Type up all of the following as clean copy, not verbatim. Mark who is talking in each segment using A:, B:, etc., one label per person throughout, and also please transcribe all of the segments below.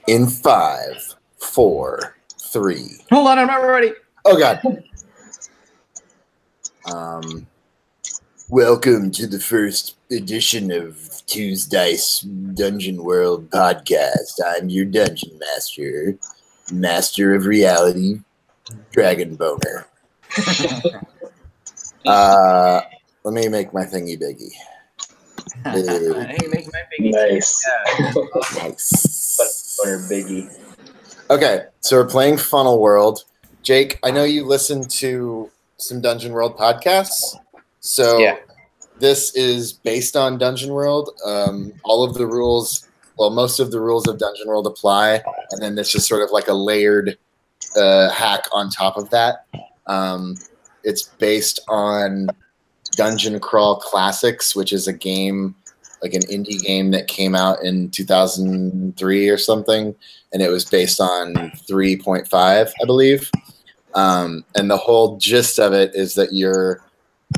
A: In 5, 4, 3.
B: Hold on, I'm not ready.
A: Oh God. Welcome to the first edition of Tuesdice Dungeon World podcast. I'm your dungeon master, master of reality, Dragon Boner. Let me make my thingy biggie.
B: Hey, make my biggie.
C: Nice.
B: Yeah.
A: Nice.
C: Butter biggie.
A: Okay, so we're playing Funnel World. Jake, I know you listen to some Dungeon World podcasts. So
C: Yeah.
A: This is based on Dungeon World. All of the rules, well, most of the rules of Dungeon World apply. And then this is sort of like a layered hack on top of that. It's based on Dungeon Crawl Classics, which is a game, like an indie game that came out in 2003 or something. And it was based on 3.5, I believe. And the whole gist of it is that you're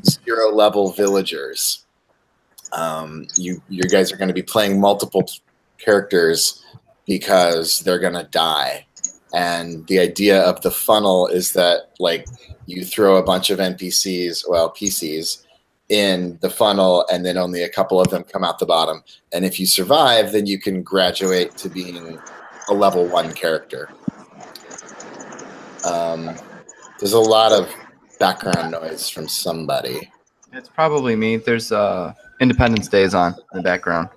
A: 0 level villagers. You guys are going to be playing multiple characters because they're going to die. And the idea of the funnel is that, like, you throw a bunch of NPCs, well, PCs, in the funnel, and then only a couple of them come out the bottom. And if you survive, then you can graduate to being a level 1 character. There's a lot of background noise from somebody.
B: It's probably me. There's Independence Day is on in the background.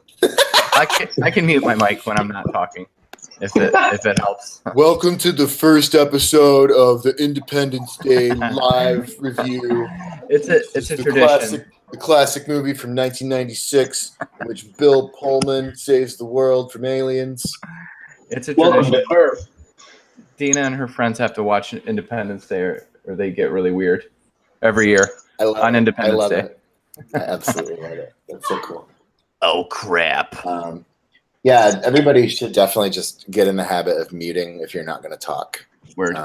B: I can mute my mic when I'm not talking, if it helps.
A: Welcome to the first episode of the Independence Day live review.
B: It's a tradition.
A: The classic movie from 1996, in which Bill Pullman saves the world from aliens.
B: It's a
C: Welcome
B: tradition.
C: to Earth.
B: Dina and her friends have to watch Independence Day, or they get really weird every year on Independence Day.
A: I absolutely love it. That's so cool.
B: Oh crap!
A: Yeah, everybody should definitely just get in the habit of muting if you're not going to talk.
B: Word.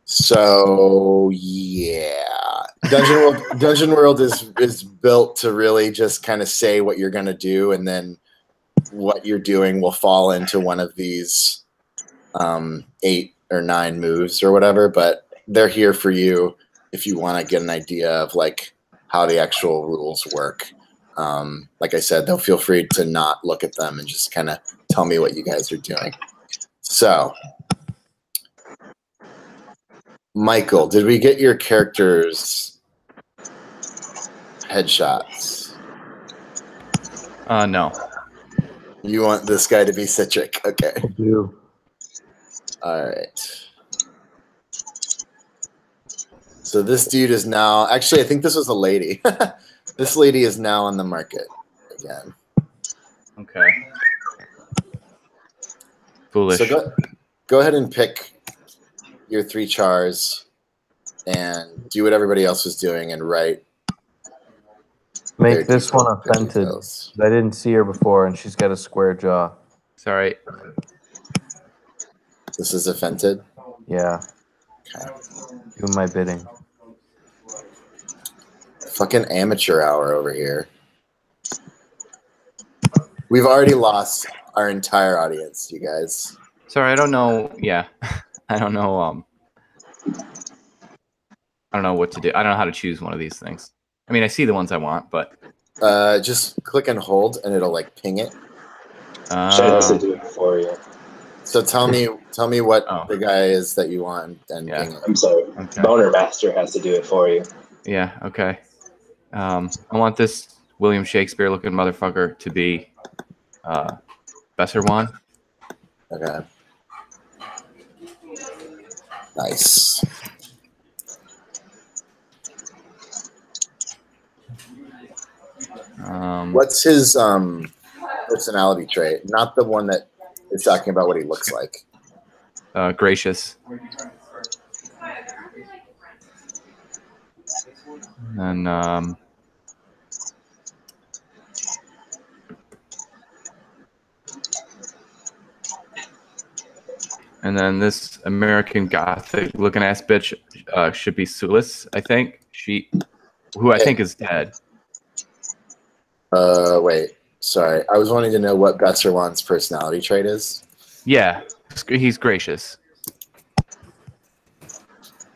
A: So yeah, Dungeon World is built to really just kind of say what you're going to do, and then what you're doing will fall into one of these 8 or 9 moves or whatever. But they're here for you if you want to get an idea of like how the actual rules work. Like I said, they'll feel free to not look at them and just kind of tell me what you guys are doing. So, Michael, did we get your characters' headshots?
B: No.
A: You want this guy to be Citric. Okay.
D: I do.
A: All right. So this dude is now... Actually, I think this was a lady. This lady is now on the market again.
B: Okay. Foolish.
A: So go ahead and pick your 3 chars and do what everybody else was doing and write.
D: Make this one offended. I didn't see her before, and she's got a square jaw.
B: Sorry.
A: This is offended?
D: Yeah.
A: Okay.
D: Do my bidding.
A: Fucking amateur hour over here. We've already lost our entire audience, you guys.
B: Sorry, I don't know. Yeah, I don't know. I don't know what to do. I don't know how to choose one of these things. I mean, I see the ones I want, but
A: just click and hold, and it'll like ping it.
C: Should also do it for you.
A: So tell me what the guy is that you want, and ping it.
C: I'm sorry.
B: Okay.
C: Boner Master has to do it for you.
B: Yeah. Okay. I want this William Shakespeare looking motherfucker to be Besser one.
A: Okay. Nice. What's his personality trait? Not the one that is talking about what he looks like.
B: Gracious. And then this American Gothic looking ass bitch should be Sulis, I think. Who I think is dead.
A: Wait. Sorry, I was wanting to know what Betserwan's personality trait is.
B: Yeah, he's gracious.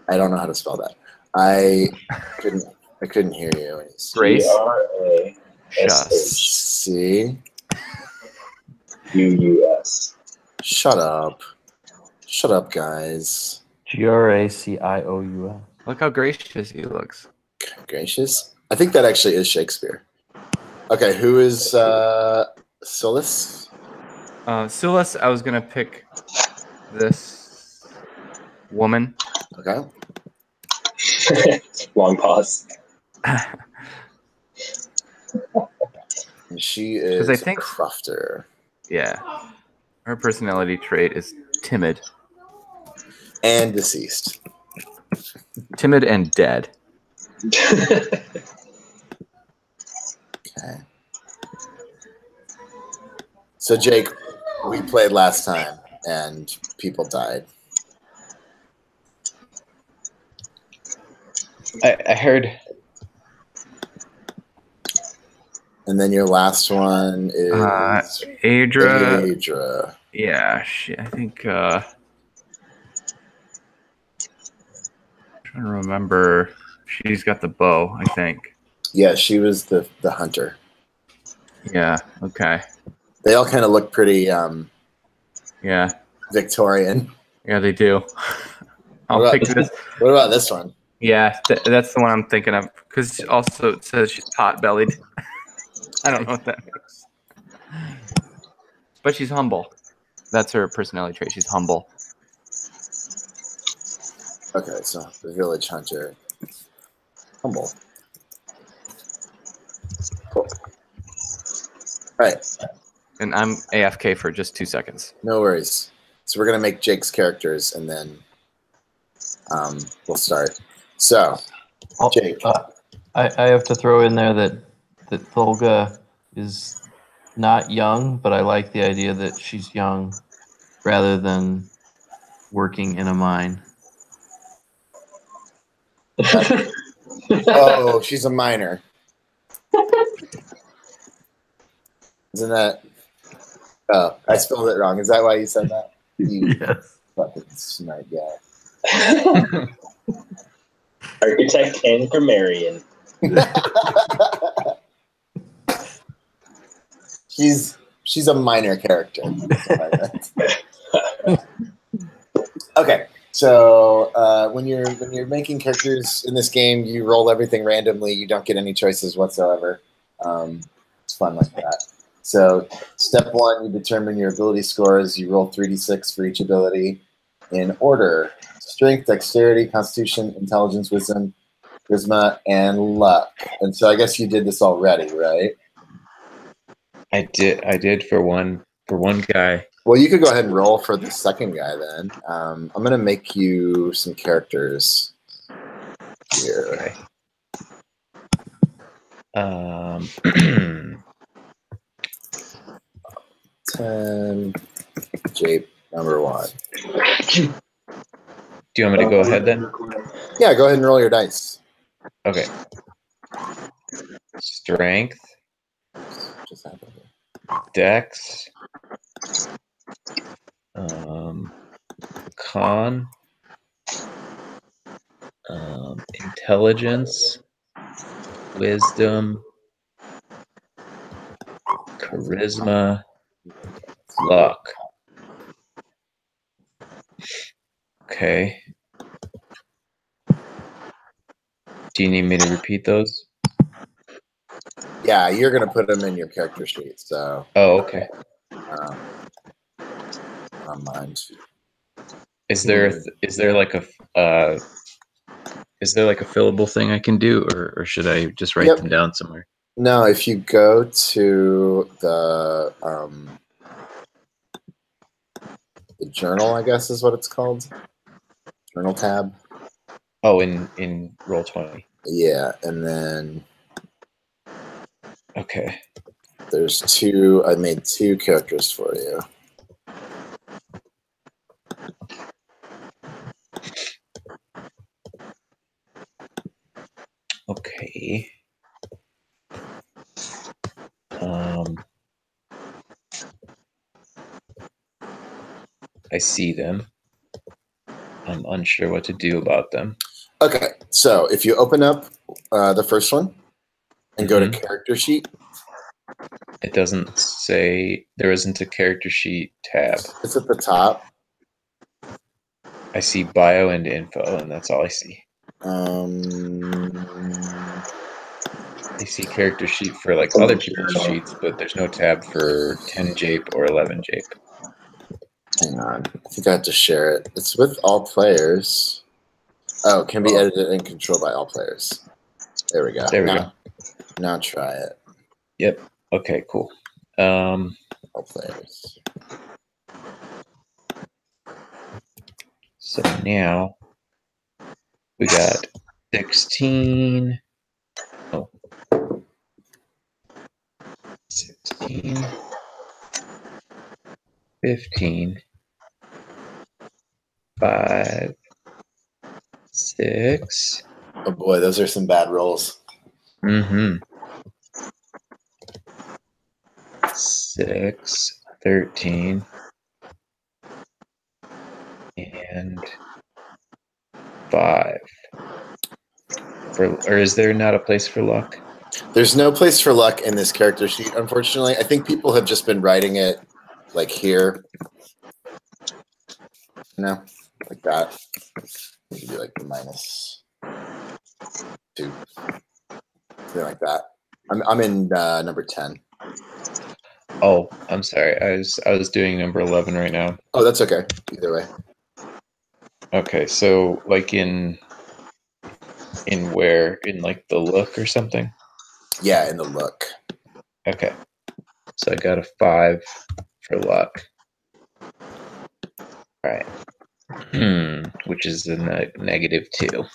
A: I don't know how to spell that. I couldn't hear you.
B: Grace.
A: C.
C: U-U-S.
A: Shut up. Shut up, guys.
D: Gracious.
B: Look how gracious he looks.
A: Gracious? I think that actually is Shakespeare. Okay, who is Solus?
B: Silas, I was gonna pick this woman.
A: Okay.
C: Long pause.
A: And she is
B: I think
A: Crufter.
B: Yeah. Her personality trait is timid.
A: And deceased.
B: Timid and dead.
A: Okay. So, Jake, we played last time, and people died.
C: I heard.
A: And then your last one is
B: Adra. Yeah, I think. Trying to remember. She's got the bow, I think.
A: Yeah, she was the hunter.
B: Yeah. Okay.
A: They all kind of look pretty.
B: Yeah.
A: Victorian.
B: Yeah, they do. I'll pick this.
A: What about this one?
B: Yeah, that's the one I'm thinking of. Because also it says she's pot-bellied. I don't know what that means. But she's humble. That's her personality trait. She's humble.
A: Okay, so the village hunter. Humble. Cool. Right.
B: And I'm AFK for just 2 seconds.
A: No worries. So we're going to make Jake's characters, and then we'll start. So, Jake.
D: I have to throw in there that Tholga is not young, but I like the idea that she's young rather than working in a mine.
A: Oh, she's a minor. Isn't that... Oh, I spelled it wrong. Is that why you said that? You
D: Yes.
A: fucking smart guy.
C: Architect and grammarian.
A: She's a minor character. Okay, so when you're making characters in this game, you roll everything randomly. You don't get any choices whatsoever. It's fun like that. So step one, you determine your ability scores. You roll 3d6 for each ability in order: strength, dexterity, constitution, intelligence, wisdom, charisma, and luck. And so I guess you did this already, right?
E: I did for one guy.
A: Well, you could go ahead and roll for the second guy then. I'm going to make you some characters here.
E: Okay.
A: 10, Jape, number 1.
E: Do you want me to go ahead then?
A: Yeah, go ahead and roll your dice.
E: Okay. Strength.
A: Just happened here.
E: Dex. Con. Intelligence. Wisdom. Charisma. Luck. Okay. Do you need me to repeat those?
A: Yeah, you're going to put them in your character sheet. So.
E: Oh, okay.
A: On mine.
E: Is there like a fillable thing I can do, or should I just write them down somewhere?
A: No, if you go to the journal, I guess is what it's called. Journal tab.
E: Oh, in Roll20.
A: Yeah, and then
E: okay.
A: There's 2. I made 2 characters for you.
E: Okay. I see them. I'm unsure what to do about them.
A: Okay, so if you open up the first one and go to
E: Mhm.
A: character sheet,
E: It doesn't say there isn't a character sheet tab.
A: it's at the top.
E: I see bio and info, and that's all I see. I see character sheet for like other people's sheets, but there's no tab for 10 jape or 11 jape.
A: Hang on, I think I have to share it. It's with all players. Oh, can be edited and controlled by all players. There we go.
E: There we go.
A: Now try it.
E: Yep. Okay, cool.
A: All players.
E: So now we got 16. Oh. 16. 15. 5. 6.
A: Oh boy, those are some bad rolls.
E: Mm-hmm. 6. 13. And 5. Or is there not a place for luck?
A: There's no place for luck in this character sheet, unfortunately. I think people have just been writing it like here. You know, like that. You can do like the -2. Something like that. I'm in number 10.
E: Oh, I'm sorry. I was doing number 11 right now.
A: Oh, that's okay. Either way.
E: Okay, so like in where? In like the look or something?
A: Yeah, in the look.
E: Okay. So I got a 5 for luck. All right. Which is a -2.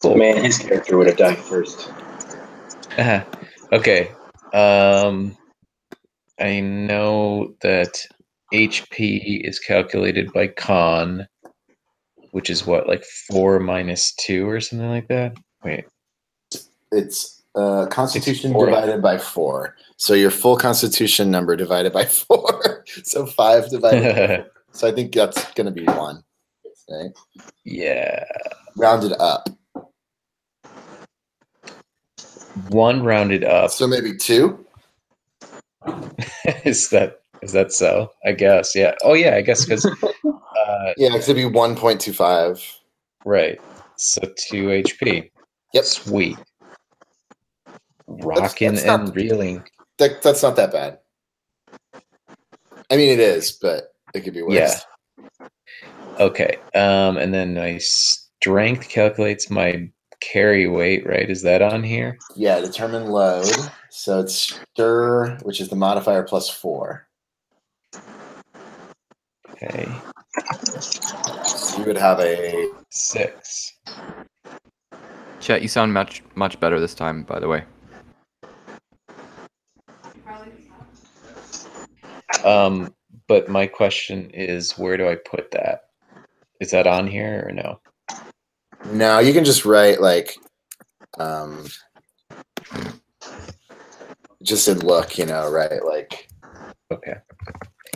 C: Cool. Man, his character would have died first.
E: Okay. I know that HP is calculated by con, which is what, like 4 minus 2 or something like that? Wait.
A: It's Constitution
E: 64.
A: divided by 4. So your full Constitution number divided by 4. So 5 divided by 4. So I think that's going to be 1. Right?
E: Yeah.
A: Rounded up.
E: 1 rounded up.
A: So maybe 2?
E: Is that so? I guess. Yeah. Oh yeah, I guess because
A: Yeah, it could be 1.25.
E: right. So 2 HP.
A: Yep.
E: Sweet. Rocking
A: that's
E: and
A: not-
E: reeling.
A: That's not that bad. I mean, it is, but it could be worse.
E: Yeah. Okay. And then my strength calculates my carry weight, right? Is that on here?
A: Yeah, determine load. So it's stir, which is the modifier plus 4.
E: Okay.
A: So you would have a
E: 6.
B: Chat, you sound much better this time, by the way.
E: But my question is, where do I put that? Is that on here or no?
A: No, you can just write like just in look, right? Like
E: Okay.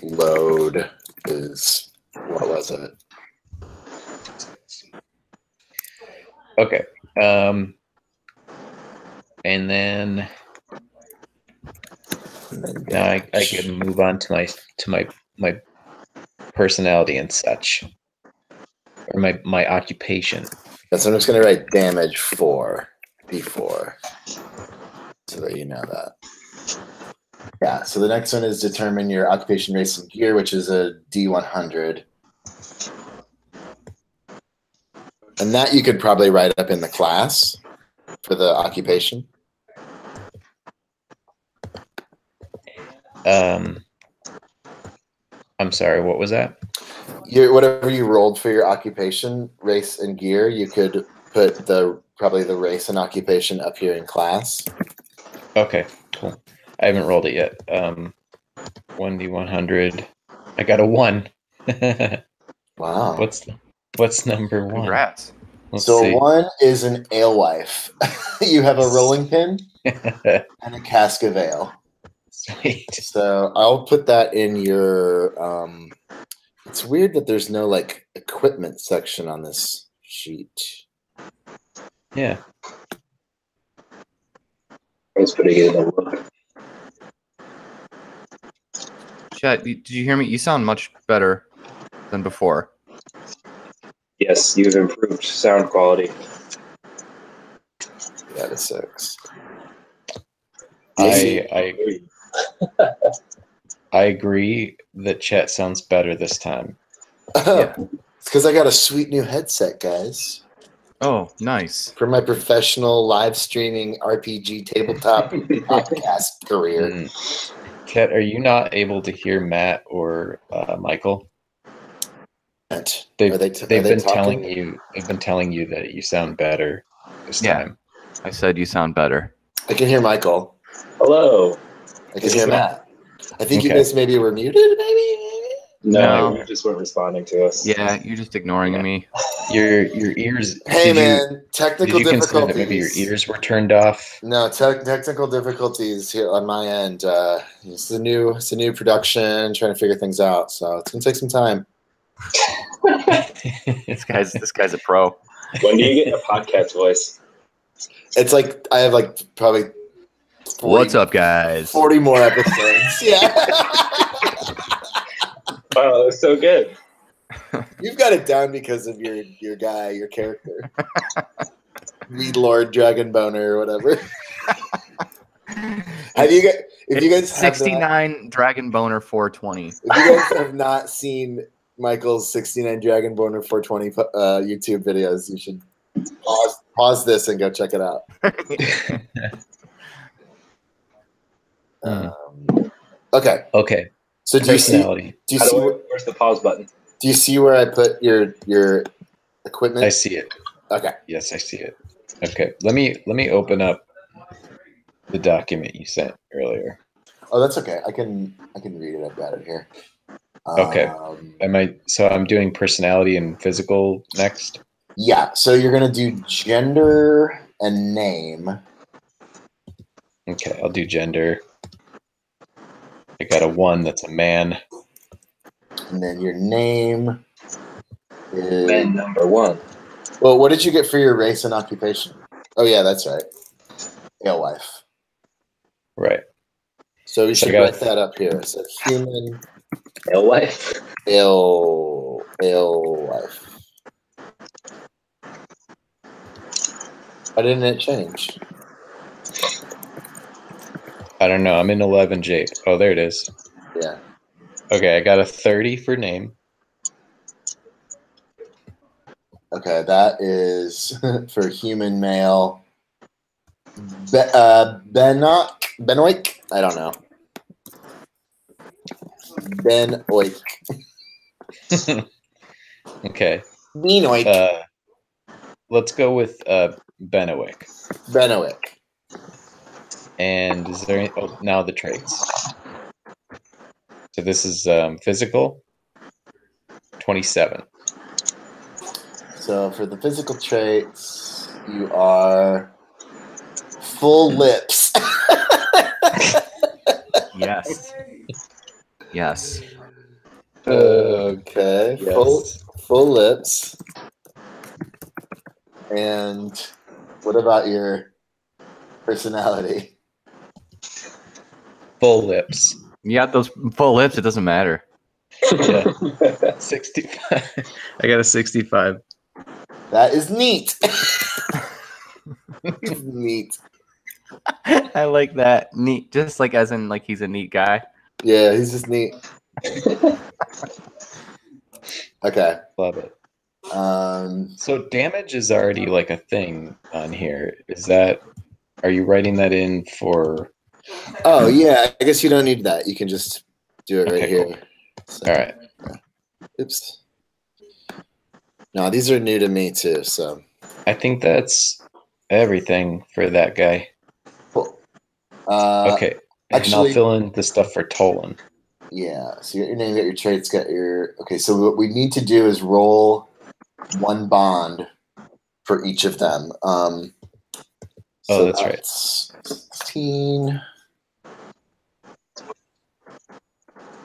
A: load is what was it?
E: Okay. And then now I can move on to my personality and such, or my occupation.
A: So I'm just gonna write damage 4, D4, so that you know that. Yeah. So the next one is determine your occupation, race, and gear, which is a D100, and that you could probably write up in the class for the occupation.
E: I'm sorry, what was that?
A: Whatever you rolled for your occupation, race, and gear, you could put probably the race and occupation up here in class.
E: Okay, cool. I haven't rolled it yet. 1D100. I got a 1.
A: Wow.
E: What's number 1?
B: Congrats.
E: Let's
A: So
E: see.
A: 1 is an alewife. You have a rolling pin and a cask of ale.
E: Sweet.
A: So I'll put that in your. It's weird that there's no like equipment section on this sheet.
E: Yeah.
C: That's pretty good. Look.
B: Chat, did you hear me? You sound much better than before.
C: Yes, you've improved sound quality.
A: Yeah, the 6.
E: I agree that Chet sounds better this time.
B: Yeah.
A: It's because I got a sweet new headset, guys,
B: Oh, nice.
A: for my professional live streaming RPG tabletop podcast career.
E: Chet, are you not able to hear Matt or Michael? They've been telling you that you sound better this time.
B: I said you sound better.
A: I can hear Michael.
C: Hello.
A: I can hear Matt. I think you guys maybe were muted, maybe?
C: No, you just weren't responding to us.
B: Yeah, you're just ignoring me.
E: Your ears.
A: Hey, man, technical
E: did you consider
A: difficulties.
E: that maybe your ears were turned off?
A: No, technical difficulties here on my end. It's a new production, trying to figure things out. So it's gonna take some time.
B: This guy's a pro.
C: When do you get a podcast voice?
A: It's like I have like probably 40,
B: What's up, guys?
A: 40 more episodes. Yeah.
C: Wow, that's so good.
A: You've got it down because of your guy, your character. Weed Lord Dragon Boner or whatever. If you guys have
B: 69 Dragon Boner 420.
A: If you guys have not seen Michael's 69 Dragon Boner 420 YouTube videos, you should pause this and go check it out. Okay. So do you see?
C: Where's the pause button?
A: Do you see where I put your equipment?
E: I see it.
A: Okay.
E: Yes, I see it. Okay. Let me open up the document you sent earlier.
A: Oh, that's okay. I can read it. I've got it here.
E: Okay. I'm doing personality and physical next?
A: Yeah. So you're gonna do gender and name.
E: Okay, I'll do gender. I got a 1 that's a man.
A: And then your name is
C: Man number 1.
A: Well, what did you get for your race and occupation? Oh yeah, that's right. Alewife.
E: Right.
A: So we should write that up here. So human
C: Alewife.
A: Alewife. Why didn't it change?
E: I don't know. I'm in 11, Jake. Oh, there it is.
A: Yeah.
E: Okay, I got a 30 for name.
A: Okay, that is for human male. Benoik? I don't know. Benoik.
E: Okay.
A: Benoik.
E: Let's go with Benoik.
A: Benoik.
E: And is there any, now the traits. So this is physical, 27.
A: So for the physical traits, you are full lips.
B: Yes. Yes.
A: Okay.
E: Yes.
A: Full lips. And what about your personality?
E: Full lips.
B: You got those full lips, it doesn't matter.
E: Yeah. 65. I got a 65.
A: That is neat. Neat.
B: I like that. Neat. Just like as in like he's a neat guy.
A: Yeah, he's just neat. Okay.
E: Love it. So damage is already like a thing on here. Are you writing that in for?
A: Oh yeah, I guess you don't need that. You can just do it right here.
E: Cool.
A: So,
E: all right.
A: Oops. No, these are new to me too. So
E: I think that's everything for that guy.
A: cool.
E: Okay. And
A: actually,
E: I'll fill in the stuff for Tolan.
A: Yeah. So you got your name, got your traits, got your. Okay. So what we need to do is roll one bond for each of them.
E: That's right.
A: 16.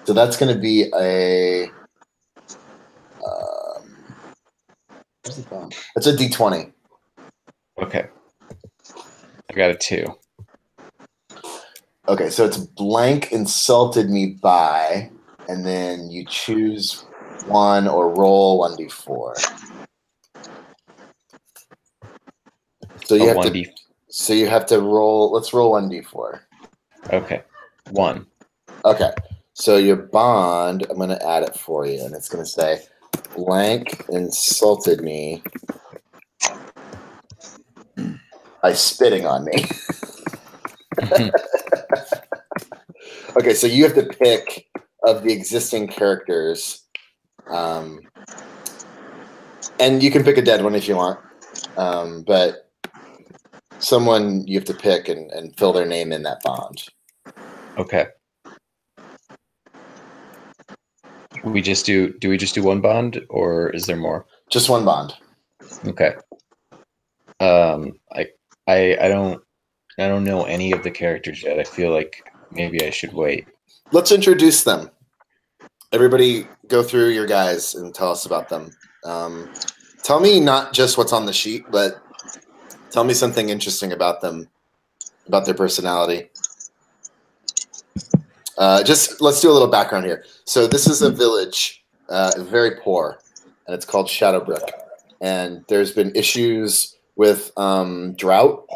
A: So that's going to be a. Where's the bond? It's a D20.
E: Okay. I got a 2.
A: Okay, so it's blank insulted me by, and then you choose one or roll 1d4. So you
E: A
A: have
E: 1d.
A: to. So you have to roll. Let's roll 1d4.
E: Okay. 1.
A: Okay, so your bond. I'm going to add it for you, and it's going to say, blank insulted me by spitting on me. Okay, so you have to pick of the existing characters, and you can pick a dead one if you want, but someone you have to pick and fill their name in that bond.
E: Okay. Do we just do one bond, or is there more?
A: Just one bond.
E: Okay. I don't know any of the characters yet. I feel like maybe I should wait.
A: Let's introduce them. Everybody go through your guys and tell us about them. Tell me not just what's on the sheet, but tell me something interesting about them, about their personality. Just let's do a little background here. So this is a village, very poor, and it's called Shadowbrook. And there's been issues with drought.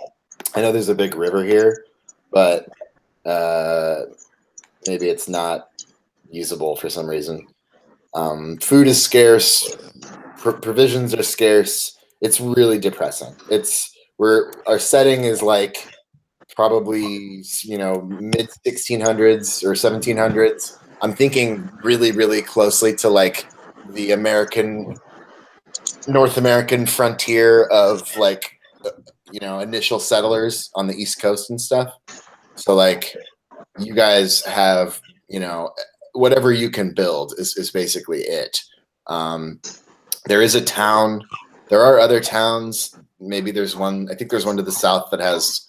A: I know there's a big river here, but maybe it's not usable for some reason. Food is scarce. Provisions are scarce. It's really depressing. Our setting is like probably mid 1600s or 1700s. I'm thinking really, really closely to like the North American frontier of like initial settlers on the East Coast and stuff. So like you guys have whatever you can build is basically it. There is a town. There are other towns. Maybe there's one. I think there's one to the south that has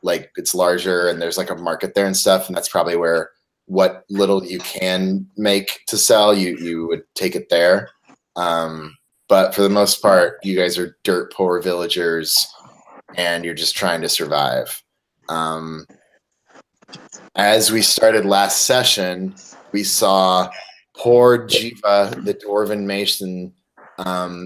A: like it's larger and there's like a market there and stuff. And that's probably where what little you can make to sell, you would take it there. But for the most part, you guys are dirt poor villagers and you're just trying to survive. As we started last session, we saw poor Jiva, the dwarven mason,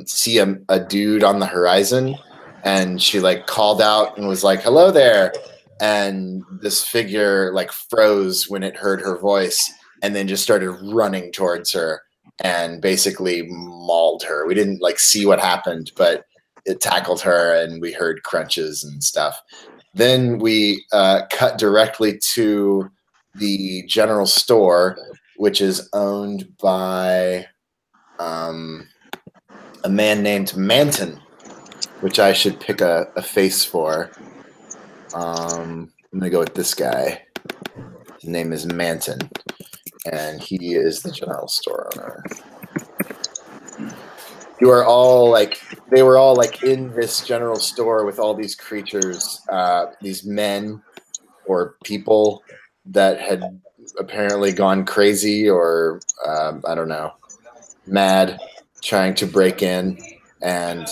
A: see a dude on the horizon, and she like called out and was like, "Hello there," and this figure like froze when it heard her voice, and then just started running towards her and basically mauled her. We didn't like see what happened, but it tackled her, and we heard crunches and stuff. Then we cut directly to the general store, which is owned by a man named Manton, which I should pick a face for. I'm going to go with this guy. His name is Manton, and he is the general store owner. They were all like in this general store with all these creatures, these men or people that had apparently gone crazy or I don't know, mad, trying to break in. And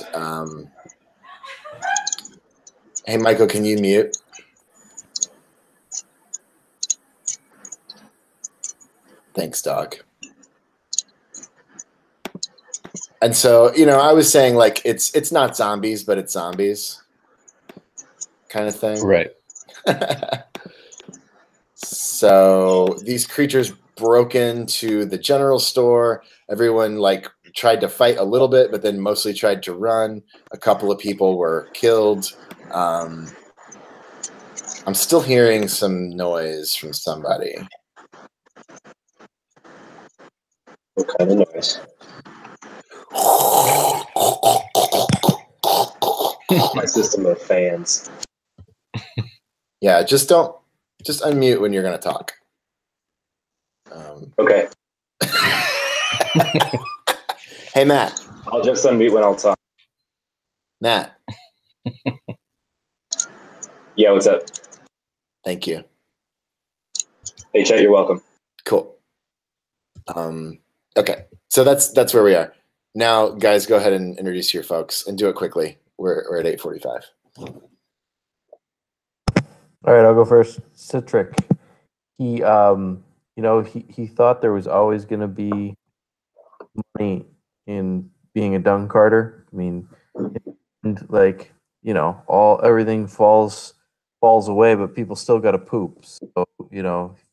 A: hey, Michael, can you mute? Thanks, dog. And so, I was saying like it's not zombies, but it's zombies kind of thing.
E: Right.
A: So these creatures broke into the general store. Everyone like tried to fight a little bit, but then mostly tried to run. A couple of people were killed. I'm still hearing some noise from somebody.
C: What kind of noise? My system of fans.
A: Yeah, just unmute when you're going to talk.
C: Okay.
A: Hey, Matt.
C: I'll just unmute when I'll talk.
A: Matt.
C: Yeah, what's up?
A: Thank you.
C: Hey, Chet, you're welcome.
A: Cool. Okay, so that's where we are now, guys. Go ahead and introduce your folks and do it quickly. We're at 8:45.
D: All right, I'll go first. Citric. He, he thought there was always going to be money in being a dung carter. I mean, and like, everything falls away, but people still got to poop. So,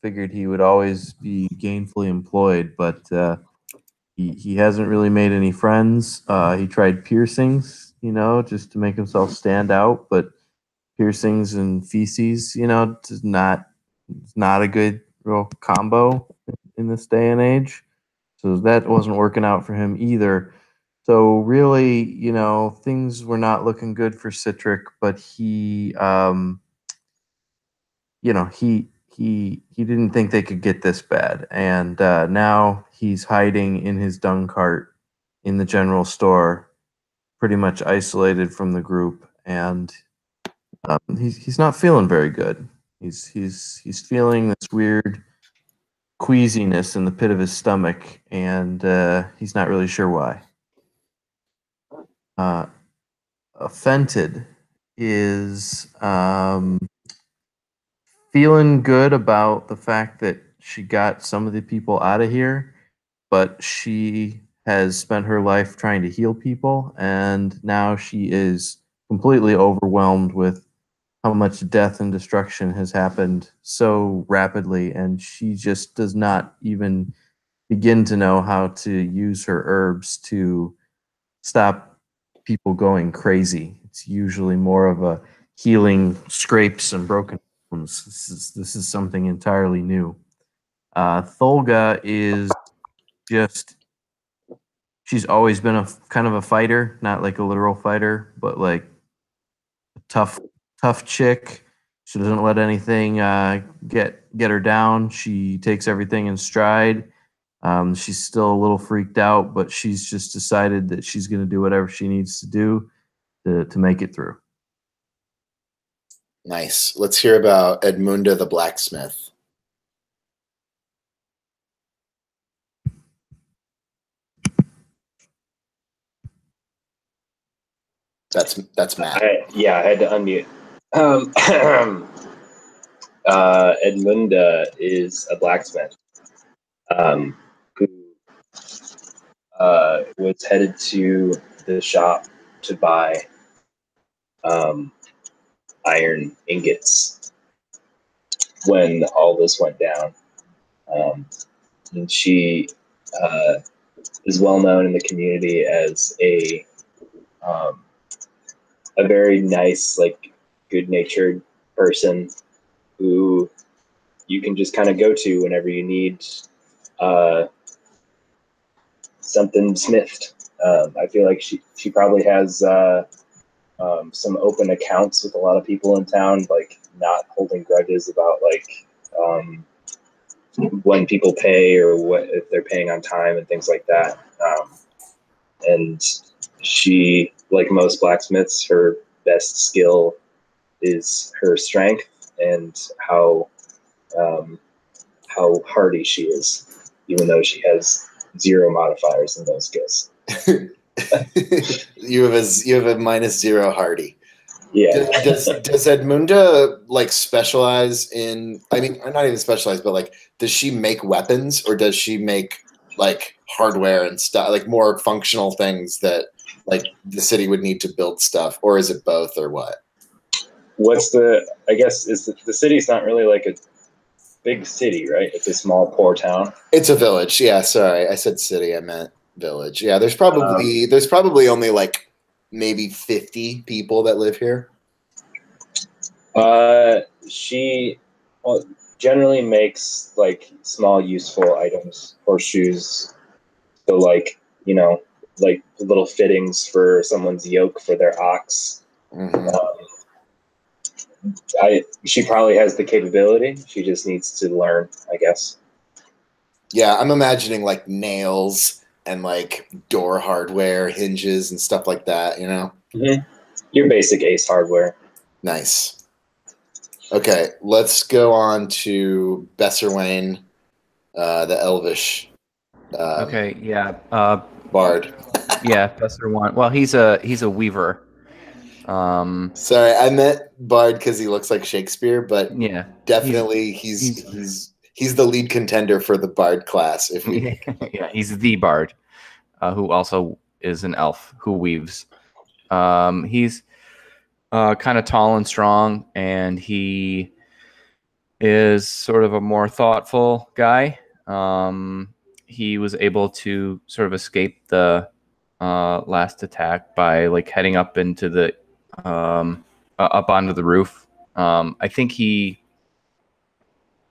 D: figured he would always be gainfully employed, but he hasn't really made any friends. He tried piercings, just to make himself stand out, but piercings and feces, it's not a good real combo in this day and age. So that wasn't working out for him either. So really, things were not looking good for Citric, but he, he didn't think they could get this bad, and now he's hiding in his dung cart in the general store, pretty much isolated from the group, and he's not feeling very good. He's feeling this weird queasiness in the pit of his stomach, and he's not really sure why. Offended is feeling good about the fact that she got some of the people out of here, but she has spent her life trying to heal people, and now she is completely overwhelmed with how much death and destruction has happened so rapidly, and she just does not even begin to know how to use her herbs to stop people going crazy. It's usually more of a healing scrapes and broken bones. This is something entirely new. Tholga is just, she's always been a kind of a fighter, not like a literal fighter, but like a tough chick. She doesn't let anything get her down. She takes everything in stride. She's still a little freaked out, but she's just decided that she's going to do whatever she needs to do to make it through.
A: Nice. Let's hear about Edmunda the blacksmith. That's Matt.
C: I had to unmute. Edmunda is a blacksmith who was headed to the shop to buy iron ingots when all this went down. And she is well known in the community as a very nice, like, good-natured person who you can just kind of go to whenever you need something smithed. I feel like she probably has some open accounts with a lot of people in town, like not holding grudges about when people pay or what if they're paying on time and things like that. And she, like most blacksmiths, her best skill is her strength and how hardy she is, even though she has 0 modifiers in those skills.
A: You have a -0 hardy.
C: Yeah.
A: Does Edmunda like specialize in? I mean, not even specialize, but like, does she make weapons or does she make like hardware and stuff, like more functional things that like the city would need to build stuff, or is it both, or what?
C: I guess is the city's not really like a big city, right? It's a small, poor town.
A: It's a village. Yeah, sorry, I said city. I meant village. Yeah, there's probably only like maybe 50 people that live here.
C: She generally makes like small, useful items, horseshoes. So like like little fittings for someone's yoke for their ox.
A: Mm-hmm.
C: She probably has the capability. She just needs to learn, I guess.
A: Yeah, I'm imagining like nails and like door hardware, hinges and stuff like that,
C: Mm-hmm. Your basic Ace hardware.
A: Nice. Okay, let's go on to Besserwain, the Elvish
B: Okay, yeah.
A: Bard.
B: Yeah, Besser one. Well, he's a weaver.
A: Sorry, I meant Bard because he looks like Shakespeare, but
B: Yeah,
A: definitely he's the lead contender for the Bard class. If we
B: yeah, he's the bard, who also is an elf who weaves. He's kind of tall and strong, and he is sort of a more thoughtful guy. He was able to sort of escape the last attack by like heading up into the up onto the roof. I think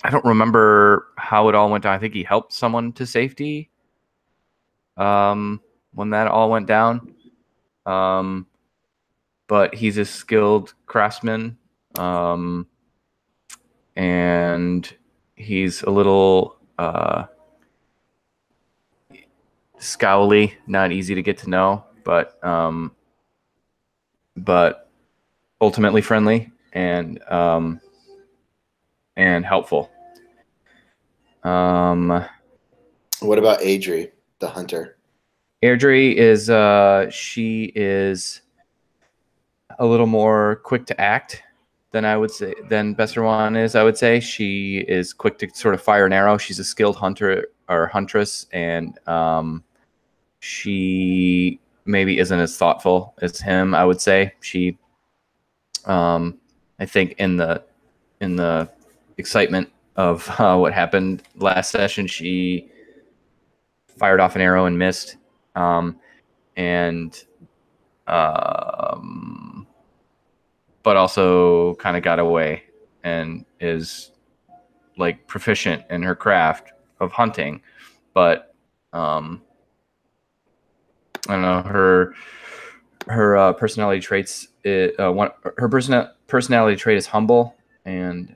B: I don't remember how it all went down. I think he helped someone to safety when that all went down. But he's a skilled craftsman, and he's a little scowly, not easy to get to know, but ultimately friendly and helpful.
A: what about Adri, the hunter?
B: Airdrie is she is a little more quick to act than I would say than Besserwan is. I would say she is quick to sort of fire an arrow. She's a skilled hunter or huntress, and she maybe isn't as thoughtful as him. I would say she, I think in the excitement of what happened last session, she fired off an arrow and missed, and but also kind of got away and is like proficient in her craft of hunting, but I don't know, her personality traits. Her personality trait is humble, and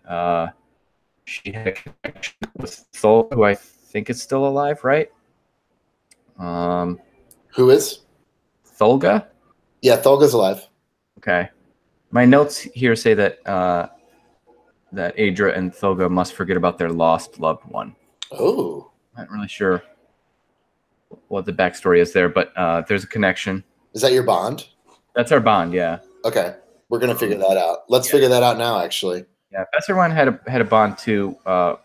B: she had a connection with Thol, who I think is still alive, right?
A: Who is?
B: Tholga?
A: Yeah, Thulga's alive.
B: Okay. My notes here say that that Adra and Thulga must forget about their lost loved one.
A: Oh.
B: Not really sure what the backstory is there, but there's a connection.
A: Is that your bond?
B: That's our bond, yeah.
A: Okay. We're going to figure that out. Let's figure that out now, actually.
B: Yeah, Besser one had a bond too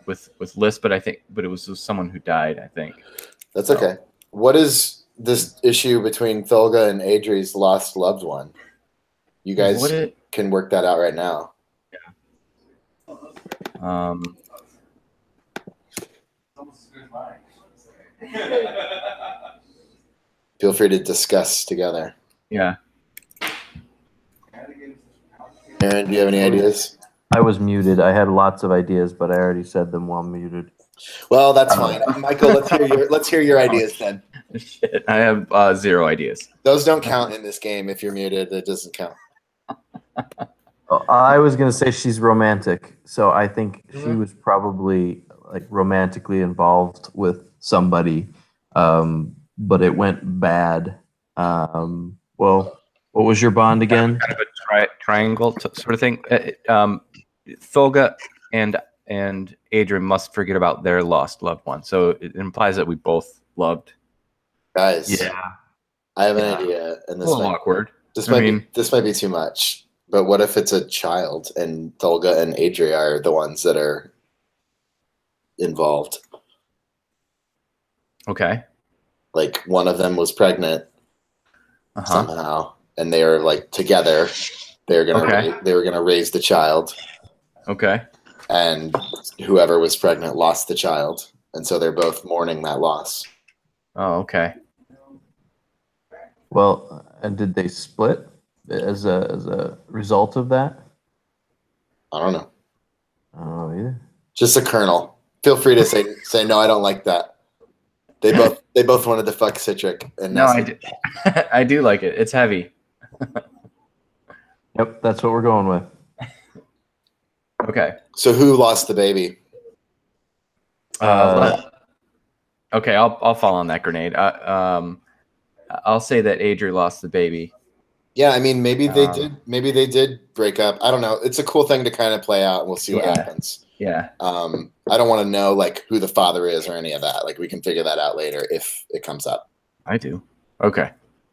B: with Liz, but it was with someone who died, I think.
A: That's okay. What is this issue between Thulga and Adri's lost loved one? You guys can work that out right now.
B: Yeah.
A: Feel free to discuss together.
B: Yeah.
A: Aaron, do you have any ideas?
D: I was muted. I had lots of ideas, but I already said them while muted.
A: Well, that's fine. Michael, let's hear your ideas then.
B: Shit, I have 0 ideas.
A: Those don't count in this game. If you're muted, it doesn't count.
D: I was going to say she's romantic, so I think she was probably like romantically involved with somebody, but it went bad. Well, what was your bond again?
B: Kind of a triangle sort of thing. Thulga and Adrian must forget about their lost loved one. So it implies that we both loved.
A: Guys,
D: yeah,
A: I have an idea, and
B: a little awkward.
A: This might be too much. But what if it's a child and Thulga and Adria are the ones that are involved?
B: Okay.
A: Like one of them was pregnant somehow, and they are like together. They were gonna raise the child.
B: Okay.
A: And whoever was pregnant lost the child, and so they're both mourning that loss.
B: Oh, okay.
D: Well, and did they split as a result of that?
A: I don't know.
D: I don't know either.
A: Just a kernel. Feel free to say no. I don't like that. They both wanted to fuck Citric. And
B: no, I do. I do like it. It's heavy.
D: Yep, that's what we're going with.
B: Okay.
A: So who lost the baby?
B: Okay, I'll fall on that grenade. I'll say that Adria lost the baby.
A: Yeah, I mean, maybe they did. Maybe they did break up. I don't know. It's a cool thing to kind of play out, and we'll see what happens.
B: Yeah.
A: I don't want to know like who the father is or any of that. Like we can figure that out later if it comes up.
B: I do. Okay.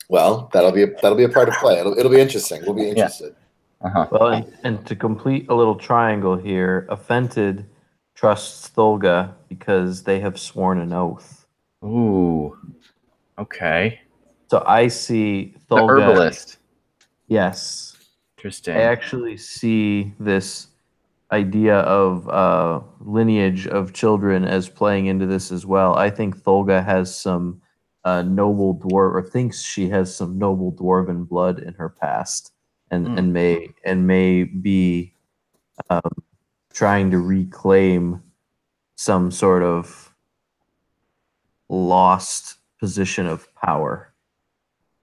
A: Well, that'll be a part of play. It'll be interesting. We'll be interested.
B: Uh-huh.
D: Well, and to complete a little triangle here, Offented trusts Thulga because they have sworn an oath.
B: Ooh. Okay.
D: So I see
B: The
D: Thulga.
B: herbalist.
D: Yes.
B: Interesting.
D: I actually see this idea of lineage of children as playing into this as well. I think Thulga has some noble dwarf, or thinks she has some noble dwarven blood in her past, and may be trying to reclaim some sort of lost position of power.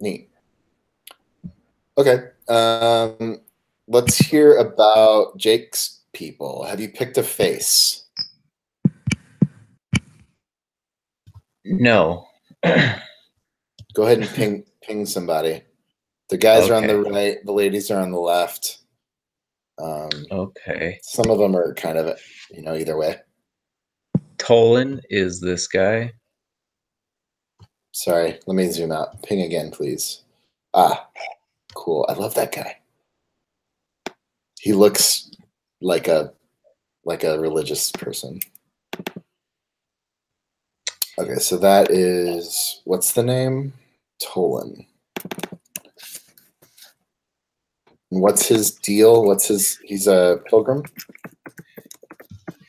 A: Neat. Okay. Let's hear about Jake's people. Have you picked a face?
E: No.
A: Go ahead and ping somebody. The guys are on the
E: Okay.
A: right. The ladies are on the left.
E: Okay.
A: Some of them are kind of, either way.
E: Tolan is this guy.
A: Sorry, let me zoom out. Ping again, please. Ah, cool. I love that guy. He looks like a religious person. Okay, so that is, what's the name? Tolan. And what's his deal? He's a pilgrim?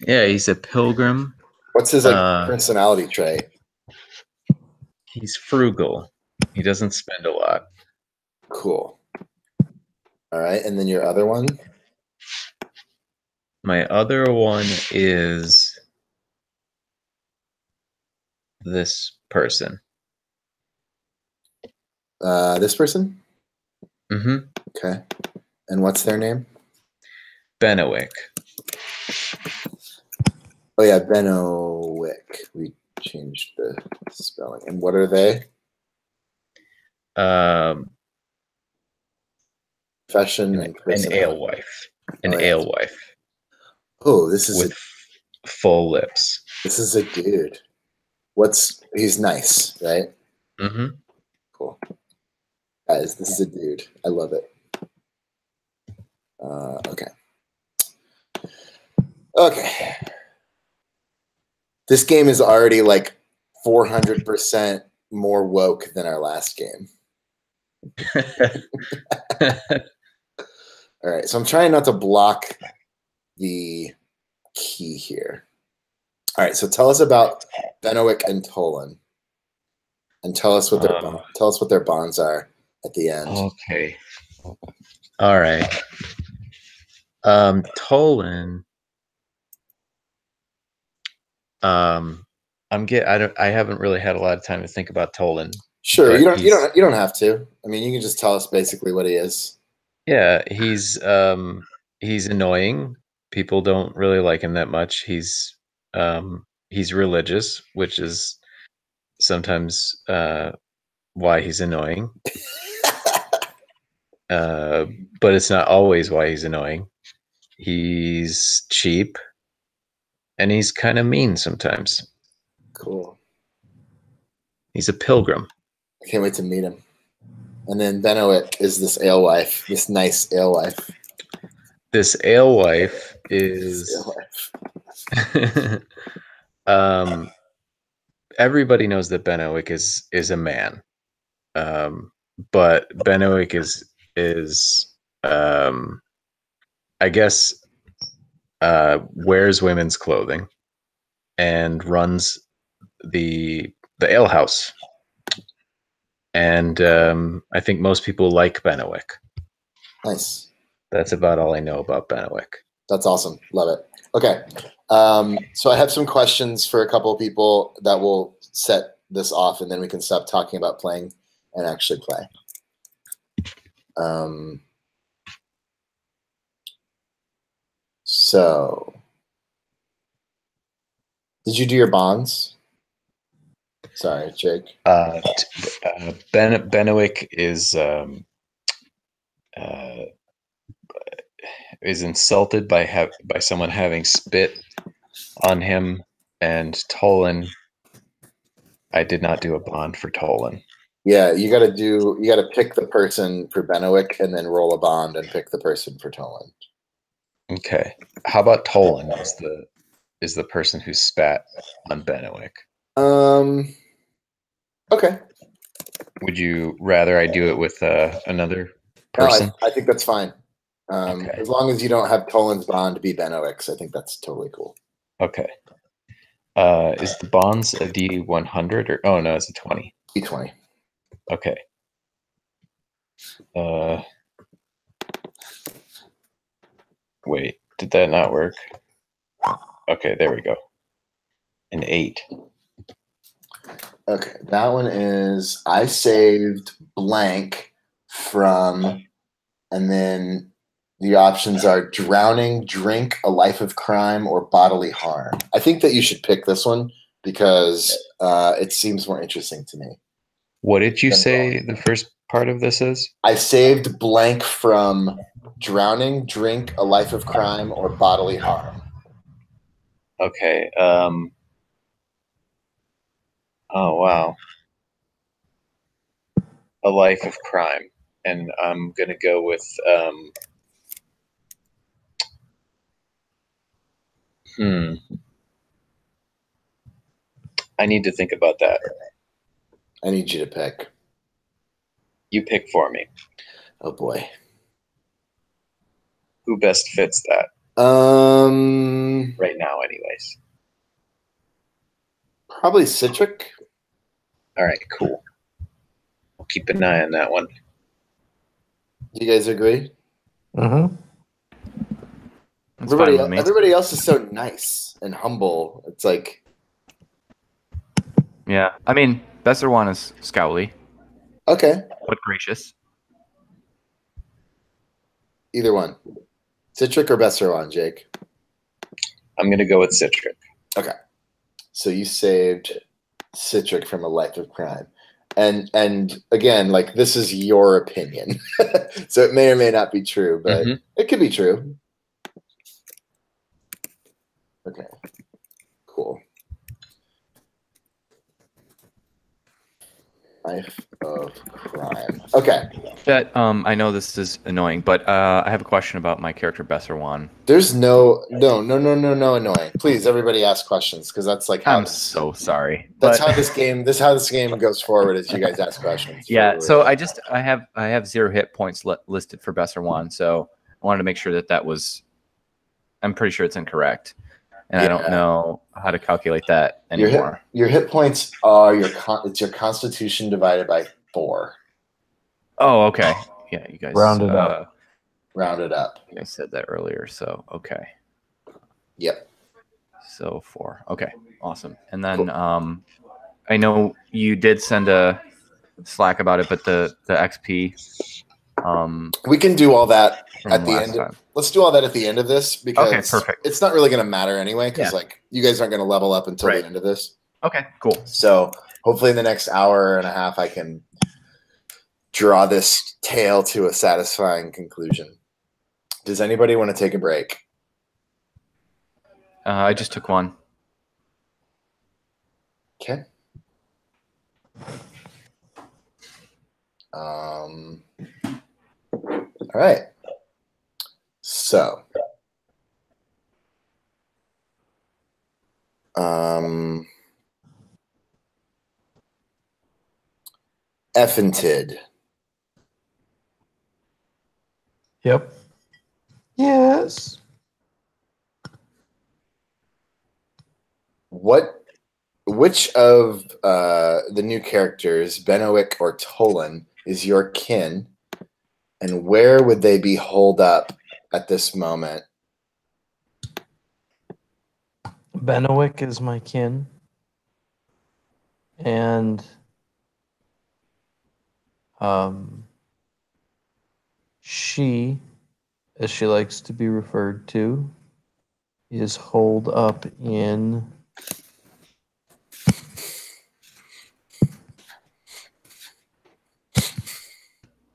E: Yeah, he's a pilgrim.
A: What's his personality trait?
E: He's frugal. He doesn't spend a lot.
A: Cool. All right, and then your other one?
E: My other one is this person.
A: This person?
E: Mm-hmm.
A: Okay. And what's their name?
E: Benowick.
A: Oh yeah, Benowick. We changed the spelling. And what are they? Profession and
E: An
A: personality.
E: alewife. An
A: Oh, yeah.
E: alewife.
A: Oh, this is
E: with full lips.
A: This is a dude. He's nice, right?
E: Mm-hmm.
A: Cool. Guys, this is a dude. I love it. Okay. Okay. This game is already like 400% more woke than our last game. All right. So I'm trying not to block the key here. All right. So tell us about Benowick and Tolan, and tell us what their bonds are at the end.
E: Okay. All right. Tolan. I haven't really had a lot of time to think about Tolan.
A: Sure, you don't have to. I mean, you can just tell us basically what he is.
E: Yeah, he's annoying. People don't really like him that much. He's religious, which is sometimes why he's annoying. But it's not always why he's annoying. He's cheap, and he's kind of mean sometimes.
A: Cool.
E: He's a pilgrim.
A: I can't wait to meet him. And then Benowick is this alewife, this nice alewife.
E: This alewife is everybody knows that Benowick is a man. But Benowick is I guess wears women's clothing and runs the ale house. And I think most people like Benowick.
A: Nice.
E: That's about all I know about Benowick.
A: That's awesome. Love it. Okay. So I have some questions for a couple of people that will set this off, and then we can stop talking about playing and actually play. So did you do your bonds? Sorry, Jake.
E: Benowick is is insulted by someone having spit on him, and Tolan, I did not do a bond for Tolan.
A: Yeah, you gotta pick the person for Benowick and then roll a bond and pick the person for Tolan.
E: Okay. How about Tolan is the person who spat on Benowick?
A: Okay.
E: Would you rather I do it with another
A: No,
E: person?
A: I think that's fine.
E: Okay.
A: As long as you don't have Tolan's bond be Benowick's, I think that's totally cool.
E: Okay. Is the bonds a D100 or oh no, it's a 20.
A: D20.
E: Okay. Wait, did that not work? Okay, there we go. An 8.
A: Okay, that one is I saved blank from, and then the options are drowning, drink, a life of crime, or bodily harm. I think that you should pick this one because it seems more interesting to me.
E: What did you say the first part of this is?
A: I saved blank from drowning, drink, a life of crime, or bodily harm.
E: Okay. Oh wow. A life of crime, and I'm gonna go with I need to think about that.
A: I need you to pick.
E: You pick for me.
A: Oh boy.
E: Who best fits that? Right now, anyways.
A: Probably Citric.
E: All right, cool. I'll keep an eye on that one.
A: Do you guys agree?
D: Mm-hmm.
A: Everybody else is so nice and humble. It's like,
B: Yeah, I mean, Besser one is Scowly,
A: okay,
B: but gracious.
A: either one. Citric or Besserwan, Jake?
E: I'm gonna go with Citric.
A: Okay. So you saved Citric from a life of crime. And again, like, this is your opinion. So it may or may not be true, but it could be true. Okay. Cool. Life of crime. Okay.
B: That I know this is annoying, but I have a question about my character Besserwan.
A: There's no annoying. Please, everybody ask questions because that's like how
B: I'm so sorry.
A: That's
B: but,
A: how this game. This is how this game goes forward. Is you guys ask questions.
B: Yeah. So I have 0 hit points listed for Besserwan, so I wanted to make sure that was. I'm pretty sure it's incorrect, and I don't know how to calculate that anymore.
A: Your hit points are it's your Constitution divided by 4.
B: Oh, okay. Yeah, you guys
D: Rounded up.
A: Rounded up.
B: You guys said that earlier, so okay.
A: Yep.
B: So 4. Okay, awesome. And then I know you did send a Slack about it, but the XP.
A: We can do all that at the
B: last
A: end.
B: time.
A: Let's do all that at the end of this because
B: Okay, perfect.
A: It's not really going to matter anyway because
B: Yeah.
A: like you guys aren't going to level up until
B: Right.
A: the end of this.
B: Okay, cool.
A: So hopefully in the next hour and a half I can draw this tale to a satisfying conclusion. Does anybody want to take a break?
B: I just took one.
A: Okay. All right. So, Effentid.
D: Yep. Yes.
A: Which of the new characters, Benowick or Tolan, is your kin, and where would they be holed up at this moment?
D: Benowick is my kin. And she, as she likes to be referred to, is holed up in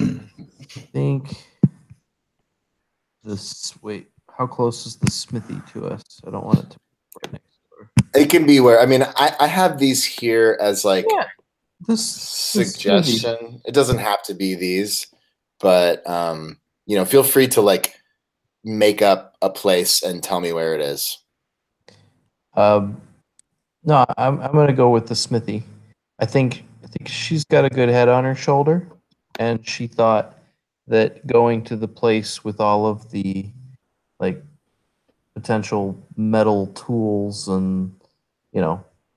D: I think this Wait, how close is the smithy to us? I don't want it to be right next door.
A: It can be where, I mean, I have these here as like
D: This
A: suggestion. It doesn't have to be these, but you know, feel free to like make up a place and tell me where it is.
D: No, I'm gonna go with the smithy. I think she's got a good head on her shoulder, and she thought that going to the place with all of the like potential metal tools and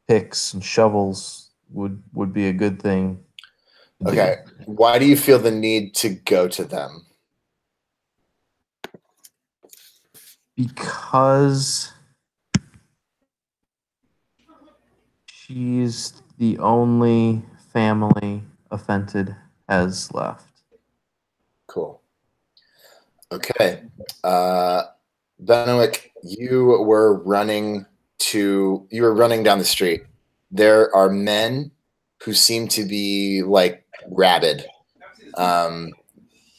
D: picks and shovels would be a good thing.
A: Okay. Why do you feel the need to go to them?
D: Because she's the only family Offended has left.
A: Cool. Okay. Benwick, you were running down the street. There are men who seem to be like rabid.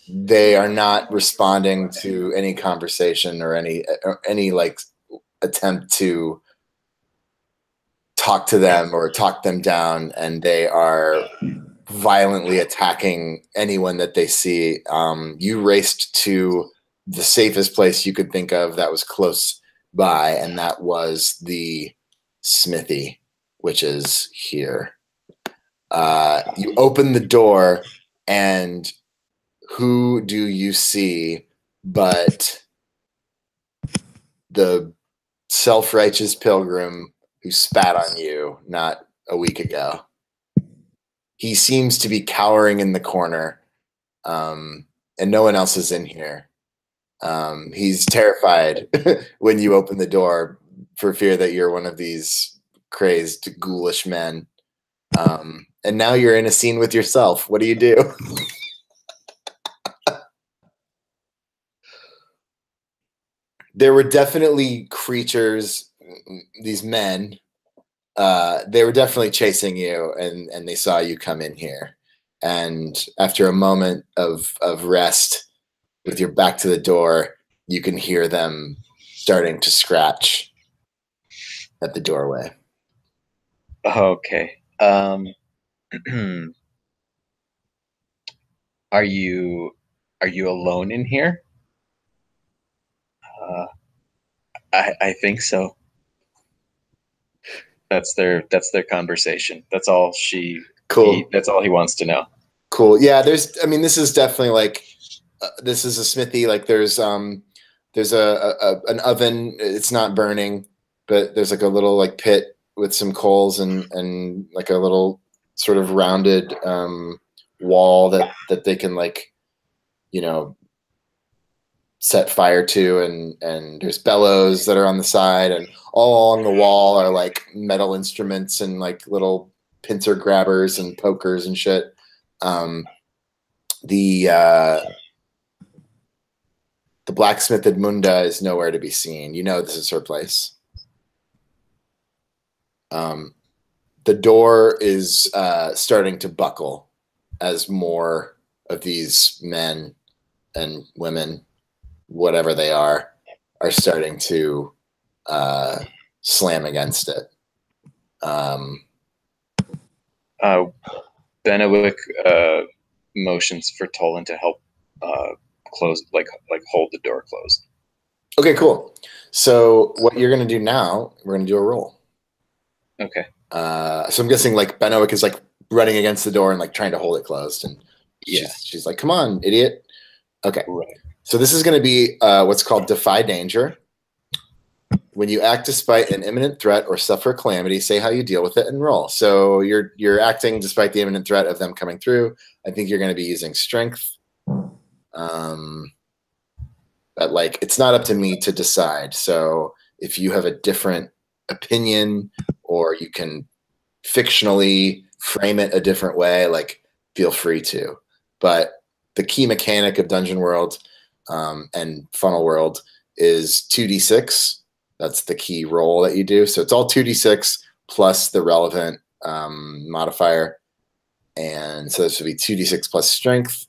A: They are not responding to any conversation or any like attempt to talk to them or talk them down, and they are violently attacking anyone that they see. You raced to the safest place you could think of that was close by, and that was the smithy, which is here. You open the door, and who do you see but the self-righteous pilgrim who spat on you not a week ago? He seems to be cowering in the corner, and no one else is in here. He's terrified when you open the door for fear that you're one of these crazed, ghoulish men. And now you're in a scene with yourself. What do you do? There were definitely creatures, these men. They were definitely chasing you, and they saw you come in here. And after a moment of rest, with your back to the door, you can hear them starting to scratch at the doorway.
E: Okay. Are you alone in here? I think so. That's their conversation. That's all
A: Cool.
E: that's all he wants to know.
A: Cool. Yeah, this is definitely like this is a smithy. Like there's an oven. It's not burning, but there's like a little like pit with some coals and like a little sort of rounded wall that they can like, set fire to, and there's bellows that are on the side, and all along the wall are like metal instruments and like little pincer grabbers and pokers and shit. The blacksmith Edmunda is nowhere to be seen. This is her place. The door is starting to buckle as more of these men and women, whatever they are starting to slam against it.
E: Benwick motions for Tolan to help close, like hold the door closed.
A: Okay, cool. So what you're going to do now, we're going to do a roll.
E: Okay.
A: So I'm guessing like Benwick is like running against the door and like trying to hold it closed, and she's like, "Come on, idiot." Okay.
E: Right.
A: So this is going to be what's called Defy Danger. When you act despite an imminent threat or suffer a calamity, say how you deal with it and roll. So you're acting despite the imminent threat of them coming through. I think you're going to be using strength. But like, it's not up to me to decide. So if you have a different opinion, or you can fictionally frame it a different way, like, feel free to. But the key mechanic of Dungeon World and Funnel World is 2d6. That's the key roll that you do. So it's all 2d6 plus the relevant modifier. And so this would be 2d6 plus strength.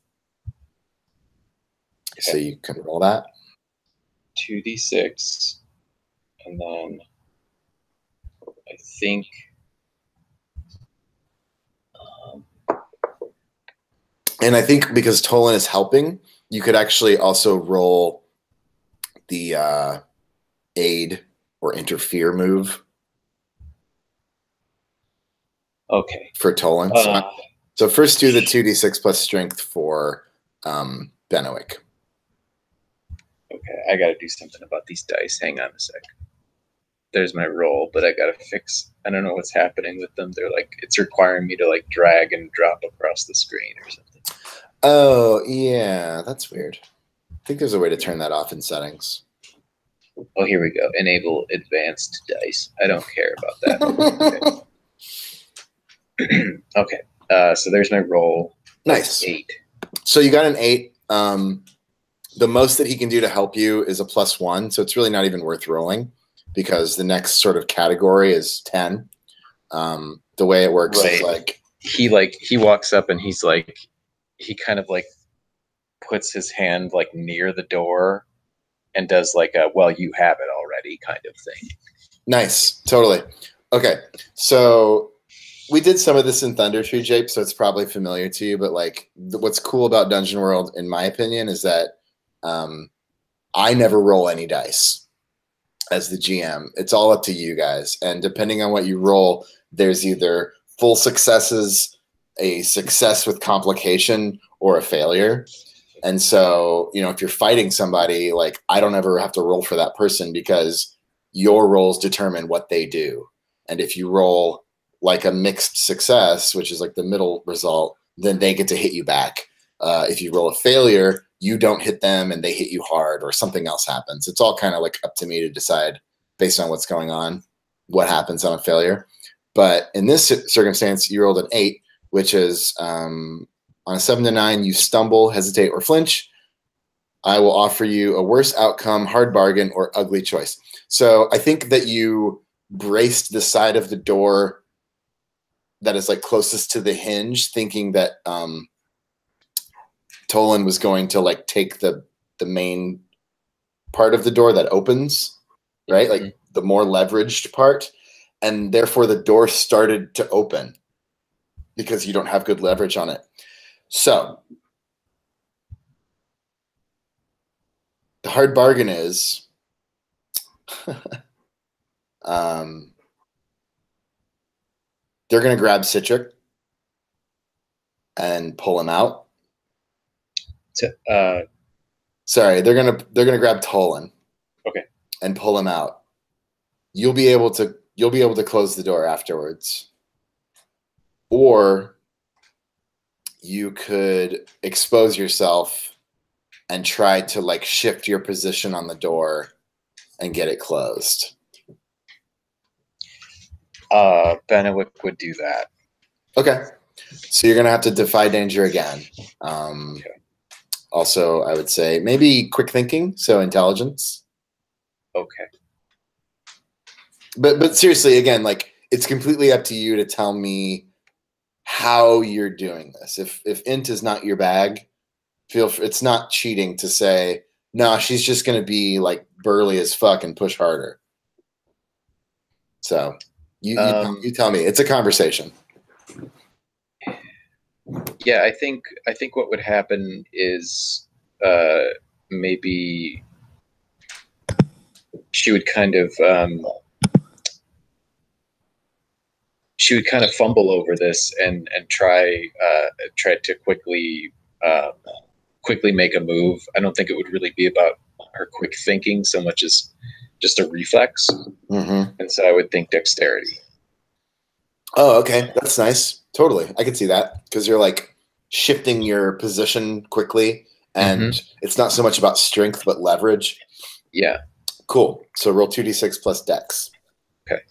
A: Okay. So you can roll that.
E: 2d6, and then I think
A: And I think because Tolan is helping, you could actually also roll the aid or interfere move
E: okay.
A: for Tolan. So first do the 2d6 plus strength for Benowick.
E: Okay, I got to do something about these dice. Hang on a sec. There's my roll, but I got to fix. I don't know what's happening with them. They're like, it's requiring me to like drag and drop across the screen or something.
A: Oh, yeah, that's weird. I think there's a way to turn that off in settings.
E: Oh, here we go. Enable advanced dice. I don't care about that. Okay. Okay. So there's my roll.
A: Nice.
E: 8.
A: So you got an 8. The most that he can do to help you is a +1, so it's really not even worth rolling because the next sort of category is 10. The way it works is
E: he walks up and he's like, he kind of like puts his hand like near the door and does like a, well, you have it already kind of thing.
A: Nice. Totally. Okay. So we did some of this in Thunder Tree, Jape, so it's probably familiar to you, but like what's cool about Dungeon World, in my opinion, is that I never roll any dice as the GM. It's all up to you guys. And depending on what you roll, there's either full successes, a success with complication, or a failure. And so, you know, if you're fighting somebody, like I don't ever have to roll for that person because your rolls determine what they do. And if you roll like a mixed success, which is like the middle result, then they get to hit you back. If you roll a failure, you don't hit them and they hit you hard or something else happens. It's all kind of like up to me to decide based on what's going on, what happens on a failure. But in this circumstance, you rolled an 8, which is on a 7 to 9, you stumble, hesitate, or flinch. I will offer you a worse outcome, hard bargain, or ugly choice. So I think that you braced the side of the door that is like closest to the hinge, thinking that Tolan was going to like take the main part of the door that opens, right?
E: Mm-hmm.
A: Like the more leveraged part. And therefore the door started to open because you don't have good leverage on it. So the hard bargain is they're going to grab Citric and pull him out. Sorry, they're gonna grab Tolan.
E: Okay.
A: And pull him out. You'll be able to close the door afterwards. Or you could expose yourself and try to like shift your position on the door and get it closed.
E: Benowick would do that.
A: Okay. So you're gonna have to defy danger again.
E: Okay.
A: Also, I would say maybe quick thinking, so intelligence.
E: Okay.
A: But seriously, again, like it's completely up to you to tell me how you're doing this. If int is not your bag, it's not cheating to say, no, she's just gonna be like burly as fuck and push harder. So you tell me. It's a conversation.
E: Yeah, I think what would happen is maybe she would kind of fumble over this and try to quickly make a move. I don't think it would really be about her quick thinking so much as just a reflex.
A: Mm-hmm.
E: And so I would think dexterity.
A: Oh, okay. That's nice. Totally. I can see that because you're like shifting your position quickly and it's not so much about strength, but leverage.
E: Yeah.
A: Cool. So roll 2d6 plus dex.
E: Okay.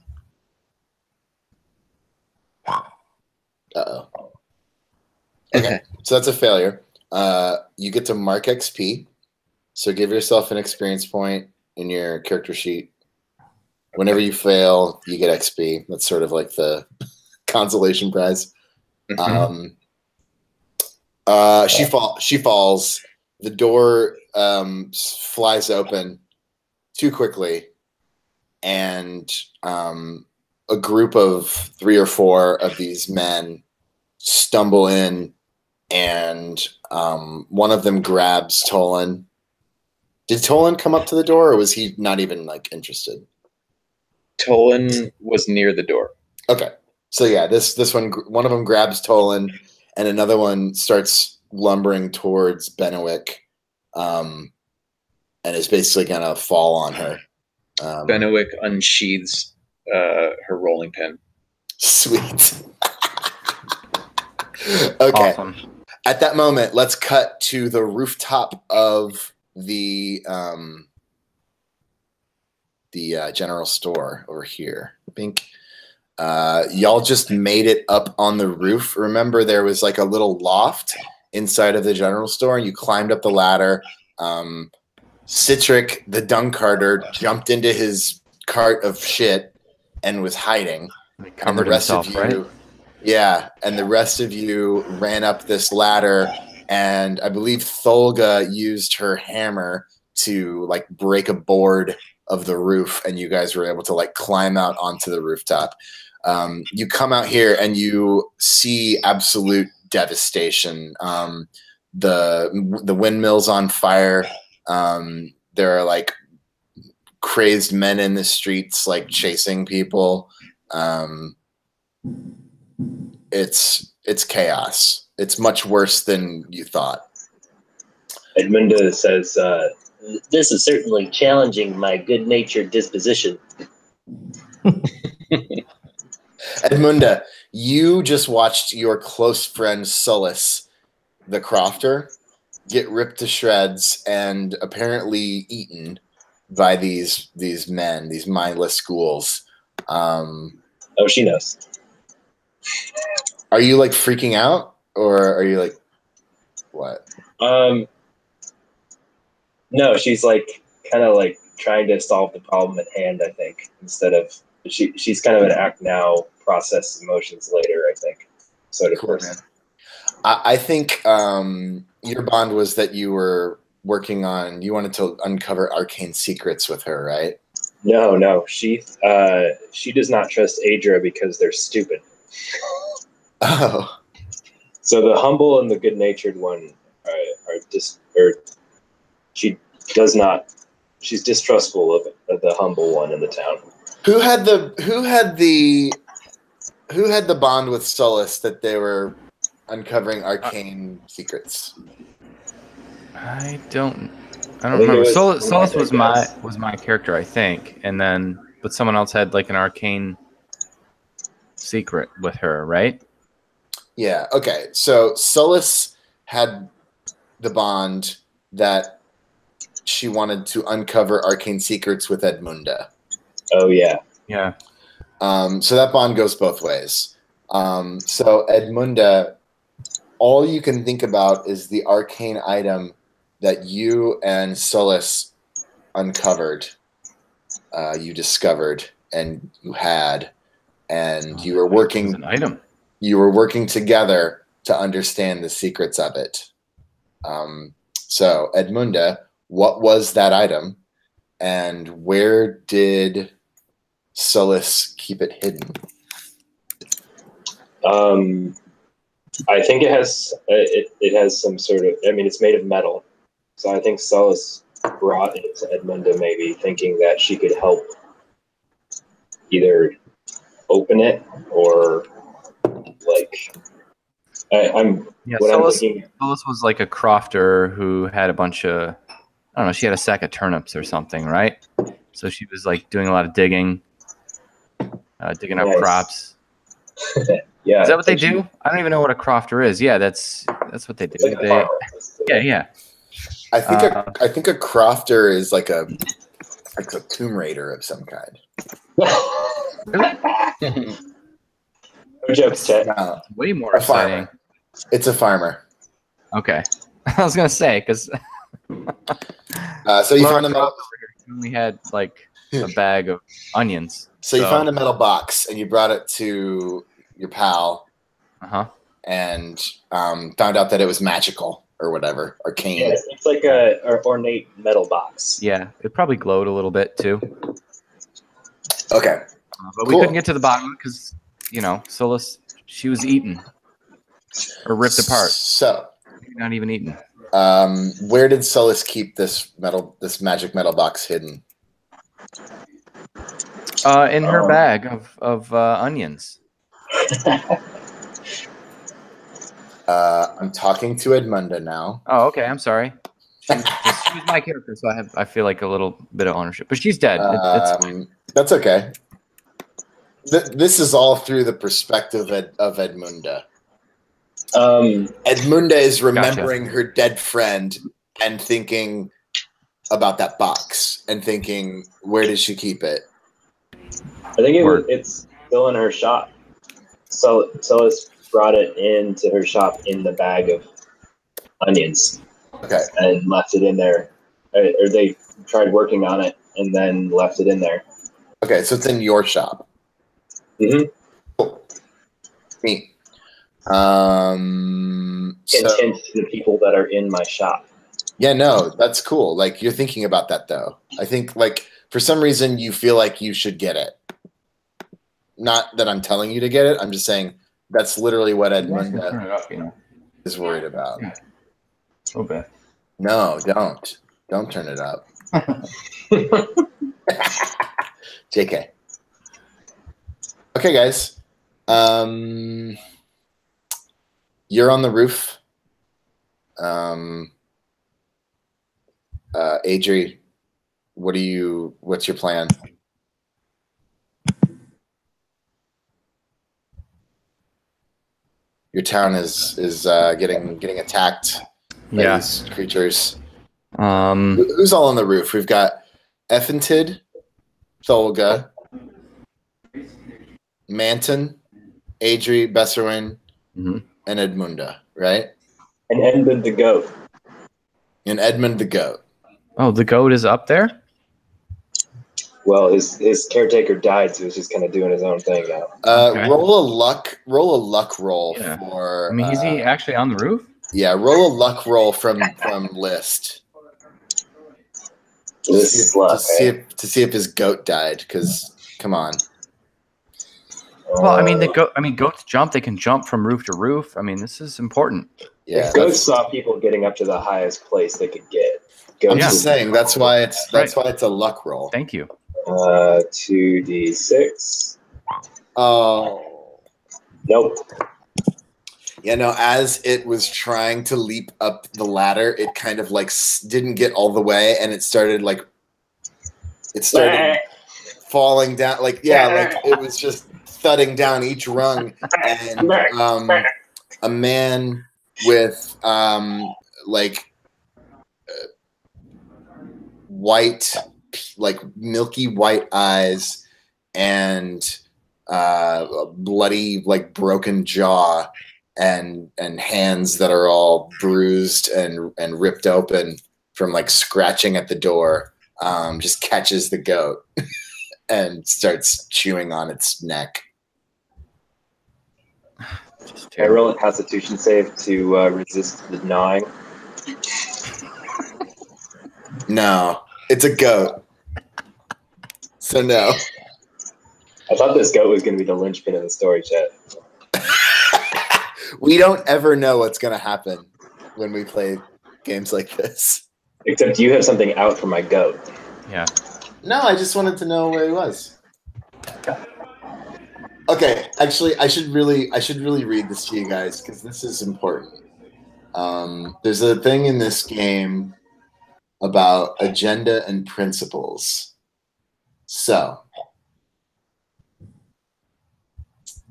A: Uh-oh. Okay. So that's a failure. You get to mark XP. So give yourself an experience point in your character sheet. Whenever you fail, you get XP. That's sort of like the consolation prize. She falls. The door flies open, too quickly, and a group of 3 or 4 of these men stumble in, and one of them grabs Tolan. Did Tolan come up to the door, or was he not even like interested?
E: Tolan was near the door.
A: Okay, so yeah, this one of them grabs Tolan, and another one starts lumbering towards Bennewick, and is basically gonna fall on her.
E: Bennewick unsheathes her rolling pin.
A: Sweet. Okay.
B: Awesome.
A: At that moment, let's cut to the rooftop of the general store over here. Bink. Y'all just made it up on the roof. Remember, there was like a little loft inside of the general store, and you climbed up the ladder. Citric, the dung carter, jumped into his cart of shit and was hiding.
B: He covered himself, right?
A: Yeah, and the rest of you ran up this ladder, and I believe Tholga used her hammer to like break a board of the roof, and you guys were able to like climb out onto the rooftop. You come out here and you see absolute devastation. The windmill's on fire. There are like crazed men in the streets, like chasing people. It's chaos. It's much worse than you thought.
F: Edmunda says, "This is certainly challenging my good-natured disposition."
A: Edmunda, you just watched your close friend Sullus, the crofter, get ripped to shreds and apparently eaten by these men, these mindless ghouls.
F: Oh, she knows.
A: Are you like freaking out, or are you like what?
F: No, she's like kind of like trying to solve the problem at hand. I think instead of she's kind of an act now, process emotions later. I think sort of
A: Cool,
F: person.
A: man. I think your bond was that you were working on. You wanted to uncover arcane secrets with her, right?
F: No, she does not trust Adra because they're stupid.
A: Oh,
F: So the humble and the good-natured one she does not. She's distrustful of the humble one in the town.
A: who had the bond with Sullus that they were uncovering arcane secrets?
B: I don't
F: think
B: remember.
F: it was
B: Solus was
F: guys.
B: my character, I think, and then but someone else had like an arcane secret with her, right?
A: Yeah. Okay. So Sullus had the bond that she wanted to uncover arcane secrets with Edmunda.
F: Oh yeah.
B: Yeah.
A: So that bond goes both ways. So Edmunda, all you can think about is the arcane item that you and Sullus uncovered, you discovered, and you had, and you were working.
B: It's an item.
A: You were working together to understand the secrets of it. So Edmunda, what was that item, and where did Sullus keep it hidden?
F: I think it has some sort of. I mean, it's made of metal, so I think Sullus brought it to Edmunda, maybe thinking that she could help either open it or like. I'm thinking.
B: Sullus was like a crofter who had a bunch of, I don't know, she had a sack of turnips or something, right? So she was like doing a lot of digging up
F: Nice.
B: crops.
F: Yeah.
B: Is that what they do? I don't even know what a crofter is. Yeah, that's what they do.
F: It's like a farmer.
B: Yeah.
A: I think a crofter is like a Tomb Raider of some kind.
F: No jokes, Chet.
A: No,
B: Way more
A: a
B: exciting.
A: farmer. It's a farmer.
B: Okay. I was gonna say because
A: So you found a metal.
B: we had like a bag of onions.
A: So you found a metal box and you brought it to your pal,
B: Uh-huh.
A: and found out that it was magical or whatever, arcane.
F: Yeah, it's like a ornate metal box.
B: Yeah, it probably glowed a little bit too.
A: Okay.
B: But we
A: Cool.
B: couldn't get to the bottom because, Solus, she was eaten or ripped apart.
A: So,
B: Not even eaten.
A: where did Solus keep this magic metal box hidden?
B: In her bag of onions.
A: I'm talking to Edmunda now.
B: Oh, okay. I'm sorry. She was my character, so I feel like a little bit of ownership. But she's dead.
A: That's okay. This is all through the perspective of Edmunda. Edmunda is remembering her dead friend and thinking about that box and thinking, where did she keep it?
F: I think it's still in her shop. So Solus brought it into her shop in the bag of onions.
A: Okay.
F: And left it in there. Or they tried working on it and then left it in there.
A: Okay, so it's in your shop.
F: Mm-hmm.
A: Cool. Neat.
F: Hint to the people that are in my shop.
A: Yeah, no, that's cool. Like, you're thinking about that, though. I think, like, for some reason, you feel like you should get it. Not that I'm telling you to get it. I'm just saying that's literally what Edmunda is worried about.
B: Yeah. A little bit.
A: No, don't. Don't turn it up. JK. Okay, guys. You're on the roof. Adri, what's your plan? Your town is getting attacked by these creatures. Who's all on the roof? We've got Effentid, Tholga, Manton, Adri, Besserwin, and Edmunda, right?
F: And Edmund the goat.
A: And Edmund the goat.
B: Oh, the goat is up there?
F: Well, his caretaker died, so he's just kind of doing his own thing now.
B: Okay.
A: Roll a luck roll for.
B: I mean, is he actually on the roof?
A: Yeah, roll a luck roll from List. To see if his goat died. Because come on.
B: Well, I mean, goats jump. They can jump from roof to roof. I mean, this is important.
A: Yeah,
F: goats saw people getting up to the highest place they could get.
A: I'm just saying that's why it's a luck roll.
B: Thank you.
F: 2d6.
A: Oh.
F: Nope.
A: Yeah, no, as it was trying to leap up the ladder, it kind of like didn't get all the way, and it started falling down. Like it was just thudding down each rung, and a man with white, like milky white eyes and bloody, like broken jaw and hands that are all bruised and ripped open from like scratching at the door, just catches the goat and starts chewing on its neck.
F: I roll a Constitution save to resist the gnawing.
A: No, it's a goat. So no.
F: I thought this goat was going to be the linchpin of the story, Chet.
A: We don't ever know what's going to happen when we play games like this.
F: Except you have something out for my goat.
B: Yeah.
A: No, I just wanted to know where he was. Okay, actually, I should really read this to you guys because this is important. There's a thing in this game about agenda and principles. So,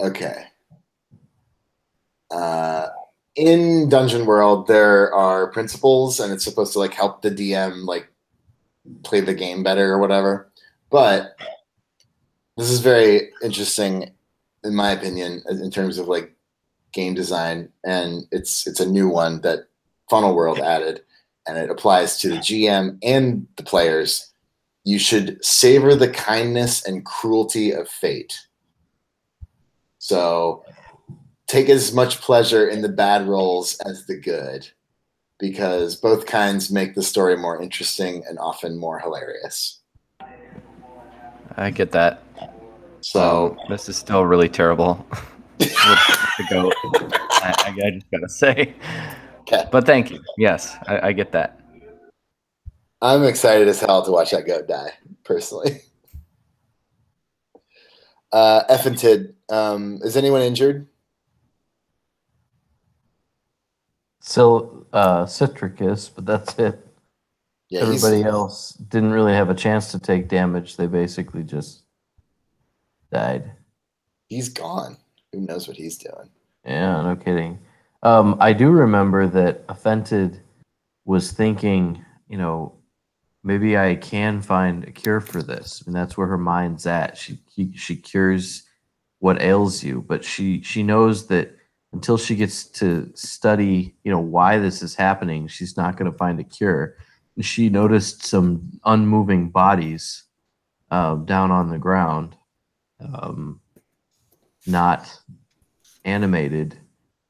A: okay. In Dungeon World, there are principles, and it's supposed to like help the DM like play the game better or whatever. But this is very interesting, in my opinion, in terms of like game design, and it's a new one that Funnel World added, and it applies to the GM and the players. You should savor the kindness and cruelty of fate. So take as much pleasure in the bad rolls as the good, because both kinds make the story more interesting and often more hilarious.
B: I get that.
A: So
B: This is still really terrible. with the goat. I just gotta say.
A: okay.
B: But thank you. Yes, I get that.
A: I'm excited as hell to watch that goat die, personally. Effentid, is anyone injured?
D: Still Citricus, but that's it.
A: Yeah,
D: Everybody else didn't really have a chance to take damage. They basically just died.
A: He's gone. Who knows what he's doing?
D: Yeah, no kidding. I do remember that Offented was thinking, maybe I can find a cure for this. And that's where her mind's at. She cures what ails you, but she knows that until she gets to study, why this is happening, she's not going to find a cure. And she noticed some unmoving bodies down on the ground, not animated.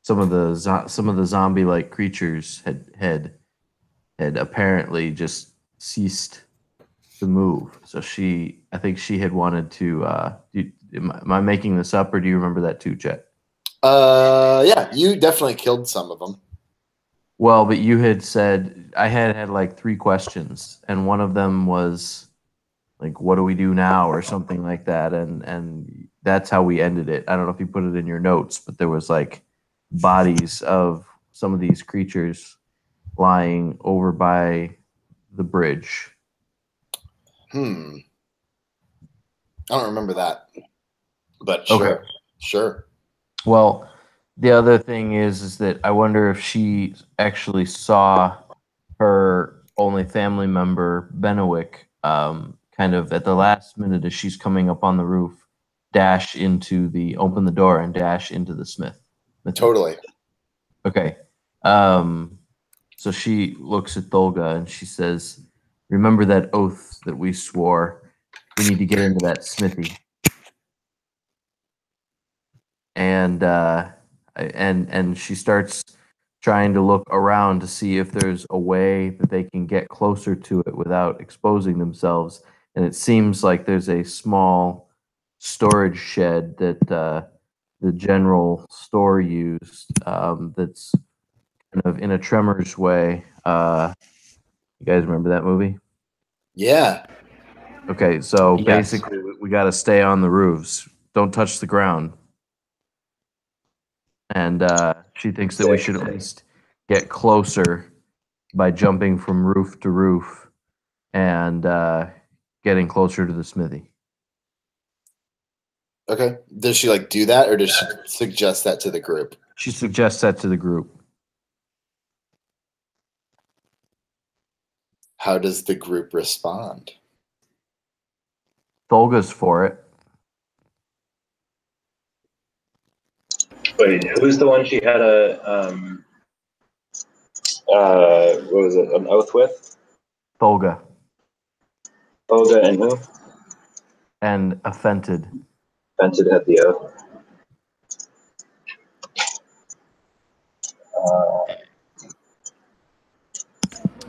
D: Some of the zombie-like creatures had apparently just ceased to move. So I think she had wanted to. Am I making this up, or do you remember that too, Chet?
A: Yeah, you definitely killed some of them.
D: Well, but you had said I had like 3 questions, and one of them was like, "What do we do now?" or something like that, and that's how we ended it. I don't know if you put it in your notes, but there was like bodies of some of these creatures lying over by the bridge.
A: I don't remember that, but sure,
D: Okay.
A: sure.
D: Well, the other thing is that I wonder if she actually saw her only family member, Bennewick, kind of at the last minute as she's coming up on the roof, open the door and dash into the smith.
A: Totally.
D: Okay. So she looks at Thulga and she says, "Remember that oath that we swore? We need to get into that smithy." And she starts trying to look around to see if there's a way that they can get closer to it without exposing themselves. And it seems like there's a small storage shed that the general store used, that's kind of in a Tremors way. You guys remember that movie?
A: Yeah.
D: Okay, so
B: Yes.
D: basically we got to stay on the roofs. Don't touch the ground. And she thinks that we should at least get closer by jumping from roof to roof and getting closer to the smithy.
A: Okay. Does she like do that, or does she suggest that to the group?
D: She suggests that to the group.
A: How does the group respond?
D: Thulga's for it.
F: Wait, who's the one she had what was it, an oath with?
D: Thulga.
F: Olga and who?
D: And Offented.
F: Benton had the oath.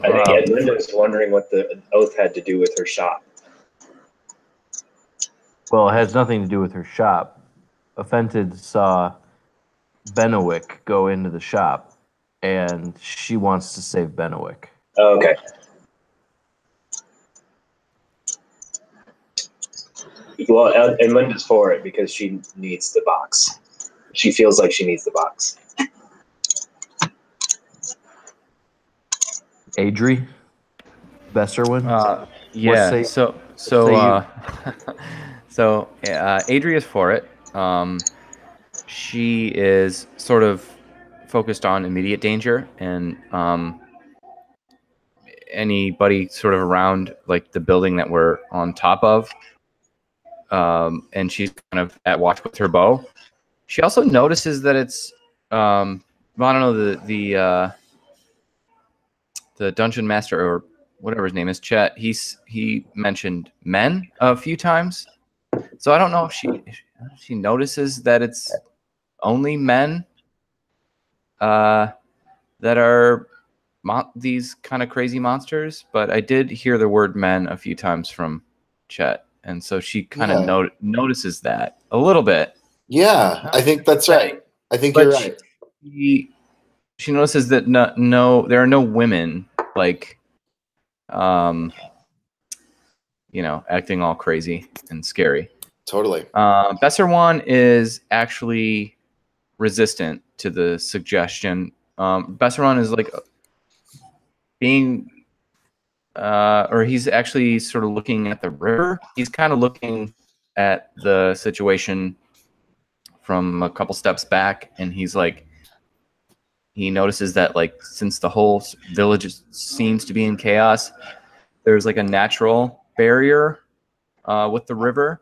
F: I think Edmund was wondering what the oath had to do with her shop.
D: Well, it has nothing to do with her shop. Offented saw Bennewick go into the shop, and she wants to save Bennewick.
F: Oh, okay. Well, Edmund is for it because she needs the box. She feels like she needs the box.
D: Adri? Besserwin?
B: Yeah.
D: say-
B: So Adri is for it. She is sort of focused on immediate danger and anybody sort of around like the building that we're on top of. And she's kind of at watch with her bow. She also notices that it's I don't know, the dungeon master or whatever his name is, Chet. He mentioned men a few times, so I don't know if she notices that it's only men that are these kind of crazy monsters, but I did hear the word men a few times from Chet, and so she kind of notices that a little bit.
A: Yeah, I think that's right. I think you're right.
B: She notices that there are no women like, acting all crazy and scary.
A: Totally.
B: Besser one is actually resistant to the suggestion. Besser one is like being, or he's actually sort of looking at the river. He's kind of looking at the situation from a couple steps back, and he's like, he notices that like since the whole village seems to be in chaos, there's like a natural barrier with the river.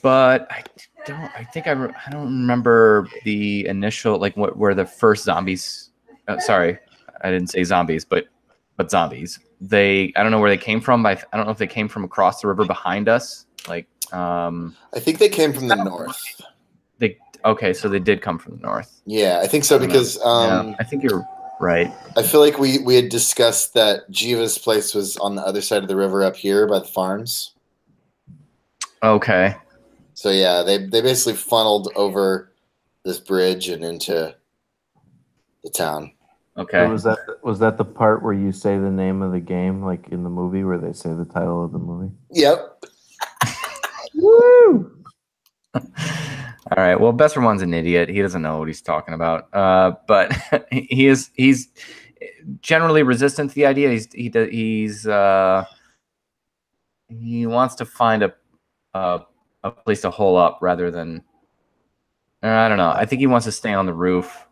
B: But I don't remember the initial, like where the first zombies, sorry, I didn't say zombies, but zombies. I don't know where they came from, but I don't know if they came from across the river behind us. Like,
A: I think they came from the north.
B: Okay, so they did come from the north.
A: Yeah, I think so because
B: I think you're right.
A: I feel like we had discussed that Jiva's place was on the other side of the river up here by the farms.
B: Okay.
A: So yeah, they basically funneled over this bridge and into the town.
B: Okay.
D: So was that the part where you say the name of the game, like in the movie, where they say the title of the movie?
A: Yep.
D: Woo!
B: All right. Well, Besser one's an idiot. He doesn't know what he's talking about. But he's generally resistant to the idea. He wants to find a place to hole up rather than, I don't know. I think he wants to stay on the roof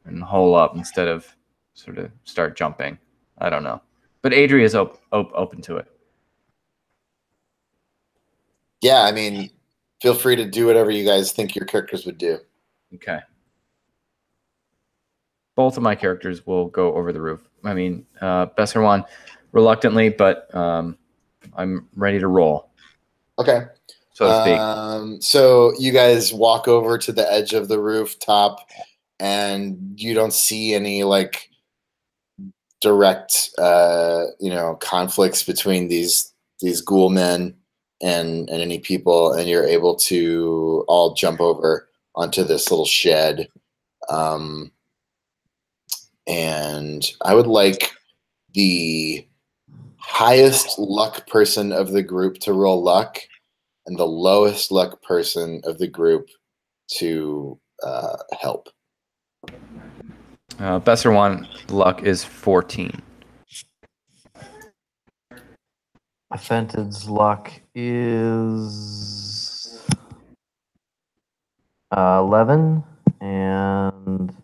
B: and hole up instead of sort of start jumping. I don't know. But Adri is open to it.
A: Yeah, I mean, feel free to do whatever you guys think your characters would do.
B: Okay. Both of my characters will go over the roof. I mean, Besser one reluctantly, but I'm ready to roll.
A: Okay.
B: So to speak.
A: So you guys walk over to the edge of the rooftop, and you don't see any like direct, conflicts between these ghoul men and any people, and you're able to all jump over onto this little shed. And I would like the highest luck person of the group to roll luck, and the lowest luck person of the group to help.
B: Besser one luck is 14.
D: Fented's luck is 11, and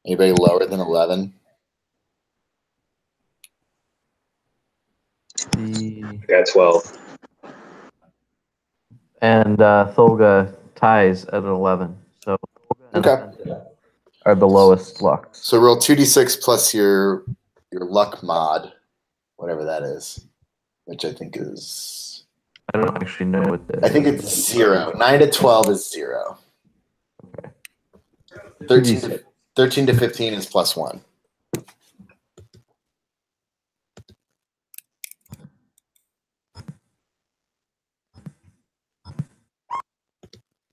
A: Anybody lower than 11?
D: I
C: got 12.
D: And Tholga ties at 11. So Tholga and Fented are the lowest lucks.
A: So roll 2d6 plus your luck mod, whatever that is, which I think is...
D: I don't actually know what that is.
A: I think it's 0. 9 to 12 is 0.
D: Okay.
A: 13 to 15 is plus 1.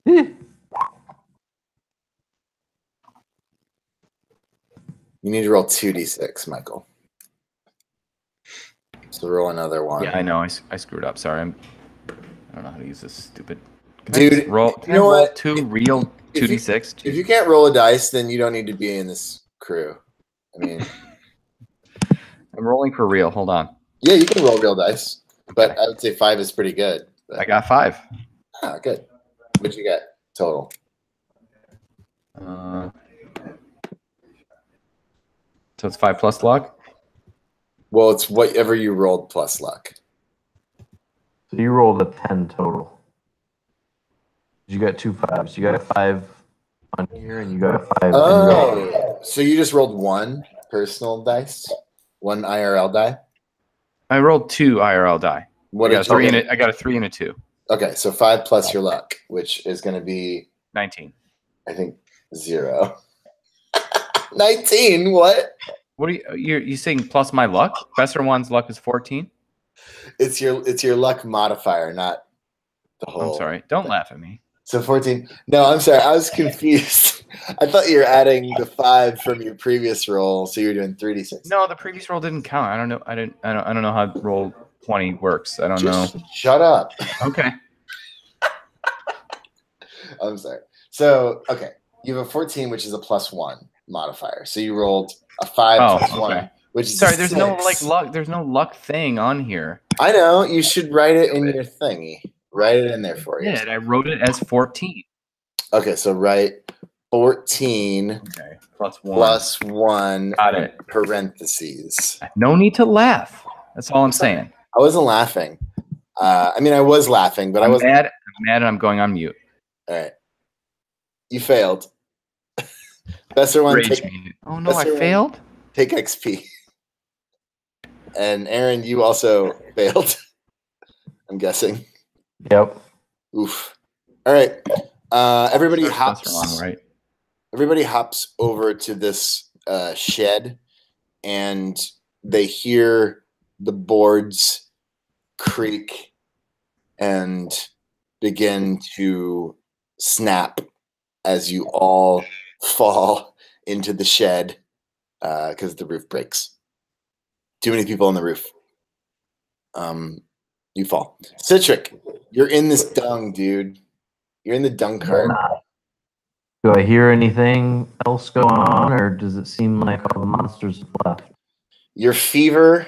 A: You need to roll 2d6, Michael. So roll another one.
B: Yeah, I know. I screwed up. Sorry. I don't know how to use this stupid.
A: Dude,
B: roll.
A: You know what?
B: Two real 2d6.
A: If you can't roll a dice, then you don't need to be in this crew. I mean,
B: I'm rolling for real. Hold on.
A: yeah, you can roll real dice, but I would say 5 is pretty good. But...
B: I got 5.
A: Ah, good. What'd you get total?
B: So it's 5 plus luck?
A: Well, it's whatever you rolled plus luck.
D: So you rolled a 10 total. You got 2 5s. You got a 5 on here, and you got a 5.
A: Oh, so you just rolled 1 personal dice? 1 IRL die?
B: I rolled 2 IRL die.
A: What
B: I got a 3 and a 2.
A: Okay, so 5 plus your luck, which is going to be
B: 19.
A: I think 0. 19. What?
B: What are you saying? Plus my luck. Besser one's luck is 14.
A: It's your luck modifier, not the whole.
B: I'm sorry. Don't laugh at me.
A: So 14. No, I'm sorry. I was confused. I thought you were adding the 5 from your previous roll, so you were doing 3d6.
B: No, the previous roll didn't count. I don't know. I don't know how roll 20 works. I don't
A: Just
B: know.
A: shut up.
B: Okay.
A: I'm sorry. So, okay. You have a 14, which is a +1 modifier. So you rolled a 5 plus 1, which is
B: sorry.
A: a
B: There's
A: 6.
B: no like luck. There's no luck thing on here.
A: I know. You should write it in your thingy. Write it in there for you.
B: Yeah, I wrote it as 14.
A: Okay, so write 14
B: Okay. Plus 1.
A: plus 1
B: Got it.
A: parentheses.
B: No need to laugh. That's all I'm saying.
A: I wasn't laughing. I mean, I was laughing, but I wasn't.
B: I'm mad and I'm going on mute.
A: All right. You failed. Besser one.
B: Oh, no, I failed?
A: Take XP. And Aaron, you also failed. I'm guessing.
D: Yep.
A: Oof. All right. Everybody hops.
B: Wrong, right?
A: Everybody hops over to this shed, and they hear the boards creak and begin to snap as you all fall into the shed because the roof breaks. Too many people on the roof. You fall. Citric, you're in this dung, dude. You're in the dung cart.
D: Do I hear anything else going on, or does it seem like all the monsters have left?
A: Your fever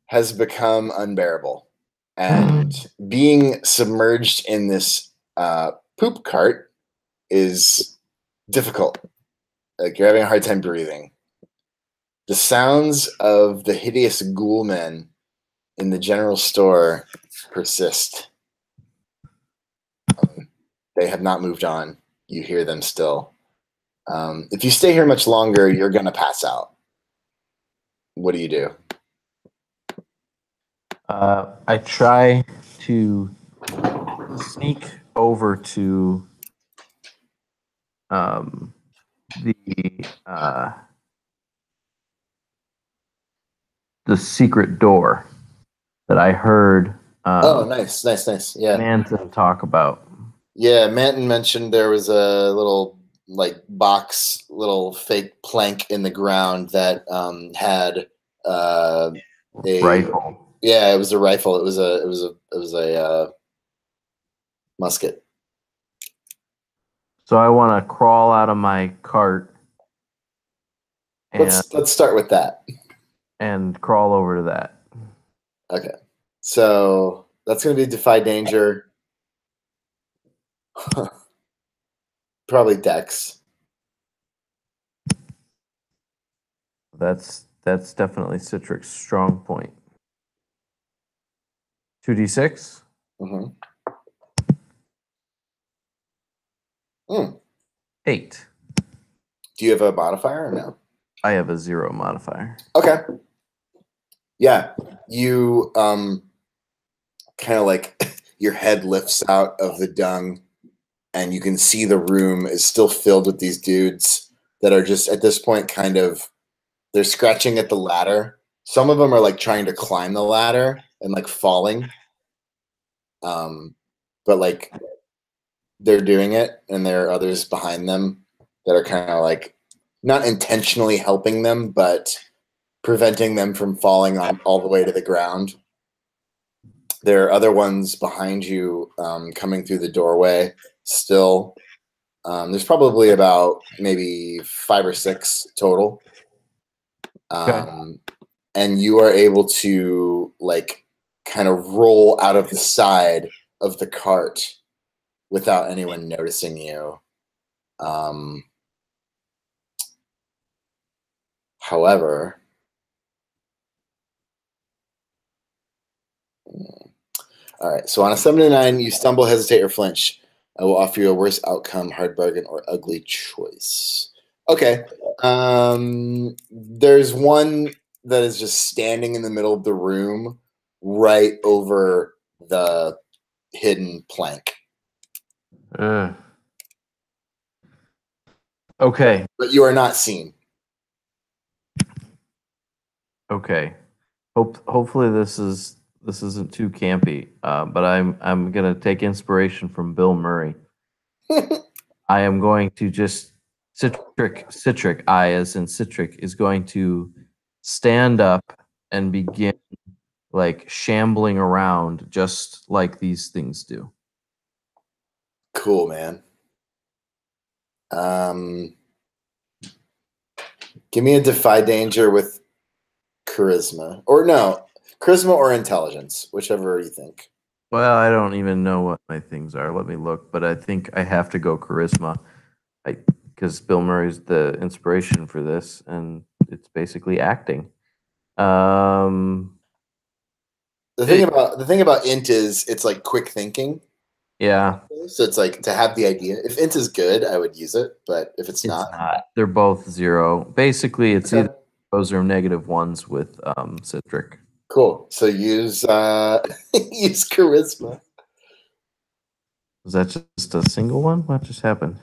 A: has become unbearable. And being submerged in this poop cart is difficult. Like, you're having a hard time breathing. The sounds of the hideous ghoul men in the general store persist. They have not moved on. You hear them still. If you stay here much longer, you're going to pass out. What do you do?
D: I try to sneak over to the secret door that I heard.
A: Oh, nice. Yeah,
D: Manton talk about.
A: Yeah, Manton mentioned there was a little box, little fake plank in the ground that had a
D: rifle.
A: Yeah, it was a rifle. It was a musket.
D: So I want to crawl out of my cart. And,
A: let's start with that.
D: And crawl over to that.
A: Okay. So that's going to be defy danger. Probably Dex.
D: That's definitely Citric's strong point. 2d6.
A: Mm-hmm.
D: 8.
A: Do you have a modifier or no?
D: I have a 0 modifier.
A: Okay. Yeah, you kind of your head lifts out of the dung, and you can see the room is still filled with these dudes that are just at this point they're scratching at the ladder. Some of them are trying to climb the ladder and falling. But they're doing it, and there are others behind them that are kind of not intentionally helping them, but preventing them from falling all the way to the ground. There are other ones behind you coming through the doorway still. There's probably about maybe 5 or 6 total.
D: Okay.
A: And you are able to kind of roll out of the side of the cart without anyone noticing you. However, all right, so on a 7 to 9, you stumble, hesitate, or flinch. I will offer you a worse outcome, hard bargain, or ugly choice. Okay. There's one that is just standing in the middle of the room right over the hidden plank.
D: Okay.
A: But you are not seen.
D: Okay. Hopefully this isn't too campy. But I'm gonna take inspiration from Bill Murray. I am going to just Citric, I as in Citric, is going to stand up and begin like shambling around just like these things do.
A: Cool, man. Give me a defy danger with charisma. Or no, charisma or intelligence, whichever you think.
D: Well, I don't even know what my things are. Let me look, but I think I have to go charisma. Because Bill Murray's the inspiration for this, and it's basically acting.
A: The thing about int is it's like quick thinking.
D: Yeah.
A: So it's like to have the idea. If int is good, I would use it, but if it's not,
D: They're both 0. Basically, it's
A: Okay.
D: either those or -1s with Citric.
A: cool. So use use charisma.
D: Was that just a single one? What just happened?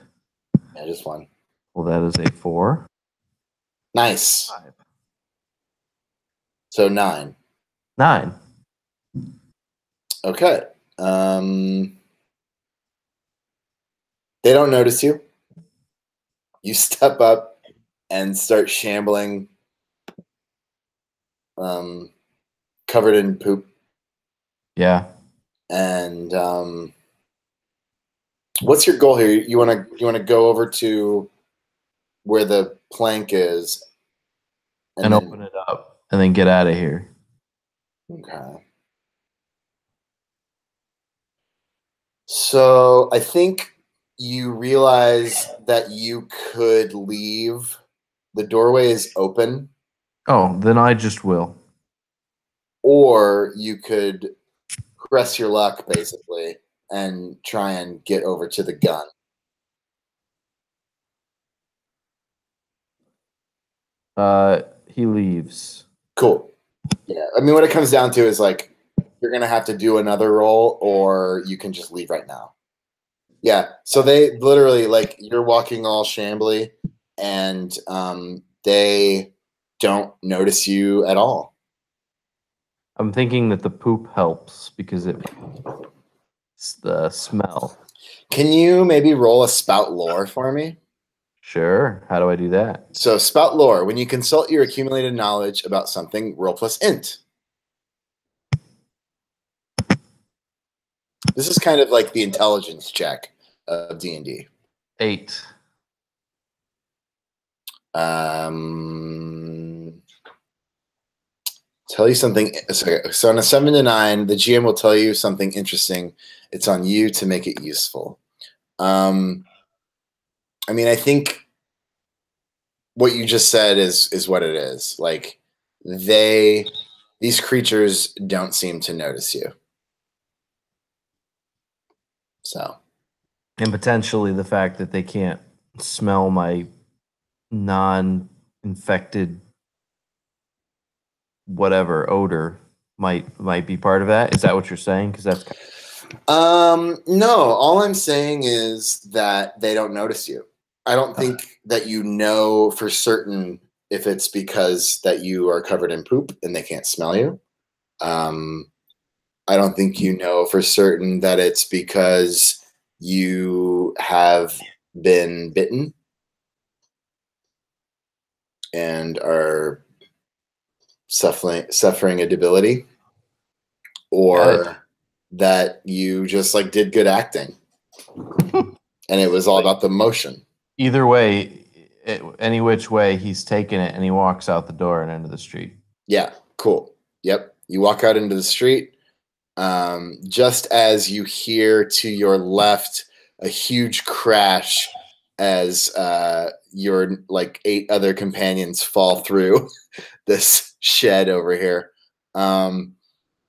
A: Yeah, just one.
D: Well, that is a 4.
A: Nice.
D: 5.
A: So 9.
D: 9.
A: Okay. They don't notice you. You step up and start shambling, covered in poop.
D: Yeah.
A: And what's your goal here? You want to go over to where the plank is,
D: And
A: then
D: open it up and then get out of here.
A: Okay. So I think you realize that you could leave. The doorway is open,
D: Oh, then I just will.
A: or you could press your luck basically and try and get over to the gun.
D: He leaves.
A: Cool. Yeah. I mean, what it comes down to is like you're gonna have to do another roll, or you can just leave right now. Yeah. So they literally like you're walking all shambly, and they don't notice you at all.
D: I'm thinking that the poop helps because it's the smell.
A: Can you maybe roll a spout lore for me?
D: Sure. How do I do that?
A: So spout lore, when you consult your accumulated knowledge about something, roll plus int. This is kind of like the intelligence check of D&D.
D: 8.
A: Tell you something. So on a 7 to 9, the GM will tell you something interesting. It's on you to make it useful. I mean, I think what you just said is what it is. Like these creatures don't seem to notice you. So,
D: And potentially the fact that they can't smell my non-infected whatever odor might be part of that. Is that what you're saying? Because that's
A: no. All I'm saying is that they don't notice you. I don't think that you know for certain if it's because that you are covered in poop and they can't smell you. I don't think you know for certain that it's because you have been bitten and are suffering a debility, or that you just like did good acting and it was all about the motion.
D: either way, any which way, he's taking it and he walks out the door and into the street.
A: Yeah, cool. Yep. You walk out into the street. Just as you hear to your left a huge crash as your like 8 other companions fall through this shed over here.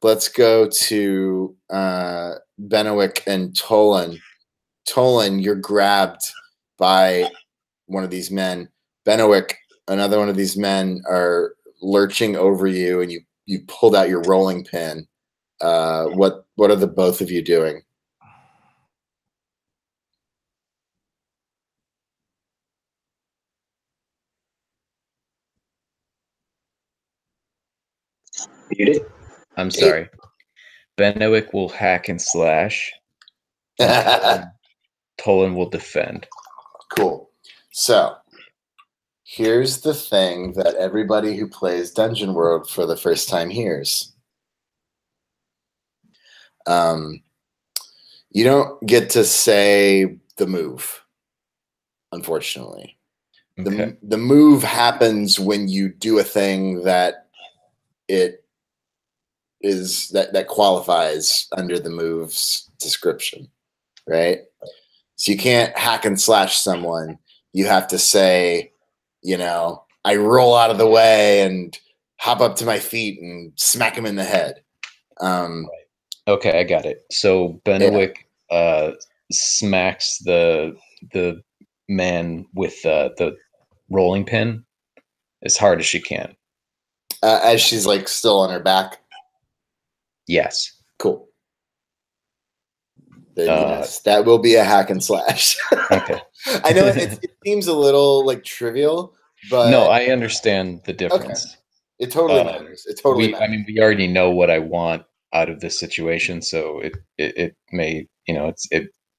A: Let's go to Benowick and Tolan. Tolan, you're grabbed by one of these men. Benowick, another one of these men are lurching over you, and you pulled out your rolling pin. What are the both of you doing?
F: Muted?
E: I'm sorry. Benowick will hack and slash. Tolan will defend.
A: Cool. So here's the thing that everybody who plays Dungeon World for the first time hears. You don't get to say the move, unfortunately.
E: Okay.
A: The move happens when you do a thing that it is that qualifies under the move's description, right? So you can't hack and slash someone. You have to say, you know, I roll out of the way and hop up to my feet and smack him in the head.
E: Okay, I got it. So Benowick smacks the man with the rolling pin as hard as she can.
A: As she's like still on her back.
E: Yes.
A: Cool. Then yes, that will be a hack and slash.
E: Okay.
A: I know it seems a little like trivial, but
E: no, I understand the difference.
A: Okay. It totally matters. It totally matters.
E: I mean, we already know what I want out of this situation, so it may, you know,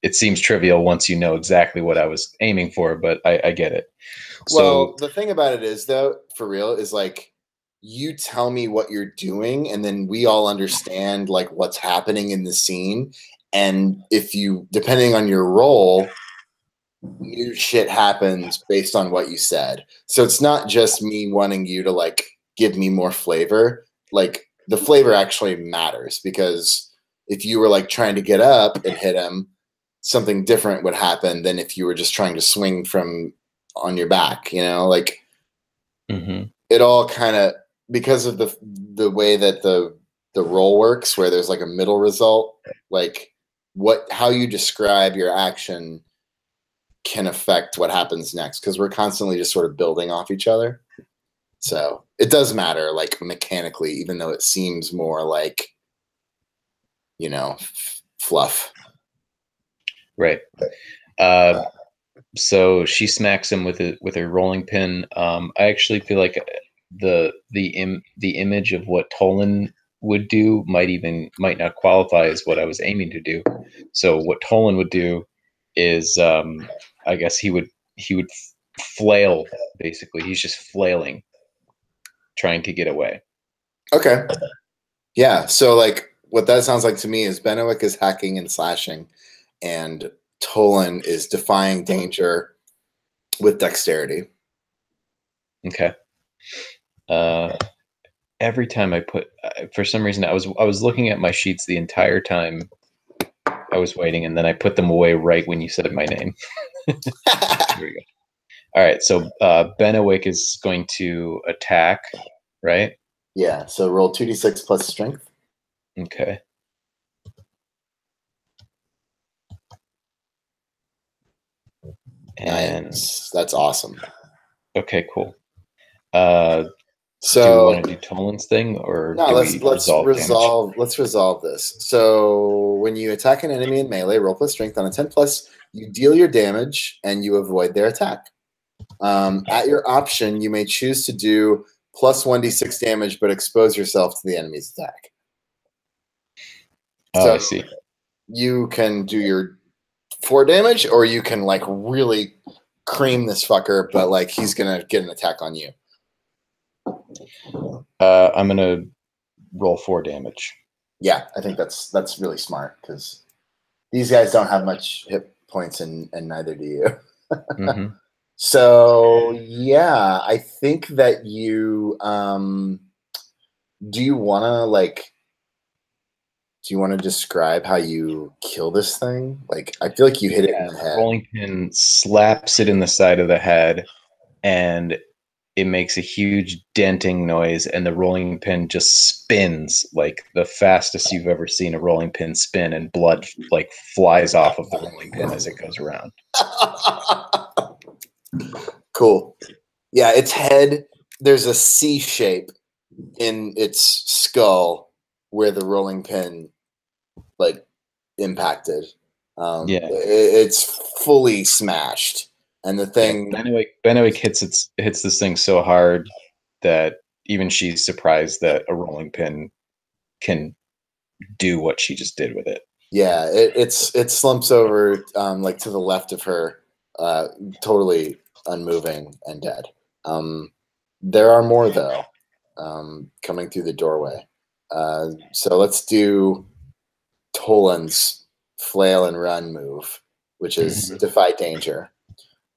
E: it seems trivial once you know exactly what I was aiming for, but I get it.
A: Well, the thing about it is, though, for real, is like you tell me what you're doing, and then we all understand like what's happening in the scene. And if you, depending on your role, new shit happens based on what you said. So it's not just me wanting you to like give me more flavor. Like the flavor actually matters, because if you were like trying to get up and hit him, something different would happen than if you were just trying to swing from on your back, you know, like it all kind of, because of the way that the roll works, where there's like a middle result, like how you describe your action can affect what happens next, because we're constantly just sort of building off each other. So it does matter, like mechanically, even though it seems more like, you know, fluff.
E: Right. So she smacks him with a rolling pin. I actually feel like the image of what Tolan would do might not qualify as what I was aiming to do. So what Tolan would do is, I guess he would flail. Basically, he's just flailing, trying to get away.
A: Okay. Yeah. So like what that sounds like to me is Benowick is hacking and slashing, and Tolan is defying danger with dexterity.
E: Okay. Every time I put, for some reason, I was looking at my sheets the entire time I was waiting, and then I put them away right when you said my name. Here we go. All right, so Benowick is going to attack, right?
A: Yeah, so roll 2d6 plus strength.
E: Okay. And
A: nice. That's awesome.
E: Okay, cool.
A: So
E: do we want to do Tolan's thing, or
A: no? Let's resolve this. So when you attack an enemy in melee, roll plus strength. On a 10+, you deal your damage and you avoid their attack. At your option, you may choose to do plus 1d6 damage, but expose yourself to the enemy's attack.
E: So I see.
A: You can do your 4 damage, or you can like really cream this fucker, but like he's gonna get an attack on you.
E: I'm gonna roll 4 damage.
A: Yeah, I think that's really smart, because these guys don't have much hit points, and neither do you. So yeah, I think that you do you want to describe how you kill this thing? Like, I feel like you hit it in the head.
E: Rolling pin slaps it in the side of the head, and it makes a huge denting noise, and the rolling pin just spins like the fastest you've ever seen a rolling pin spin, and blood like flies off of the rolling pin as it goes around.
A: Cool. Yeah, its head, there's a C shape in its skull where the rolling pin like impacted. It's fully smashed. And the thing,
E: Benowick hits this thing so hard that even she's surprised that a rolling pin can do what she just did with it.
A: Yeah, it slumps over like to the left of her, totally unmoving and dead. There are more though, coming through the doorway. So let's do Tolan's flail and run move, which is defy danger.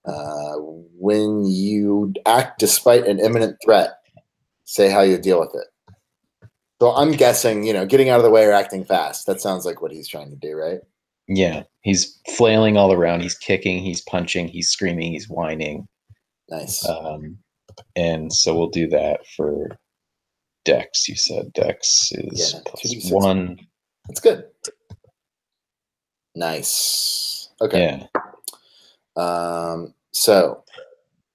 A: When you act despite an imminent threat, say how you deal with it. So I'm guessing, getting out of the way or acting fast. That sounds like what he's trying to do, right?
E: Yeah, he's flailing all around. He's kicking, he's punching, he's screaming, he's whining.
A: Nice.
E: And so we'll do that for Dex. You said Dex is plus 1.
A: That's good. Nice. Okay.
E: Yeah.
A: So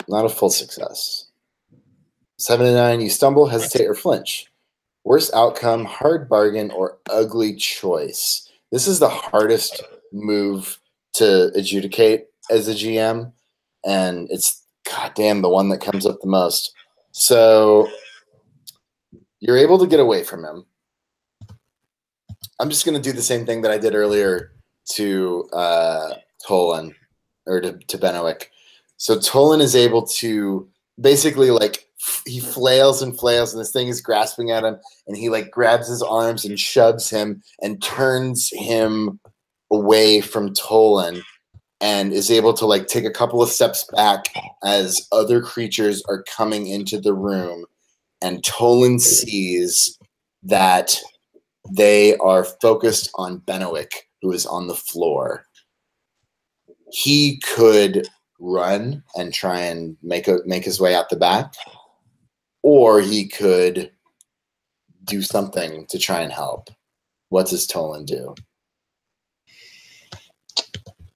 A: not a full success. 7 and 9, you stumble, hesitate, or flinch. Worst outcome, hard bargain, or ugly choice. This is the hardest move to adjudicate as a GM, and it's goddamn the one that comes up the most. So you're able to get away from him. I'm just going to do the same thing that I did earlier to Tolan, or to Benowick. So Tolan is able to basically, like, he flails and flails, and this thing is grasping at him, and he, like, grabs his arms and shoves him and turns him away from Tolan, and is able to, like, take a couple of steps back as other creatures are coming into the room, and Tolan sees that they are focused on Benowick, who is on the floor. He could run and try and make his way out the back, or he could do something to try and help. What does Tolan do?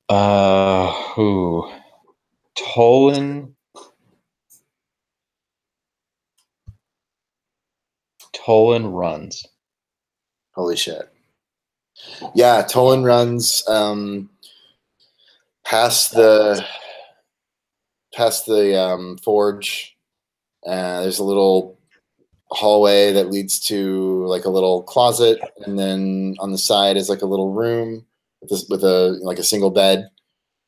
E: Tolan runs.
A: Holy shit. Yeah, Tolan runs past the forge. There's a little hallway that leads to, like, a little closet, and then on the side is, like, a little room with a single bed,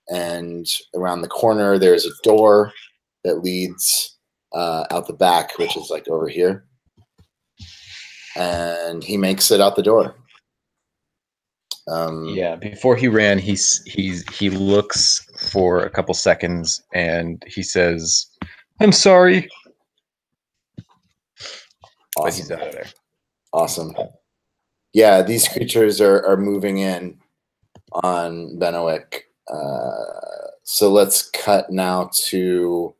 A: and around the corner there's a door that leads out the back, which is, like, over here, and he makes it out the door.
E: Yeah, before he ran, he looks for a couple seconds and he says, "I'm sorry."
A: Awesome.
E: But he's out of there.
A: Awesome. Yeah, these creatures are moving in on Benowick. So let's cut now to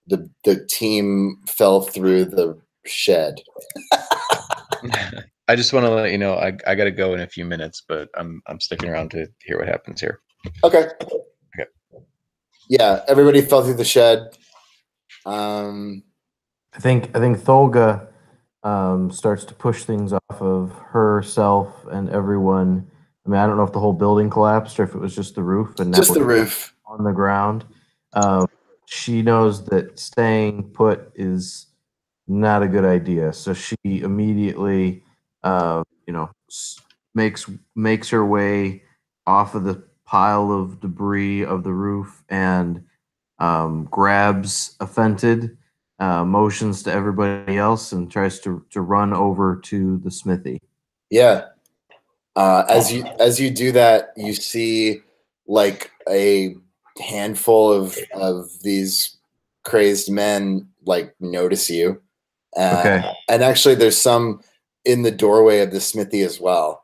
A: the team fell through the shed.
E: I just want to let you know I got to go in a few minutes, but I'm sticking around to hear what happens here.
A: Okay. Yeah, everybody fell through the shed.
D: I think Tholga starts to push things off of herself and everyone. I mean, I don't know if the whole building collapsed or if it was just the roof, and now
A: just the roof
D: on the ground. She knows that staying put is not a good idea, so she immediately, makes her way off of the pile of debris of the roof and grabs Offented, motions to everybody else, and tries to run over to the smithy.
A: Yeah. As you do that, you see, like, a handful of these crazed men, like, notice you.
D: Okay.
A: And actually, there's some in the doorway of the smithy as well.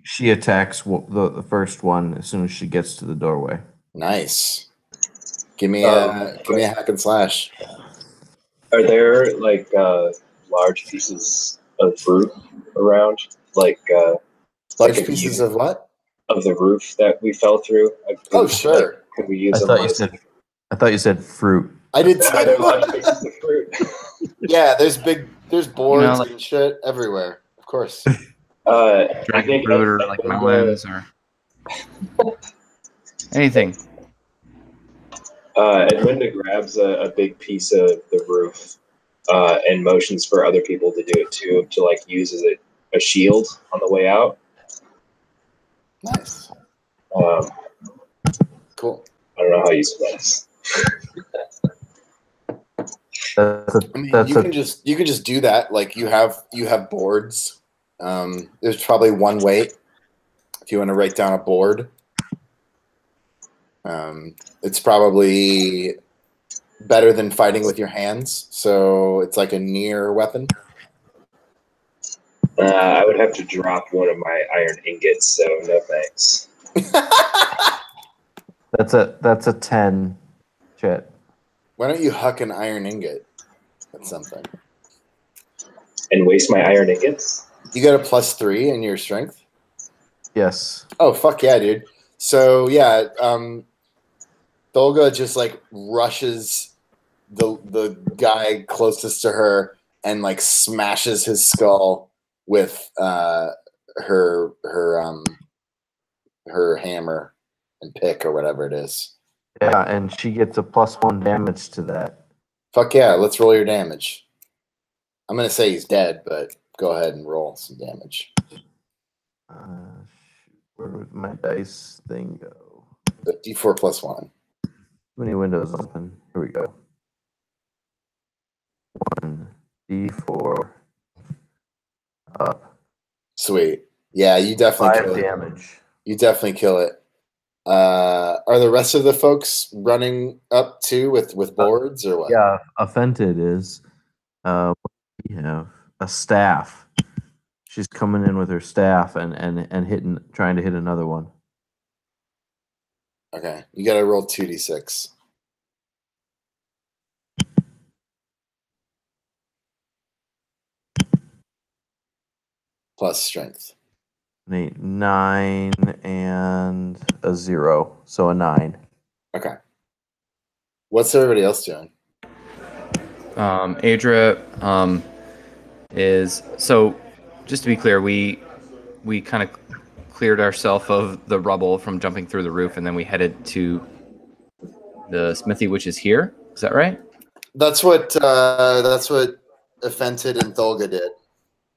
D: She attacks the first one as soon as she gets to the doorway.
A: Nice. Give me a hack and slash.
F: Are there, like, large pieces of roof around? Like
A: Large pieces of what?
F: Of the roof that we fell through?
A: Oh, sure.
F: Could we use them?
D: I thought you said fruit.
A: I did say
F: Are there large pieces of fruit?
A: Yeah, there's boards and shit everywhere. Of course.
B: Dragon fruit or like melons or anything.
F: Edmunda grabs a big piece of the roof and motions for other people to do it too, to like use as a shield on the way out.
A: Nice. Cool.
F: I don't know how useful that is.
A: I mean, you can just do that. Like you have boards. There's probably one weight if you want to write down a board. It's probably better than fighting with your hands, so it's like a near weapon.
F: I would have to drop one of my iron ingots, so no thanks.
D: That's a 10, Chet.
A: Why don't you huck an iron ingot at something?
F: And waste my iron ingots?
A: You got a +3 in your strength?
D: Yes.
A: Oh, fuck yeah, dude. So, yeah, Dolga just, like, rushes the guy closest to her and, like, smashes his skull with her hammer and pick or whatever it is.
D: Yeah, and she gets a +1 damage to that.
A: Fuck yeah, let's roll your damage. I'm going to say he's dead, but go ahead and roll some damage.
D: Where would my dice thing go?
A: The D4 +1.
D: Too many windows open. Here we go. 1 D4 up.
A: Sweet. Yeah, you definitely
D: 5
A: kill it.
D: damage.
A: You definitely kill it. Are the rest of the folks running up too with boards or what?
D: Yeah, offended is. What do we have? A staff. She's coming in with her staff and trying to hit another one.
A: Okay, you got to roll 2d6 plus strength.
D: 9 and a 0, so a 9.
A: Okay. What's everybody else doing?
B: Adria is so. Just to be clear, we kind of cleared ourselves of the rubble from jumping through the roof, and then we headed to the smithy, which is here. Is that right?
A: That's what Offented and Thulga did.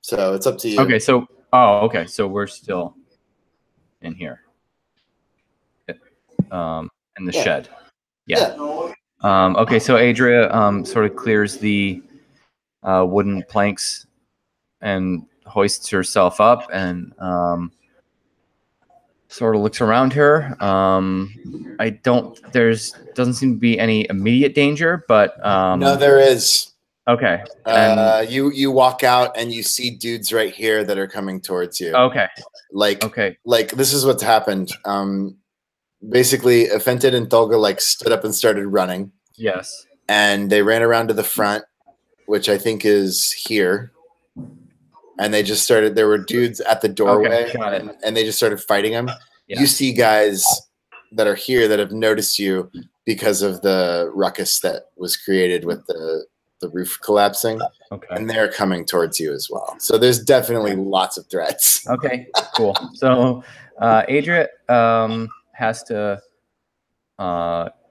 A: So it's up to you.
B: Okay, so okay, so we're still in here, in the shed. Yeah. Okay, so Adria sort of clears the wooden planks and hoists herself up and sort of looks around her. Doesn't seem to be any immediate danger, but
A: no, there is.
B: Okay.
A: You walk out and you see dudes right here that are coming towards you.
B: Okay.
A: Like this is what's happened. Basically, Offented and Thulga like stood up and started running.
B: Yes.
A: And they ran around to the front, which I think is here. And they just started. There were dudes at the doorway, and they just started fighting them. Yeah. You see guys that are here that have noticed you because of the ruckus that was created with the roof collapsing.
B: Okay.
A: And they're coming towards you as well. So there's definitely lots of threats.
B: Okay, cool. So Adria has to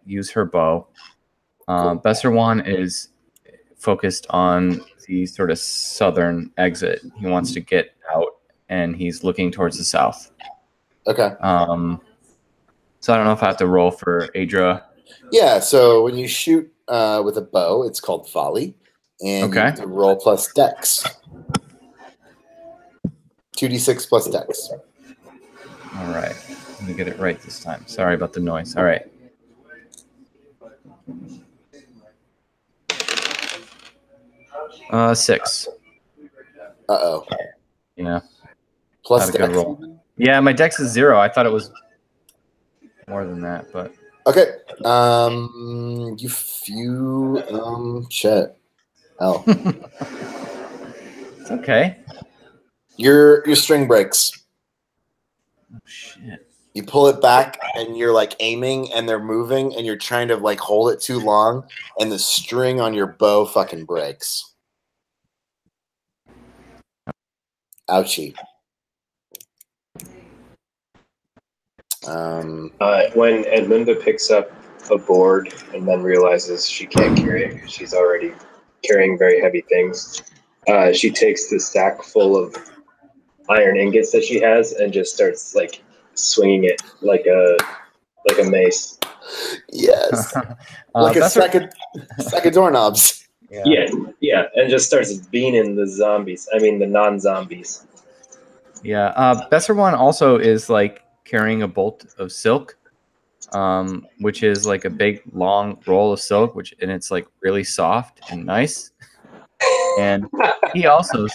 B: use her bow.
A: Cool.
B: Besserwan is focused on the sort of southern exit. He wants to get out, and he's looking towards the south.
A: Okay.
B: So I don't know if I have to roll for Adria.
A: Yeah, so when you shoot with a bow, it's called volley. And you have to roll plus dex. 2d6 plus dex.
B: All right. Let me get it right this time. Sorry about the noise. All right. Six.
A: Uh-oh.
B: Yeah.
A: Plus
B: dex. Roll. Yeah, my dex is 0. I thought it was more than that, but
A: okay. Shit. Oh.
B: It's okay.
A: Your string breaks.
B: Oh shit.
A: You pull it back and you're like aiming and they're moving and you're trying to like hold it too long and the string on your bow fucking breaks. Ouchie.
F: When Edmunda picks up a board and then realizes she can't carry it because she's already carrying very heavy things. She takes the sack full of iron ingots that she has and just starts like swinging it like a mace.
A: Yes. Like a sack of doorknobs.
F: Yeah, and just starts beaning the zombies. I mean, the non-zombies.
B: Yeah. Besser one also is like carrying a bolt of silk, which is like a big long roll of silk, and it's like really soft and nice. And he also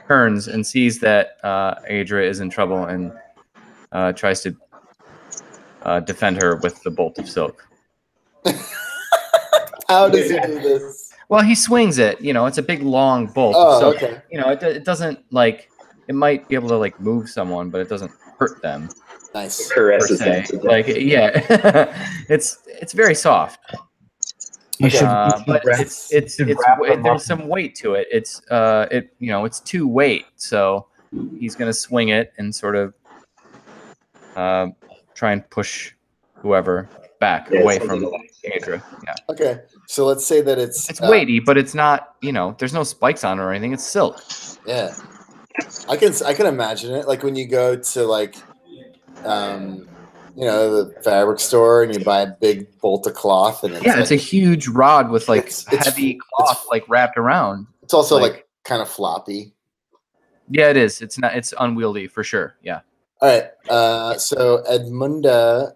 B: turns and sees that Adra is in trouble and tries to defend her with the bolt of silk.
A: How does he do this?
B: Well, he swings it. You know, it's a big long bolt.
A: Oh,
B: so,
A: okay.
B: You know, it doesn't like it might be able to like move someone, but it doesn't hurt them.
A: Nice.
F: Caresses them to death.
B: Like, yeah, it's very soft.
D: You should,
B: But there's some weight to it. It's it's 2 weight, so he's gonna swing it and sort of try and push whoever back away from Adra. Yeah.
A: Okay, so let's say that it's
B: weighty, but it's not. There's no spikes on it or anything. It's silk.
A: Yeah, I can imagine it. Like when you go to like, the fabric store and you buy a big bolt of cloth, and
B: it's a huge rod with like heavy cloth like wrapped around.
A: It's also like kind of floppy.
B: Yeah, it is. It's not. It's unwieldy for sure. Yeah.
A: All right. So Edmunda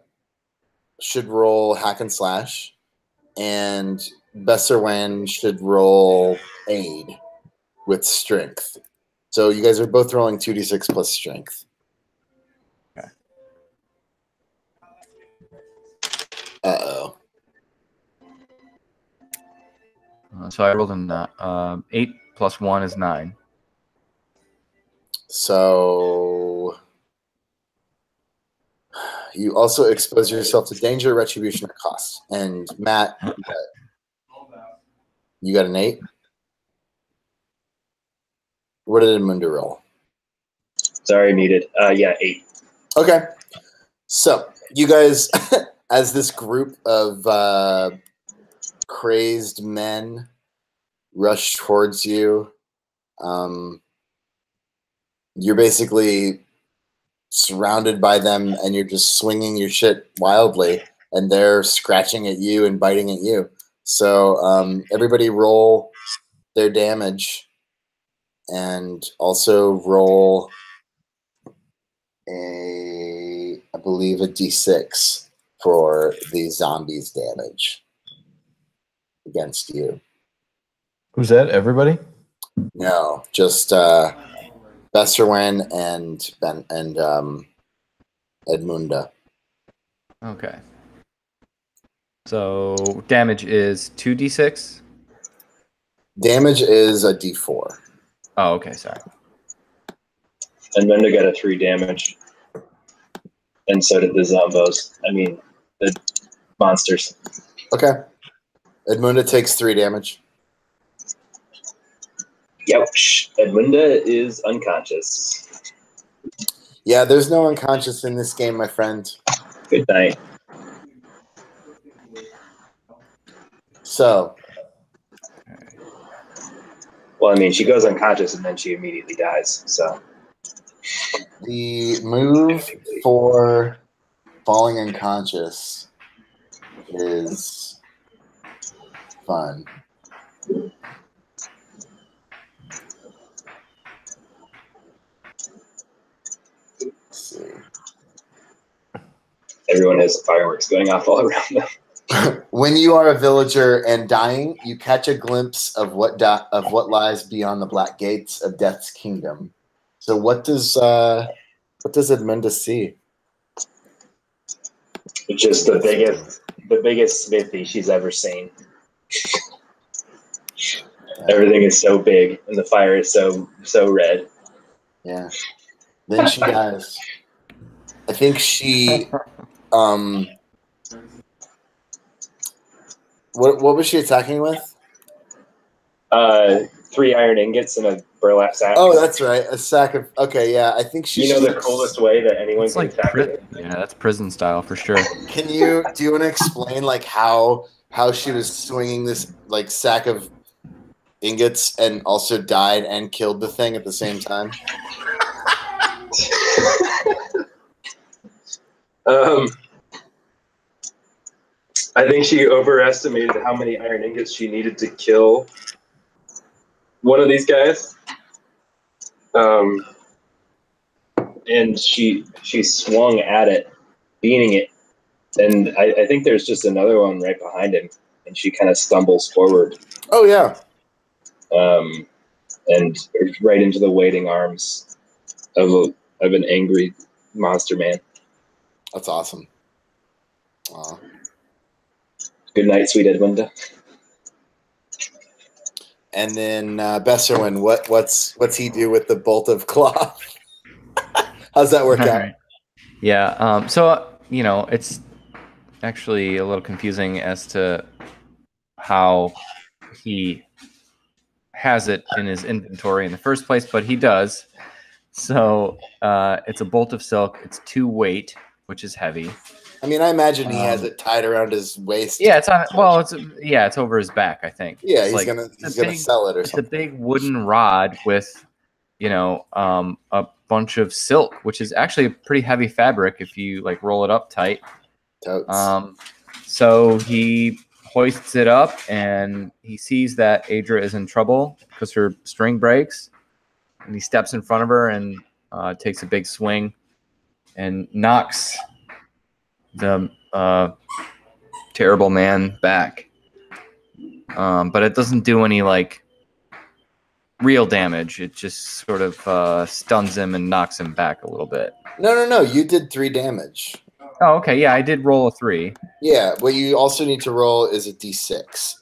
A: should roll hack and slash, and Besserwan should roll aid with strength. So you guys are both rolling 2d6 plus strength.
B: Okay.
A: Uh-oh.
B: So I rolled a 8 plus 1 is 9.
A: So you also expose yourself to danger, retribution, or cost. And Matt, you got an 8? What did Edmunda roll?
F: Sorry, muted. 8.
A: Okay. So you guys, as this group of crazed men rush towards you, you're basically surrounded by them, and you're just swinging your shit wildly, and they're scratching at you and biting at you. So everybody roll their damage, and also roll I believe a d6 for the zombies' damage against you.
D: Who's that? Everybody?
A: No, just Besserwan and Edmunda.
B: Okay. So damage is 2d6?
A: Damage is a d4.
B: Oh, okay, sorry.
F: Edmunda got a 3 damage. And so did the zombos. I mean, the monsters.
A: Okay. Edmunda takes 3 damage.
F: Youch. Edmunda is unconscious.
A: Yeah, there's no unconscious in this game, my friend.
F: Good night.
A: So.
F: Well, I mean, she goes unconscious and then she immediately dies, so.
A: The move for falling unconscious is fun. Let's see.
F: Everyone has fireworks going off all around them.
A: When you are a villager and dying, you catch a glimpse of what lies beyond the black gates of Death's kingdom. So what does Edmunda see?
F: It's just the biggest smithy she's ever seen. Everything is so big and the fire is so red.
A: Yeah. Then she dies. I think she what was she attacking with?
F: 3 iron ingots and a burlap sack.
A: Oh, that's right. A sack of. Okay, yeah. I think she.
F: You know the coolest way that anyone can attack it?
B: Yeah, that's prison style for sure.
A: Do you want to explain like how she was swinging this like sack of ingots and also died and killed the thing at the same time?
F: I think she overestimated how many iron ingots she needed to kill one of these guys. And she swung at it, beating it. And I think there's just another one right behind him, and she kind of stumbles forward.
A: Oh, yeah.
F: And right into the waiting arms of an angry monster man.
A: That's awesome. Aw.
F: Good night, sweet Edmunda.
A: And then Besserwin, what's he do with the bolt of cloth? How's that work out?
B: Right. Yeah. So it's actually a little confusing as to how he has it in his inventory in the first place, but he does. So it's a bolt of silk. It's 2 weight, which is heavy.
A: I mean, I imagine he has it tied around his waist.
B: Yeah, it's on. Well, it's over his back, I think.
A: Yeah,
B: it's
A: he's gonna sell it or
B: it's
A: something.
B: a big wooden rod with, a bunch of silk, which is actually a pretty heavy fabric if you like roll it up tight.
A: Totes.
B: So he hoists it up and he sees that Adria is in trouble because her string breaks, and he steps in front of her and takes a big swing and knocks the terrible man back. But it doesn't do any like real damage. It just sort of stuns him and knocks him back a little bit.
A: No. You did 3 damage.
B: Oh, okay. Yeah, I did roll a 3.
A: Yeah, what you also need to roll is a d6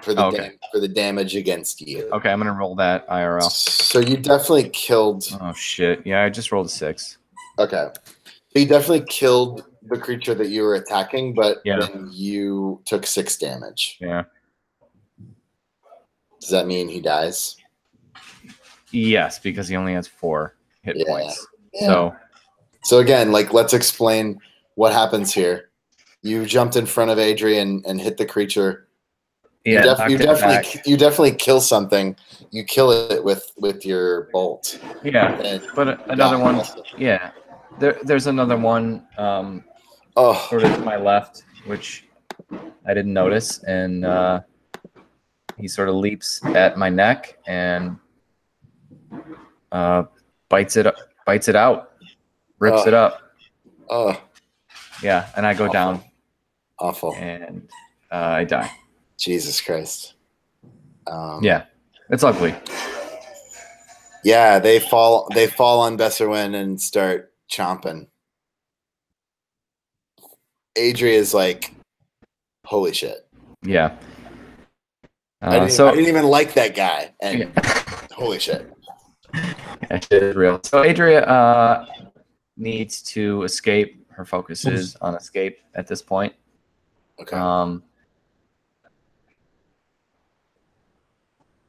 A: for the
B: Okay.
A: for the damage against you.
B: Okay, I'm gonna roll that IRL.
A: So you definitely killed.
B: Oh shit! Yeah, I just rolled a 6.
A: Okay, so you definitely killed the creature that you were attacking, but
B: Yeah.
A: then you took 6 damage.
B: Yeah.
A: Does that mean he dies?
B: Yes, because he only has 4 hit
A: Yeah.
B: points.
A: Yeah. So again, like, let's explain what happens here. You jumped in front of Adrian and hit the creature.
B: Yeah,
A: you definitely kill something. You kill it with your bolt.
B: Yeah,
A: And
B: but another one.
A: also.
B: Yeah, there's another one. Sort of to my left, which I didn't notice, and he sort of leaps at my neck and bites it out, rips it up.
A: Oh,
B: yeah, and I go down.
A: Awful.
B: And I die.
A: Jesus Christ.
B: Yeah, it's ugly.
A: Yeah, they fall on Besserwin and start chomping. Adria is like, holy shit.
B: Yeah.
A: I didn't even like that guy, and holy shit.
B: Yeah, shit is real. So Adria needs to escape. Her focus is on escape at this point.
A: Okay.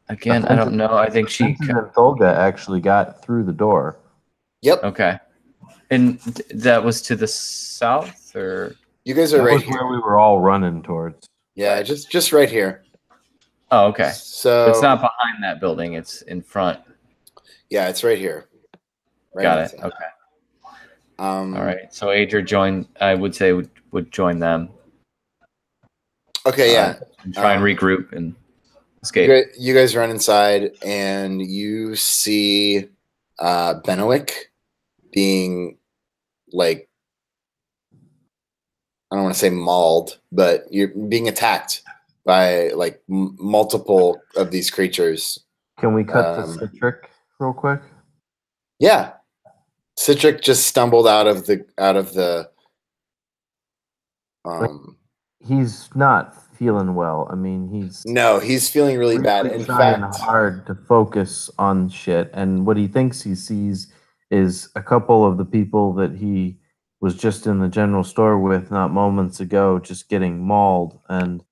B: Again, I don't know. I think she.
D: Tholga actually got through the door.
A: Yep.
B: Okay. And that was to the south, or
A: you guys are
D: that
A: right
D: was
A: here.
D: Where we were all running towards.
A: Yeah, just right here.
B: Oh, okay.
A: So
B: it's not behind that building; it's in front.
A: Yeah, it's right here. Right
B: Got
A: outside.
B: it. Okay.
A: All
B: right. So Adria joined. I would say would join them.
A: Okay. Yeah.
B: And try and regroup and escape.
A: You guys run inside, and you see Benowick being like, I don't want to say mauled, but you're being attacked by like multiple of these creatures.
D: Can we cut to Citric real quick?
A: Yeah, Citric just stumbled out of the.
D: He's not feeling well. I mean, he's
A: feeling really bad. In
D: trying
A: fact,
D: hard to focus on shit, and what he thinks he sees is a couple of the people that he was just in the general store with not moments ago, just getting mauled, and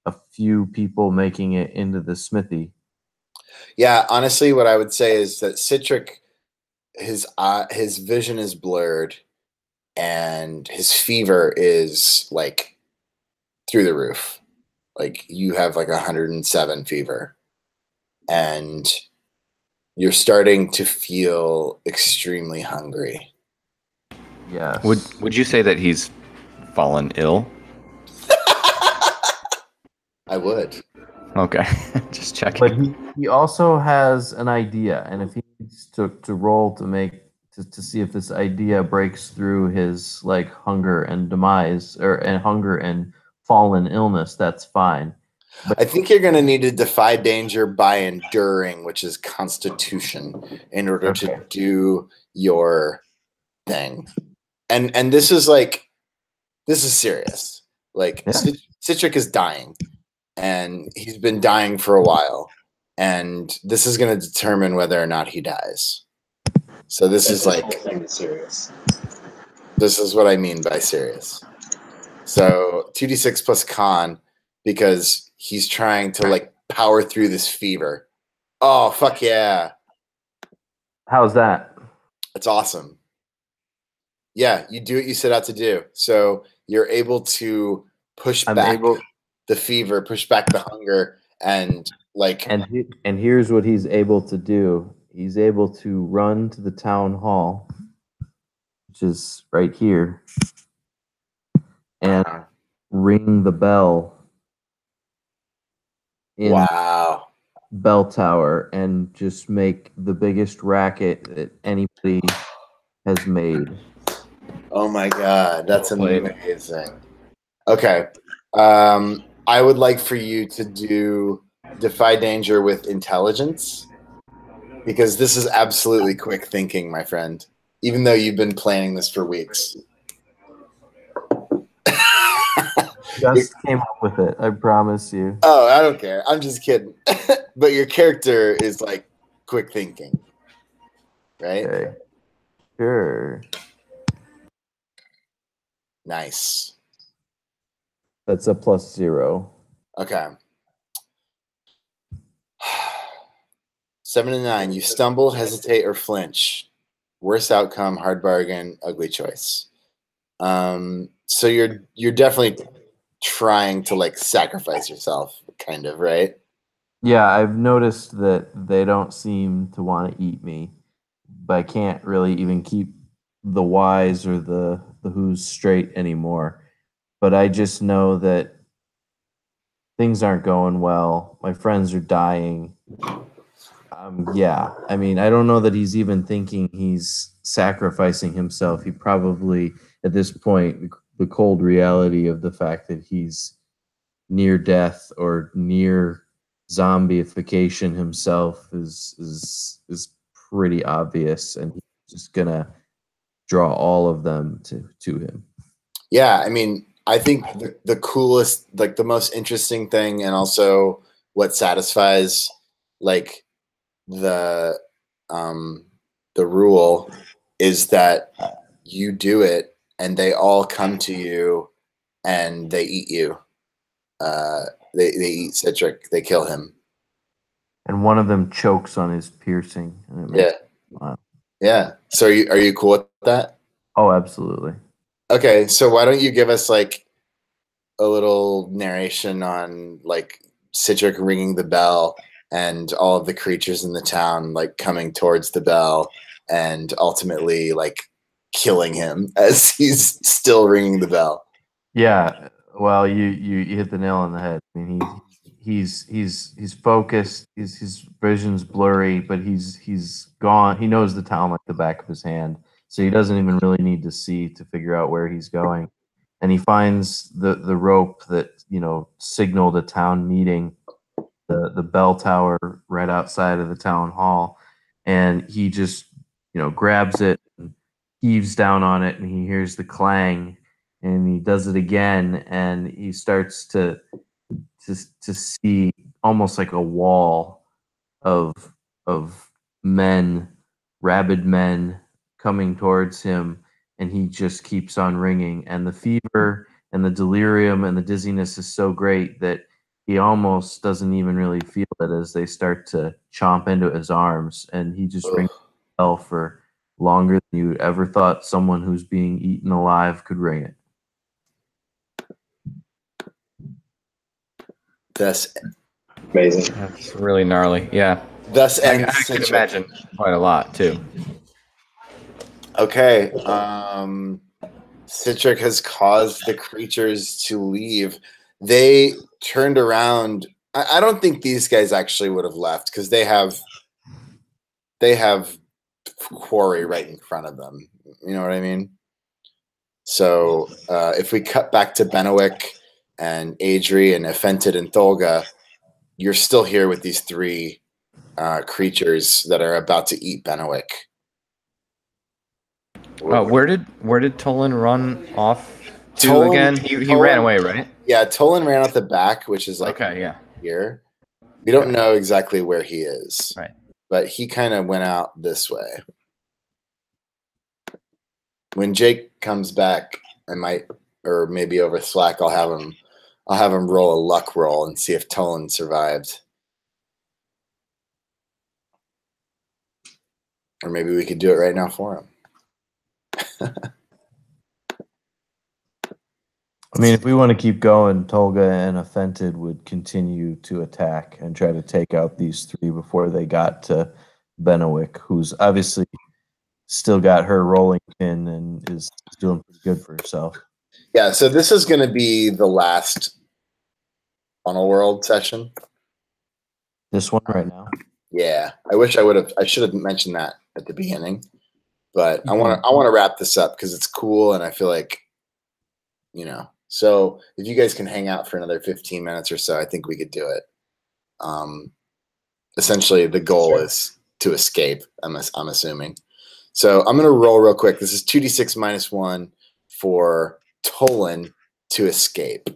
D: a few people making it into the smithy.
A: Yeah, honestly, what I would say is that Citric, his vision is blurred, and his fever is like through the roof. Like, you have like 107 fever. and you're starting to feel extremely hungry.
D: Yes.
B: Would you say that he's fallen ill?
A: I would.
B: Okay, just checking.
D: But he also has an idea, and if he needs to roll to see if this idea breaks through his like hunger and demise and hunger and fallen illness, that's fine. But
A: I think you're going to need to defy danger by enduring, which is Constitution, in order to do your thing. And this is serious. Like Citric is dying, and he's been dying for a while, and this is going to determine whether or not he dies. So this is
F: serious.
A: This is what I mean by serious. So 2d6 plus con, because he's trying to like power through this fever. Oh, fuck yeah.
D: how's that?
A: That's awesome. Yeah, you do what you set out to do. So you're able to push back the fever, push back the hunger, and like.
D: And here's what he's able to do. He's able to run to the town hall, which is right here, and ring the bell in
A: Wow.
D: bell tower and just make the biggest racket that anybody has made.
A: Oh my god, that's amazing. Okay. I would like for you to do defy danger with intelligence, because this is absolutely quick thinking, my friend, even though you've been planning this for weeks.
D: Just came up with it, I promise you.
A: Oh, I don't care. I'm just kidding. But your character is like quick thinking, right?
D: Okay. Sure.
A: Nice.
D: That's a +0.
A: Okay. 7 and 9. You stumble, hesitate, or flinch. Worst outcome, hard bargain, ugly choice. So you're definitely trying to like sacrifice yourself, kind of, right?
D: Yeah, I've noticed that they don't seem to want to eat me, but I can't really even keep the whys or the who's straight anymore. But I just know that things aren't going well. My friends are dying. Yeah, I mean, I don't know that he's even thinking he's sacrificing himself. He probably, at this point, the cold reality of the fact that he's near death or near zombification himself is pretty obvious, and he's just gonna draw all of them to him.
A: Yeah, I mean, I think the coolest, like the most interesting thing, and also what satisfies like the rule is that you do it and they all come to you and they eat you. They eat Citric, they kill him.
D: And one of them chokes on his piercing. And it makes
A: Yeah. So are you cool with that?
D: Oh, absolutely.
A: Okay, so why don't you give us like a little narration on like Citric ringing the bell and all of the creatures in the town like coming towards the bell and ultimately like killing him as he's still ringing the bell.
D: Yeah, well, you hit the nail on the head. I mean, he's focused. His vision's blurry, but he's gone. He knows the town like the back of his hand, so he doesn't even really need to see to figure out where he's going. And he finds the rope that signaled a town meeting, the bell tower right outside of the town hall, and he just grabs it and heaves down on it, and he hears the clang, and he does it again, and he starts to see almost like a wall of men, rabid men coming towards him, and he just keeps on ringing, and the fever and the delirium and the dizziness is so great that he almost doesn't even really feel it as they start to chomp into his arms, and he just rings the bell for longer than you ever thought someone who's being eaten alive could ring it.
F: Amazing.
B: That's really gnarly. Yeah.
A: Thus
B: I
A: ends
B: can
A: Citric.
B: imagine quite a lot too.
A: Okay. Citric has caused the creatures to leave. They turned around. I don't think these guys actually would have left because they have quarry right in front of them. You know what I mean? So if we cut back to Bennewick and Adri and Effented and Tholga, you're still here with these three creatures that are about to eat Bennewick.
B: Where did Tolan run off to
A: Tolan-
B: again? He
A: Tolan-
B: ran away, right?
A: Yeah, Tolan ran out the back, which is like
B: Okay, yeah.
A: here. We don't know exactly where he is.
B: Right.
A: But he kind of went out this way. When Jake comes back, I might, or maybe over Slack, I'll have him roll a luck roll and see if Tolan survived. Or maybe we could do it right now for him.
D: I mean, if we want to keep going, Tolga and Offented would continue to attack and try to take out these three before they got to Bennewick, who's obviously still got her rolling pin and is doing pretty good for herself.
A: Yeah, so this is going to be the last Funnel World session.
D: This one right now?
A: Yeah, I should have mentioned that at the beginning, but I want to wrap this up because it's cool and I feel like, so if you guys can hang out for another 15 minutes or so, I think we could do it. Essentially, the goal is to escape, I'm assuming. So I'm going to roll real quick. This is 2d6 minus 1 for Tolan to escape.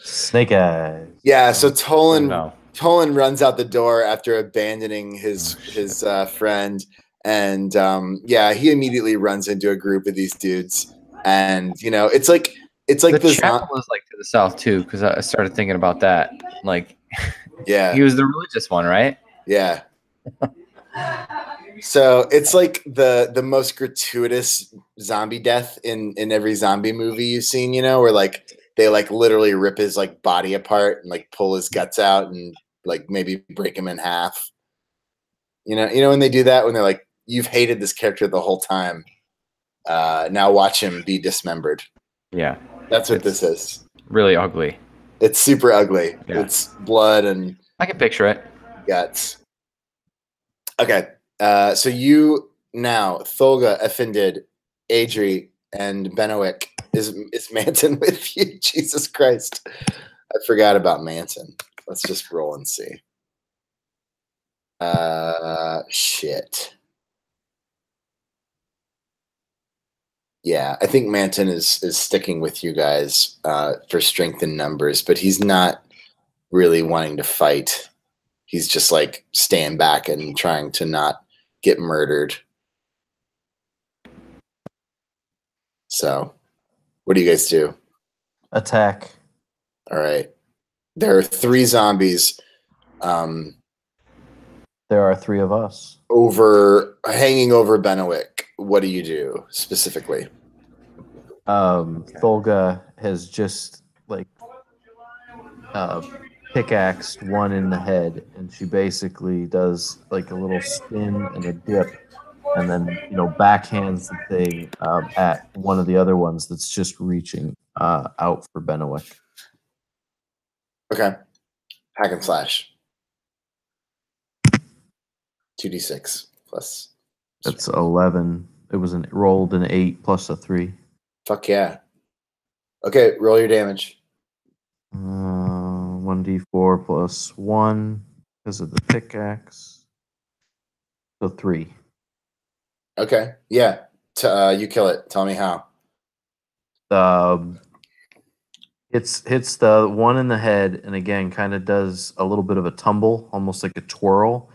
D: Snake eyes.
A: Yeah, so Tolan
B: No.
A: Tolan runs out the door after abandoning his friend, and he immediately runs into a group of these dudes, and it's like
B: The chapel is like to the south too, because I started thinking about that. Like,
A: yeah,
B: he was the religious one, right?
A: yeah. So it's like the most gratuitous zombie death in every zombie movie you've seen, where like they like literally rip his like body apart and like pull his guts out and like maybe break him in half. You know when they do that, when they're like, you've hated this character the whole time. Now watch him be dismembered.
B: Yeah.
A: That's what this is.
B: Really ugly.
A: It's super ugly.
B: Yeah.
A: It's blood and
B: I can picture it.
A: guts. Okay. So you now, Tholga, Effended, Adri, and Bennewick. Is Manson with you? Jesus Christ. I forgot about Manson. Let's just roll and see. Shit. Yeah, I think Manton is sticking with you guys for strength in numbers, but he's not really wanting to fight. He's just like staying back and trying to not get murdered. So, what do you guys do?
D: Attack.
A: All right. There are 3 zombies.
D: There are 3 of us.
A: Hanging over Bennewick. What do you do specifically?
D: Tholga has just like pickaxed one in the head, and she basically does like a little spin and a dip, and then backhands the thing at one of the other ones that's just reaching out for Bennewick.
A: Okay. Hack and slash. 2d6 plus.
D: That's 11. It was rolled an 8 plus a 3.
A: Fuck yeah. Okay, roll your damage.
D: 1d4 plus 1 because of the pickaxe. So 3.
A: Okay, yeah. You kill it. Tell me how.
D: Hits the one in the head, and again, kind of does a little bit of a tumble, almost like a twirl.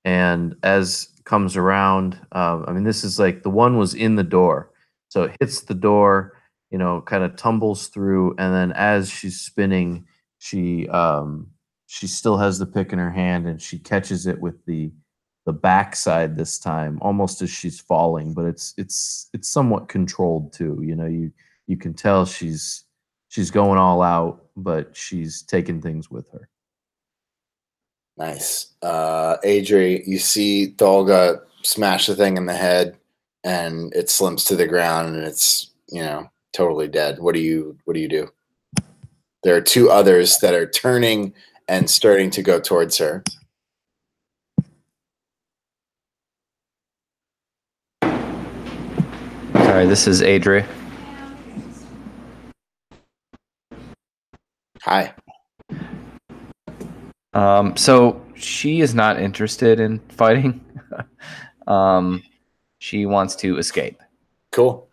D: And as comes around, this is like the one was in the door, so it hits the door, kind of tumbles through, and then as she's spinning, she still has the pick in her hand, and she catches it with the backside this time, almost as she's falling, but it's somewhat controlled too. You can tell she's she's going all out, but she's taking things with her.
A: Nice. Adri, you see Tholga smash the thing in the head, and it slumps to the ground, and it's totally dead. What do you do? There are two others that are turning and starting to go towards her.
B: Sorry, this is Adri.
A: Hi.
B: So she is not interested in fighting. She wants to escape.
A: Cool.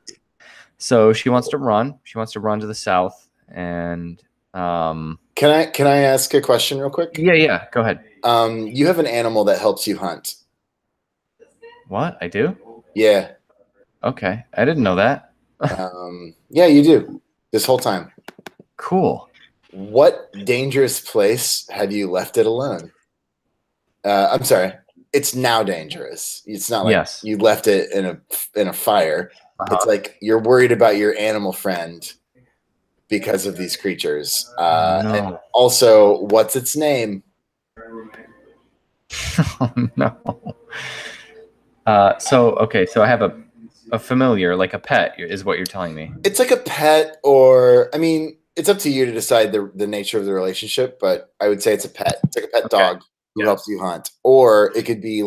B: So she wants to run. She wants to run to the south. And
A: can I ask a question real quick?
B: Yeah. Go ahead.
A: You have an animal that helps you hunt.
B: What? I do?
A: Yeah.
B: Okay. I didn't know that.
A: Yeah, you do. This whole time.
B: Cool.
A: What dangerous place had you left it alone? I'm sorry. It's now dangerous. It's not like you left it in a fire. It's like you're worried about your animal friend because of these creatures. And also, what's its name?
B: Oh, no. So I have a familiar, like a pet, is what you're telling me.
A: It's like a pet, or I mean, it's up to you to decide the nature of the relationship, but I would say it's a pet. It's like a pet dog who helps you hunt. Or it could be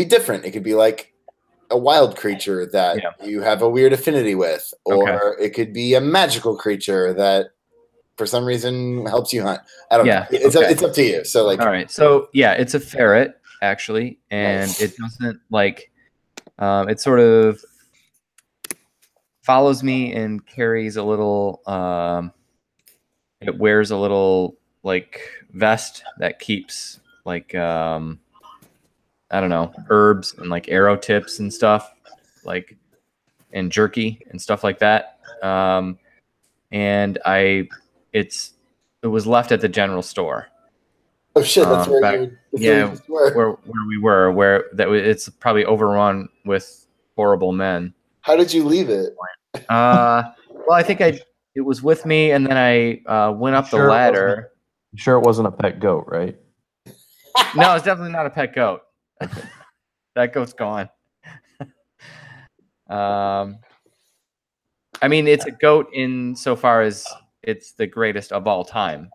A: different. It could be like a wild creature that you have a weird affinity with, or it could be a magical creature that for some reason helps you hunt. I don't know. It's up to you. So all
B: right. So it's a ferret actually, and it doesn't it sort of follows me and carries a little it wears a little vest that keeps I don't know, herbs and arrow tips and stuff, and jerky and stuff like that. And it was left at the general store.
A: Oh shit! That's where
B: where we were. It's probably overrun with horrible men.
A: How did you leave it?
B: Well, I think it was with me, and then I went up the ladder.
D: You sure it wasn't a pet goat, right?
B: No, it's definitely not a pet goat. That goat's gone. I mean, it's a goat in so far as it's the greatest of all time.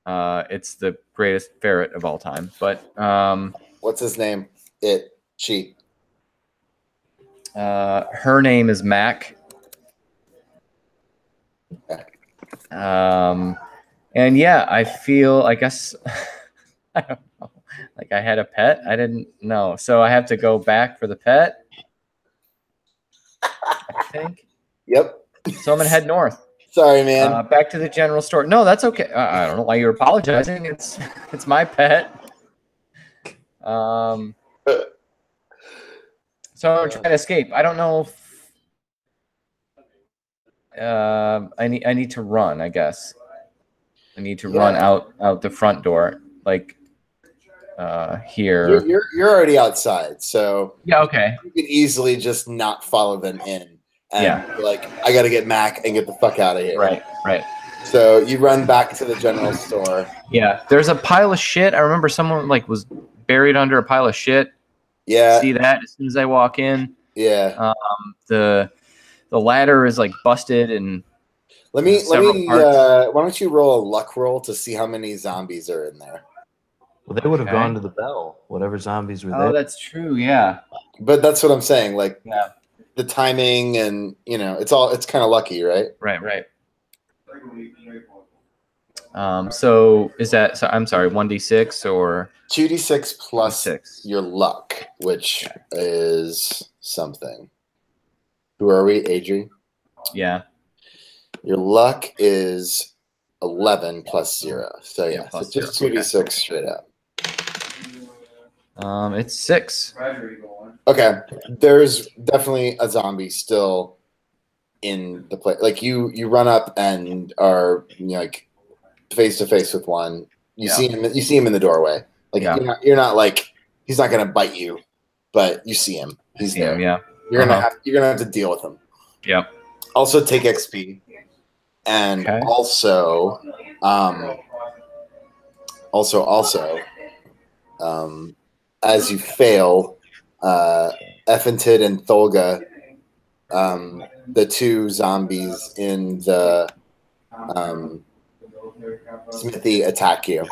B: It's the greatest ferret of all time. But
A: what's his name? She.
B: Her name is Mac. And I feel, I guess, I don't know, like I had a pet. I didn't know, so I have to go back for the pet, I think.
A: Yep.
B: So I'm gonna head north.
A: Sorry, man.
B: Back to the general store. No, that's okay. I don't know why you're apologizing. It's my pet. So I'm trying to escape. I don't know if I need to run, I guess. I need to run out the front door, here.
A: You're already outside, so
B: okay.
A: You could easily just not follow them in, and I got to get Mac and get the fuck out of here.
B: Right.
A: So you run back to the general store.
B: Yeah, there's a pile of shit. I remember someone was buried under a pile of shit.
A: Yeah,
B: see that as soon as I walk in.
A: Yeah.
B: The ladder is busted and.
A: Let me. Why don't you roll a luck roll to see how many zombies are in there?
D: Well, they would have gone to the bell. Whatever zombies were there.
B: Oh, that's true. Yeah.
A: But that's what I'm saying. The timing and it's kind of lucky, right?
B: Right. So is that? So I'm sorry. 1d6 or
A: 2d6 plus 6. Your luck, which is something. Who are we, Adri?
B: Yeah.
A: Your luck is 11 plus 0. So so just 2d6 straight up.
B: It's 6.
A: Okay. There's definitely a zombie still in the place. You run up and are face to face with one. You see him. You see him in the doorway. You're not he's not gonna bite you, but you see him. He's there.
B: Yeah.
A: You're gonna have to deal with him.
B: Yep.
A: Also take XP. And
B: Okay.
A: also, as you fail, Effentid and Tholga, the two zombies in the smithy, attack you.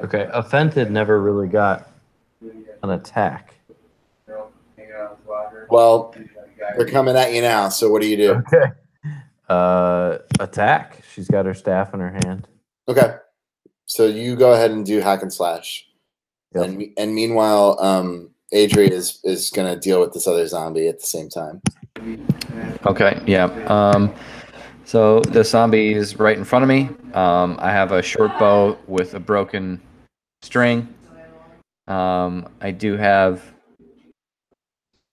D: Okay, offended never really got an attack.
A: Well, they're coming at you now, so what do you do?
D: Okay. Attack. She's got her staff in her hand.
A: Okay. So you go ahead and do hack and slash.
D: Yep.
A: And meanwhile, Adri is going to deal with this other zombie at the same time.
B: Okay, yeah. So the zombie is right in front of me. I have a short bow with a broken string. I do have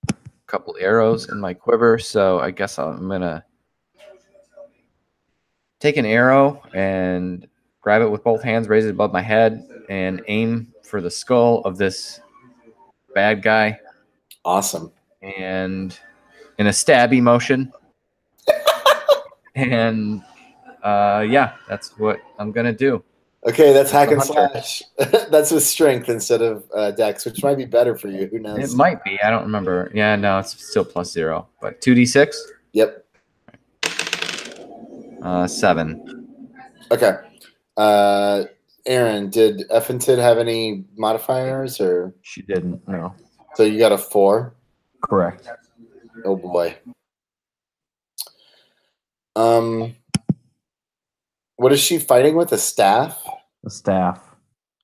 B: a couple arrows in my quiver, so I guess I'm gonna take an arrow and grab it with both hands, raise it above my head, and aim for the skull of this bad guy.
A: Awesome.
B: And in a stabby motion. And yeah, that's what I'm gonna do.
A: Okay, that's hack and
B: Hunter.
A: slash. That's with strength instead of dex, which might be better for you. Who knows?
B: It might be. I don't remember. Yeah, no, it's still +0. But 2d6.
A: Yep.
B: 7.
A: Okay. Aaron, did Effentid have any modifiers, or
D: She didn't. No.
A: so you got a 4?
D: Correct.
A: Oh boy. What is she fighting with? A staff?
D: The staff.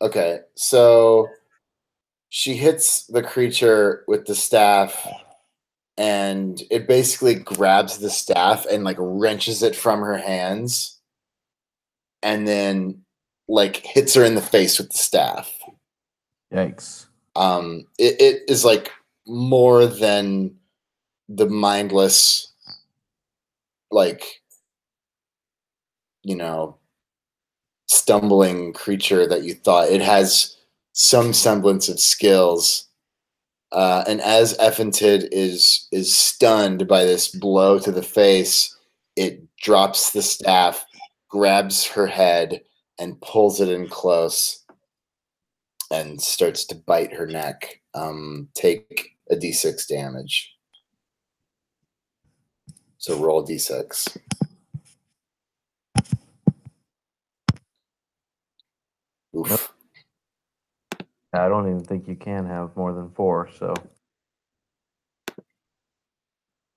A: Okay, so she hits the creature with the staff, and it basically grabs the staff and like wrenches it from her hands, and then like hits her in the face with the staff.
D: Yikes.
A: It is like more than the mindless, like, you know, stumbling creature that you thought. It has some semblance of skills. And as Effentid is stunned by this blow to the face, it drops the staff, grabs her head, and pulls it in close and starts to bite her neck. Take a d6 damage. So roll a d6. Oof.
D: I don't even think you can have more than 4. So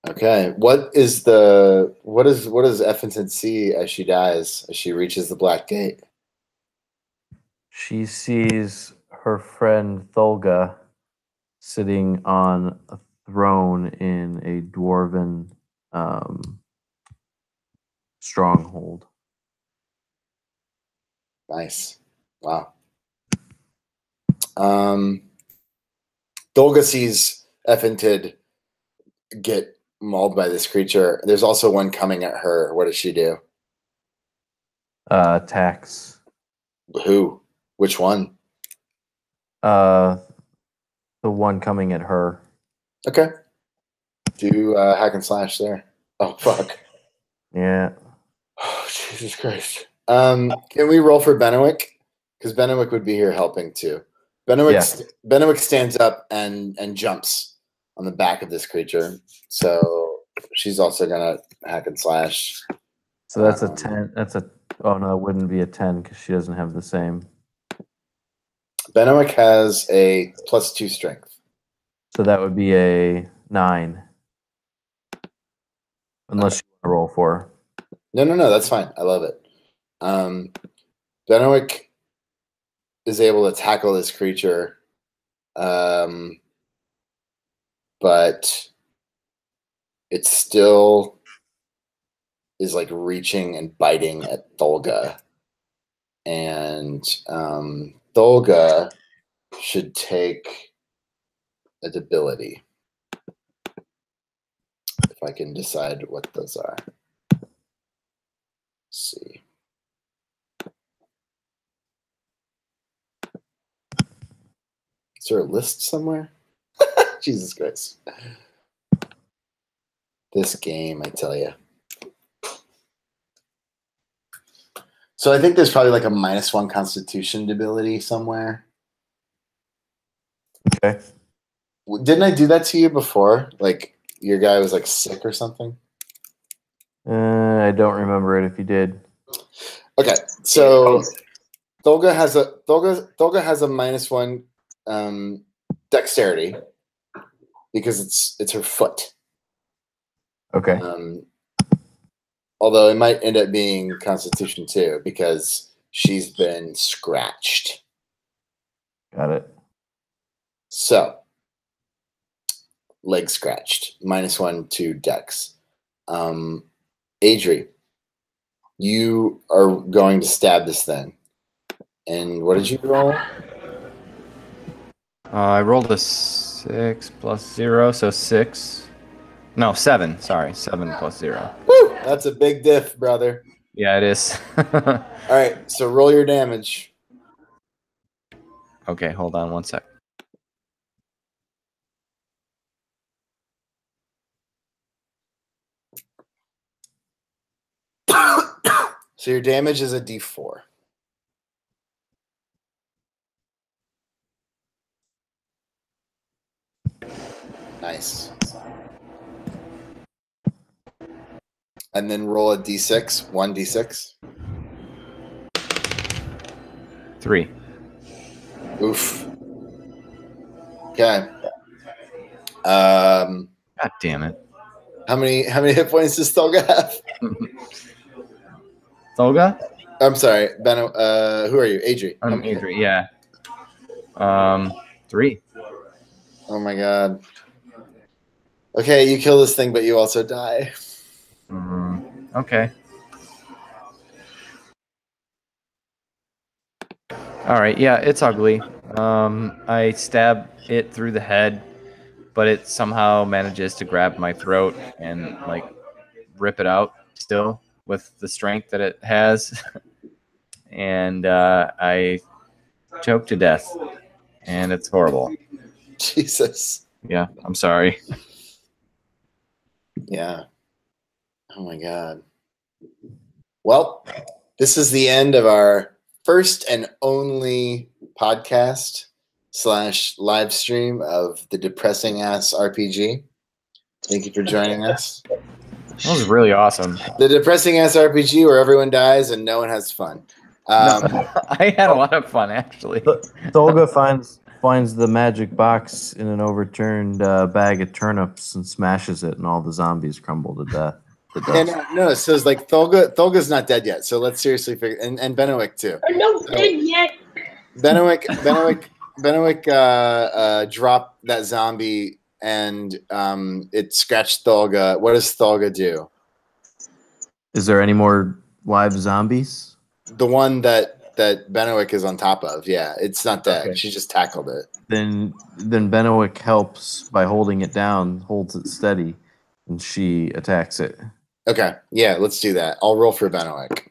A: Okay. What does Effington see as she dies, as she reaches the Black Gate?
D: she sees her friend Tholga sitting on a throne in a dwarven stronghold.
A: Nice. Wow. Dolga sees Effentid get mauled by this creature. There's also one coming at her. What does she do?
D: Attacks.
A: Who? Which one?
D: The one coming at her.
A: Okay. Do hack and slash there. Oh, fuck.
D: Yeah.
A: Oh, Jesus Christ. Can we roll for Benwick? Because Benwick would be here helping too. Benwick stands up and jumps on the back of this creature. So she's also gonna hack and slash.
D: So that's a 10. Oh no, it wouldn't be a 10 because she doesn't have the same.
A: Benwick has a +2 strength.
D: So that would be a 9. Unless you want to roll 4.
A: No, that's fine. I love it. Benwick is able to tackle this creature, but it still is like reaching and biting at Tholga. And Tholga should take a debility. If I can decide what those are. Let's see. Is there a list somewhere? Jesus Christ. This game, I tell you. So I think there's probably like a -1 Constitution ability somewhere.
D: Okay.
A: Didn't I do that to you before? Like your guy was like sick or something?
D: I don't remember it if you did.
A: Okay, so Tholga has a -1 dexterity because it's her foot.
D: Okay.
A: Although it might end up being Constitution too because she's been scratched.
D: Got it.
A: So leg scratched, -1 to dex. Adri, you are going to stab this thing. And what did you roll?
B: I rolled a 6 plus 0, so 6. No, 7. Sorry, 7 plus 0.
A: Woo! That's a big diff, brother.
B: Yeah, it is.
A: All right, so roll your damage.
B: Okay, hold on 1 sec.
A: So your damage is a d4. Nice. And then roll a d6, 1d6.
B: 3.
A: Oof. Okay.
B: God damn it.
A: How many hit points does Tholga have?
B: Tolga?
A: I'm sorry, Benno. Who are you? Adri.
B: I'm Adri, yeah. 3.
A: Oh my god. Okay, you kill this thing, but you also die.
B: Okay. All right, yeah, it's ugly. I stab it through the head, but it somehow manages to grab my throat and like rip it out still with the strength that it has. And I choke to death, and it's horrible.
A: Jesus.
B: Yeah, I'm sorry.
A: Yeah. Oh my god. Well, this is the end of our first and only podcast / live stream of the depressing ass RPG. Thank you for joining us.
B: That was really awesome.
A: The depressing ass RPG where everyone dies and no one has fun.
B: I had a lot of fun actually.
D: Tolga finds the magic box in an overturned bag of turnips and smashes it, and all the zombies crumble to death.
A: No, it says like Tholga's not dead yet. So let's seriously figure and Benowick too.
F: I'm not dead yet.
A: Benowick dropped that zombie and it scratched Tholga. What does Tholga do?
D: Is there any more live zombies?
A: The one that Benowick is on top of. Yeah, it's not dead.
D: Okay.
A: She just tackled it.
D: Then Benowick helps by holding it down, holds it steady, and she attacks it.
A: Okay, yeah, let's do that. I'll roll for Benowick.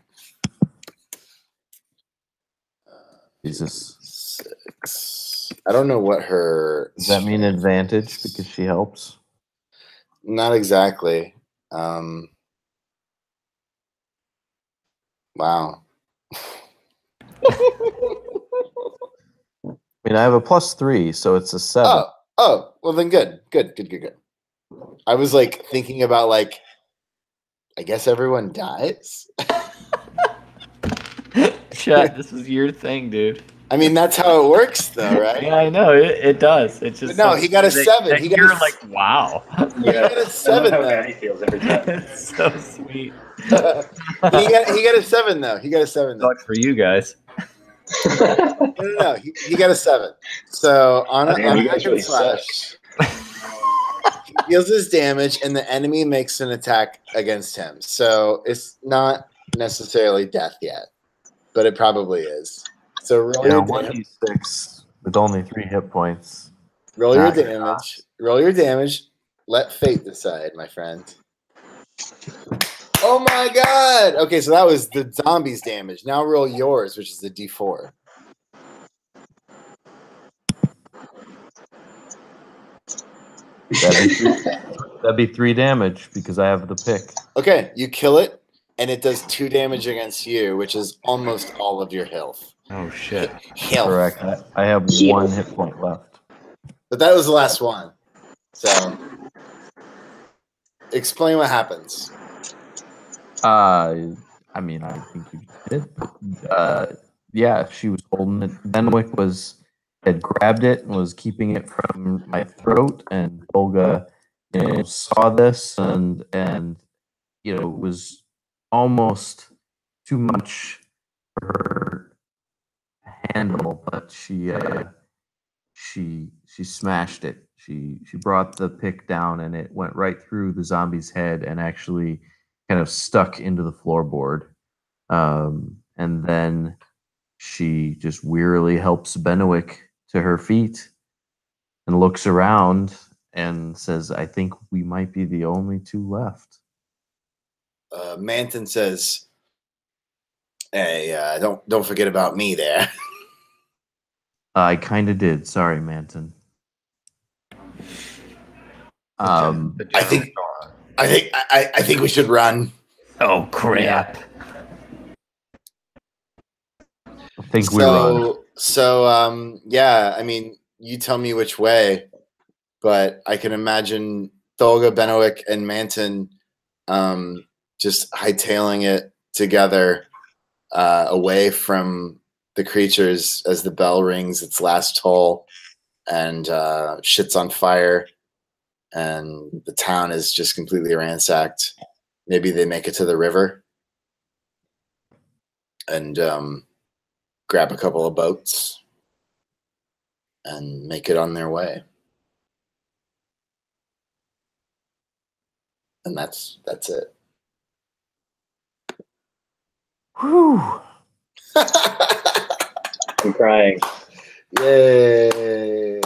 D: Jesus.
A: 6. I don't know what her.
D: Does that mean advantage because she helps?
A: Not exactly. Wow.
D: I mean, I have a +3, so it's a 7.
A: Oh, well then good. I was like thinking about like, I guess everyone dies.
B: Chat, this is your thing, dude.
A: I mean, that's how it works, though, right?
B: Yeah, I know it does. It's just
A: But no, he got a 7. He got
B: you're
A: a,
B: like, wow.
A: he got a 7
F: How
A: though.
F: bad he feels every time.
B: It's so sweet.
A: he got a 7 though. He got a 7 though.
B: Luck for you guys.
A: No. He got a 7. So on a
F: you
A: hack
F: guys really
A: and slash, he deals his damage, and the enemy makes an attack against him. So it's not necessarily death yet, but it probably is. So roll your damage.
D: 1d6 with only 3 hit points.
A: Roll your damage. Roll your damage. Let fate decide, my friend. Oh my god! Okay, so that was the zombie's damage. Now roll yours, which is the d4.
D: That'd be 3 damage because I have the pick.
A: Okay, you kill it. and it does 2 damage against you, which is almost all of your health.
B: Oh shit!
A: Health.
D: Correct. I have
F: Heal.
D: 1 hit point left.
A: But that was the last one. So, explain what happens.
D: I mean, I think you did. Yeah, she was holding it. Benwick had grabbed it and was keeping it from my throat, and Olga, saw this and was almost too much for her to handle, but she smashed it. She brought the pick down, and it went right through the zombie's head and actually kind of stuck into the floorboard. And then she just wearily helps Benwick to her feet and looks around and says, "I think we might be the only 2 left."
A: Manton says, "Hey, don't forget about me there."
D: I kind of did. Sorry, Manton.
A: I think we should run.
B: Oh crap!
D: I think we run.
A: So yeah, I mean, you tell me which way, but I can imagine Tholga, Benwick, and Manton just hightailing it together away from the creatures as the bell rings its last toll and shit's on fire and the town is just completely ransacked. Maybe they make it to the river and grab a couple of boats and make it on their way. And that's it.
D: Whew.
F: I'm crying.
A: Yay.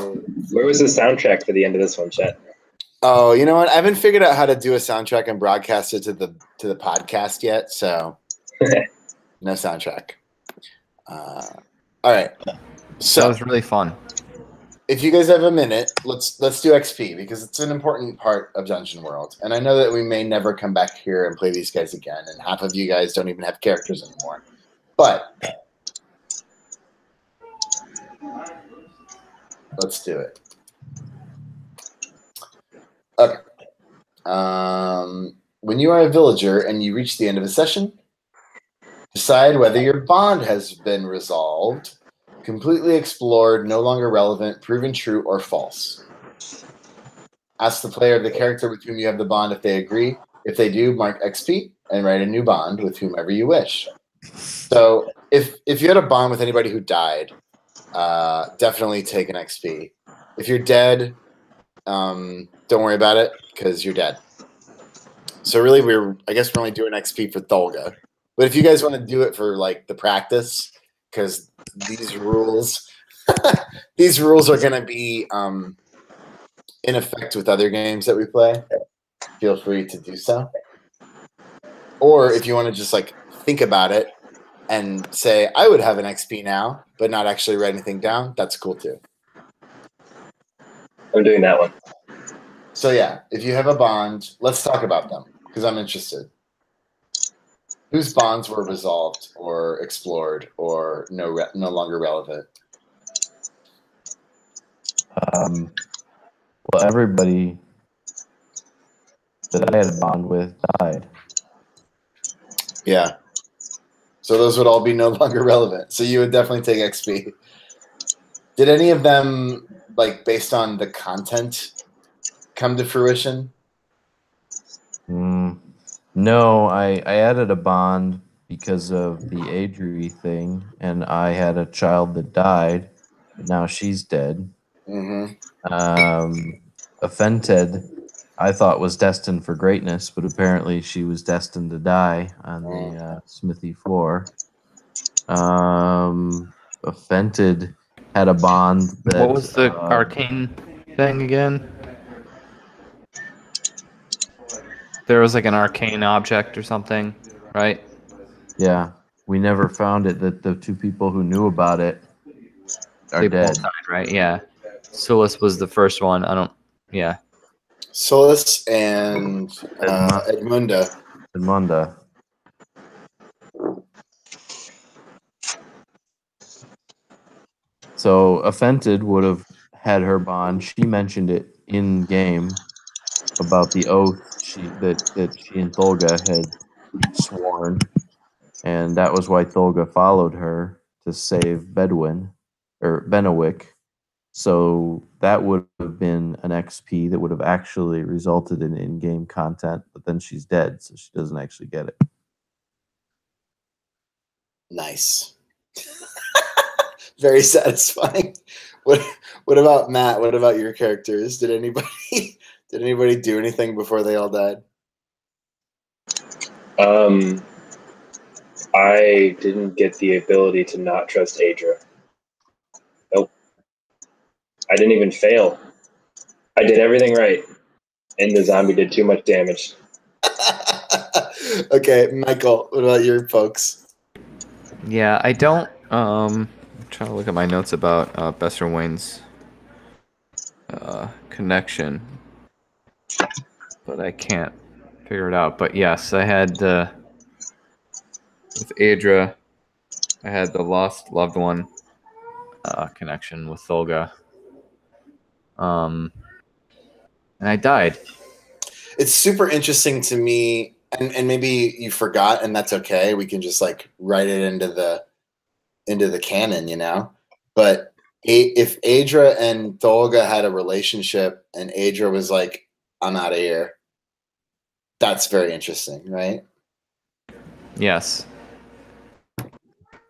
F: Where was the soundtrack for the end of this one, Chet?
A: Oh, you know what? I haven't figured out how to do a soundtrack and broadcast it to the podcast yet, so no soundtrack. All right. So
B: That was really fun.
A: if you guys have a minute, let's do XP because it's an important part of Dungeon World. And I know that we may never come back here and play these guys again, and half of you guys don't even have characters anymore. But let's do it. Okay. When you are a villager and you reach the end of a session, decide whether your bond has been resolved, completely explored, no longer relevant, proven true, or false. Ask the player of the character with whom you have the bond if they agree. If they do, mark XP and write a new bond with whomever you wish. So if you had a bond with anybody who died, definitely take an XP. If you're dead, don't worry about it because you're dead. So really, I guess we're only doing XP for Tholga. But if you guys want to do it for like the practice, because these rules, these rules are going to be in effect with other games that we play, feel free to do so. Or if you want to just like think about it and say, I would have an XP now, but not actually write anything down, that's cool too.
F: I'm doing that one.
A: So yeah, if you have a bond, let's talk about them because I'm interested. Whose bonds were resolved or explored or no longer relevant?
D: Well, everybody that I had a bond with died.
A: Yeah. So those would all be no longer relevant. So you would definitely take XP. Did any of them, like based on the content, come to fruition?
D: No, I added a bond because of the Adri thing, and I had a child that died, but now she's dead.
A: Mm-hmm.
D: Offented, I thought was destined for greatness, but apparently she was destined to die on the smithy floor. Offended had a bond that...
B: What was the arcane thing again? There was like an arcane object or something, right?
D: Yeah, we never found it. That the 2 people who knew about it are
B: They
D: dead.
B: both died, right? Yeah. Solus was the first one. Yeah.
A: Solus and Edmunda.
D: Edmunda. So Offended would have had her bond. She mentioned it in game about the oath that she and Thulga had sworn, and that was why Thulga followed her to save Bedouin or Bennewick. So that would have been an XP that would have actually resulted in in-game content, but then she's dead, so she doesn't actually get it.
A: Nice. Very satisfying. What about Matt? What about your characters? Did anybody do anything before they all died?
F: I didn't get the ability to not trust Adra. Nope. I didn't even fail. I did everything right, and the zombie did too much damage.
A: Okay, Michael, what about your folks?
B: Yeah, I don't. I'm trying to look at my notes about Bester Wayne's connection, but I can't figure it out. But yes, I had with Adra, I had the lost loved one connection with Thulga. And I died.
A: It's super interesting to me, and maybe you forgot, and that's okay. We can just like write it into the canon, you know. But if Adra and Thulga had a relationship, and Adra was like, "I'm out of here," that's very interesting, right?
B: Yes.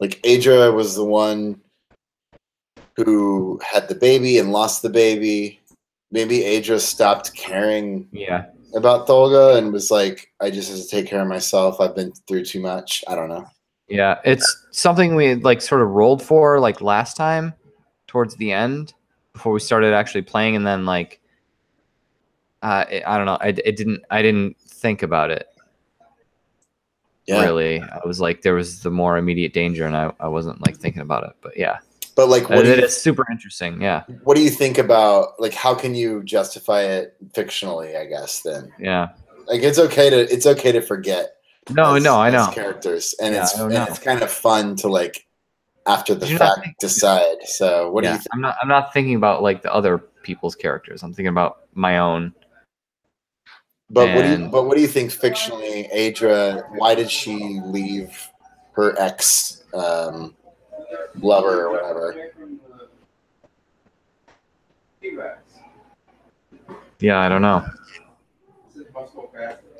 A: Like Adra was the one who had the baby and lost the baby. Maybe Adra stopped caring about Thulga and was like, I just have to take care of myself. I've been through too much. I don't know.
B: Yeah, it's something we like sort of rolled for like last time towards the end before we started actually playing, and then like I don't know, I didn't think about it. Yeah. Really. I was like, there was the more immediate danger, and I wasn't like thinking about it. But yeah.
A: But like,
B: it's super interesting. Yeah.
A: What do you think about like how can you justify it fictionally? I guess then.
B: Yeah.
A: Like it's okay to forget.
B: No, I know
A: characters, and it's kind of fun to like after the fact decide. So what do you think?
B: I'm not thinking about like the other people's characters. I'm thinking about my own.
A: But what do you think fictionally, Adra? Why did she leave her ex lover or whatever?
B: Yeah, I don't know.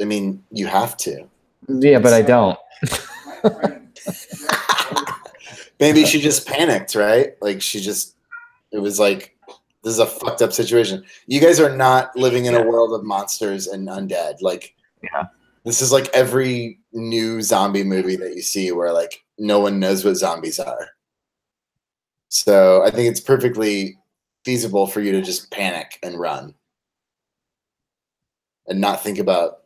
A: I mean, you have to.
B: Yeah, but I don't.
A: Maybe she just panicked, right? Like it was like, this is a fucked up situation. You guys are not living in a world of monsters and undead. Like, this is like every new zombie movie that you see where like no one knows what zombies are. So I think it's perfectly feasible for you to just panic and run and not think about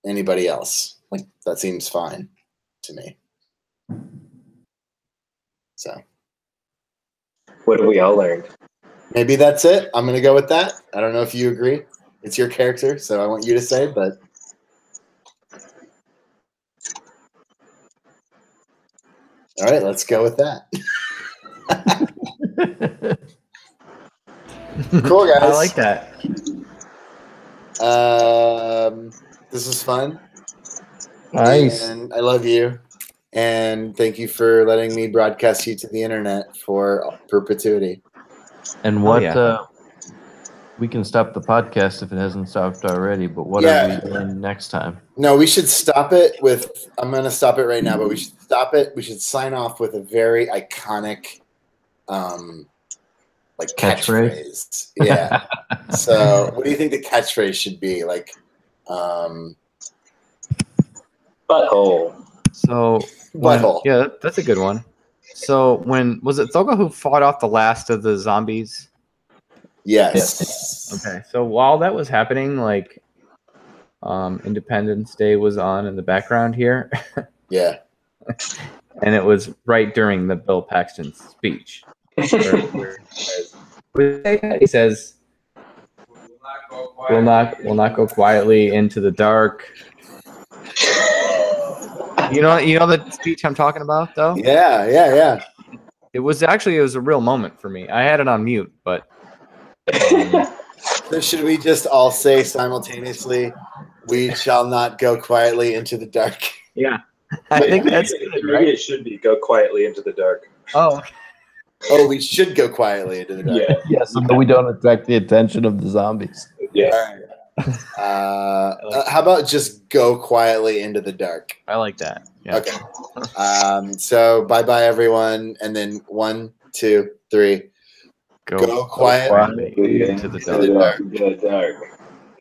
A: anybody else. Like that seems fine to me. So
F: what have we all learned?
A: Maybe that's it. I'm going to go with that. I don't know if you agree. It's your character, so I want you to say, but all right, let's go with that. Cool, guys.
B: I like that.
A: This was fun.
D: Nice.
A: And I love you. And thank you for letting me broadcast you to the internet for perpetuity.
D: And what we can stop the podcast if it hasn't stopped already, but what are we doing next time?
A: No, we should stop it with, I'm going to stop it right now, but we should stop it. We should sign off with a very iconic like catchphrase. Yeah. So what do you think the catchphrase should be? Like
F: butthole.
B: So
A: butthole.
B: Yeah, that's a good one. So when was it Thulga who fought off the last of the zombies?
A: Yes.
B: Okay. So while that was happening, like Independence Day was on in the background here.
A: Yeah.
B: And it was right during the Bill Paxton speech. Where he says, "We'll not go quietly into the dark." You know the speech I'm talking about, though.
A: Yeah.
B: It was a real moment for me. I had it on mute, but
A: So should we just all say simultaneously, "We shall not go quietly into the dark"?
B: yeah, I think that's good,
C: maybe
B: right?
C: it should be go quietly into the dark.
B: Oh,
A: Oh, we should go quietly into the dark.
C: Yeah,
D: Yeah, so that we don't attract the attention of the zombies.
C: yeah.
A: All right. How about just go quietly into the dark?
B: I like that. Yeah.
A: Okay. So bye everyone, and then 1, 2, 3. Go quietly
B: into the
A: into the dark.
C: The dark.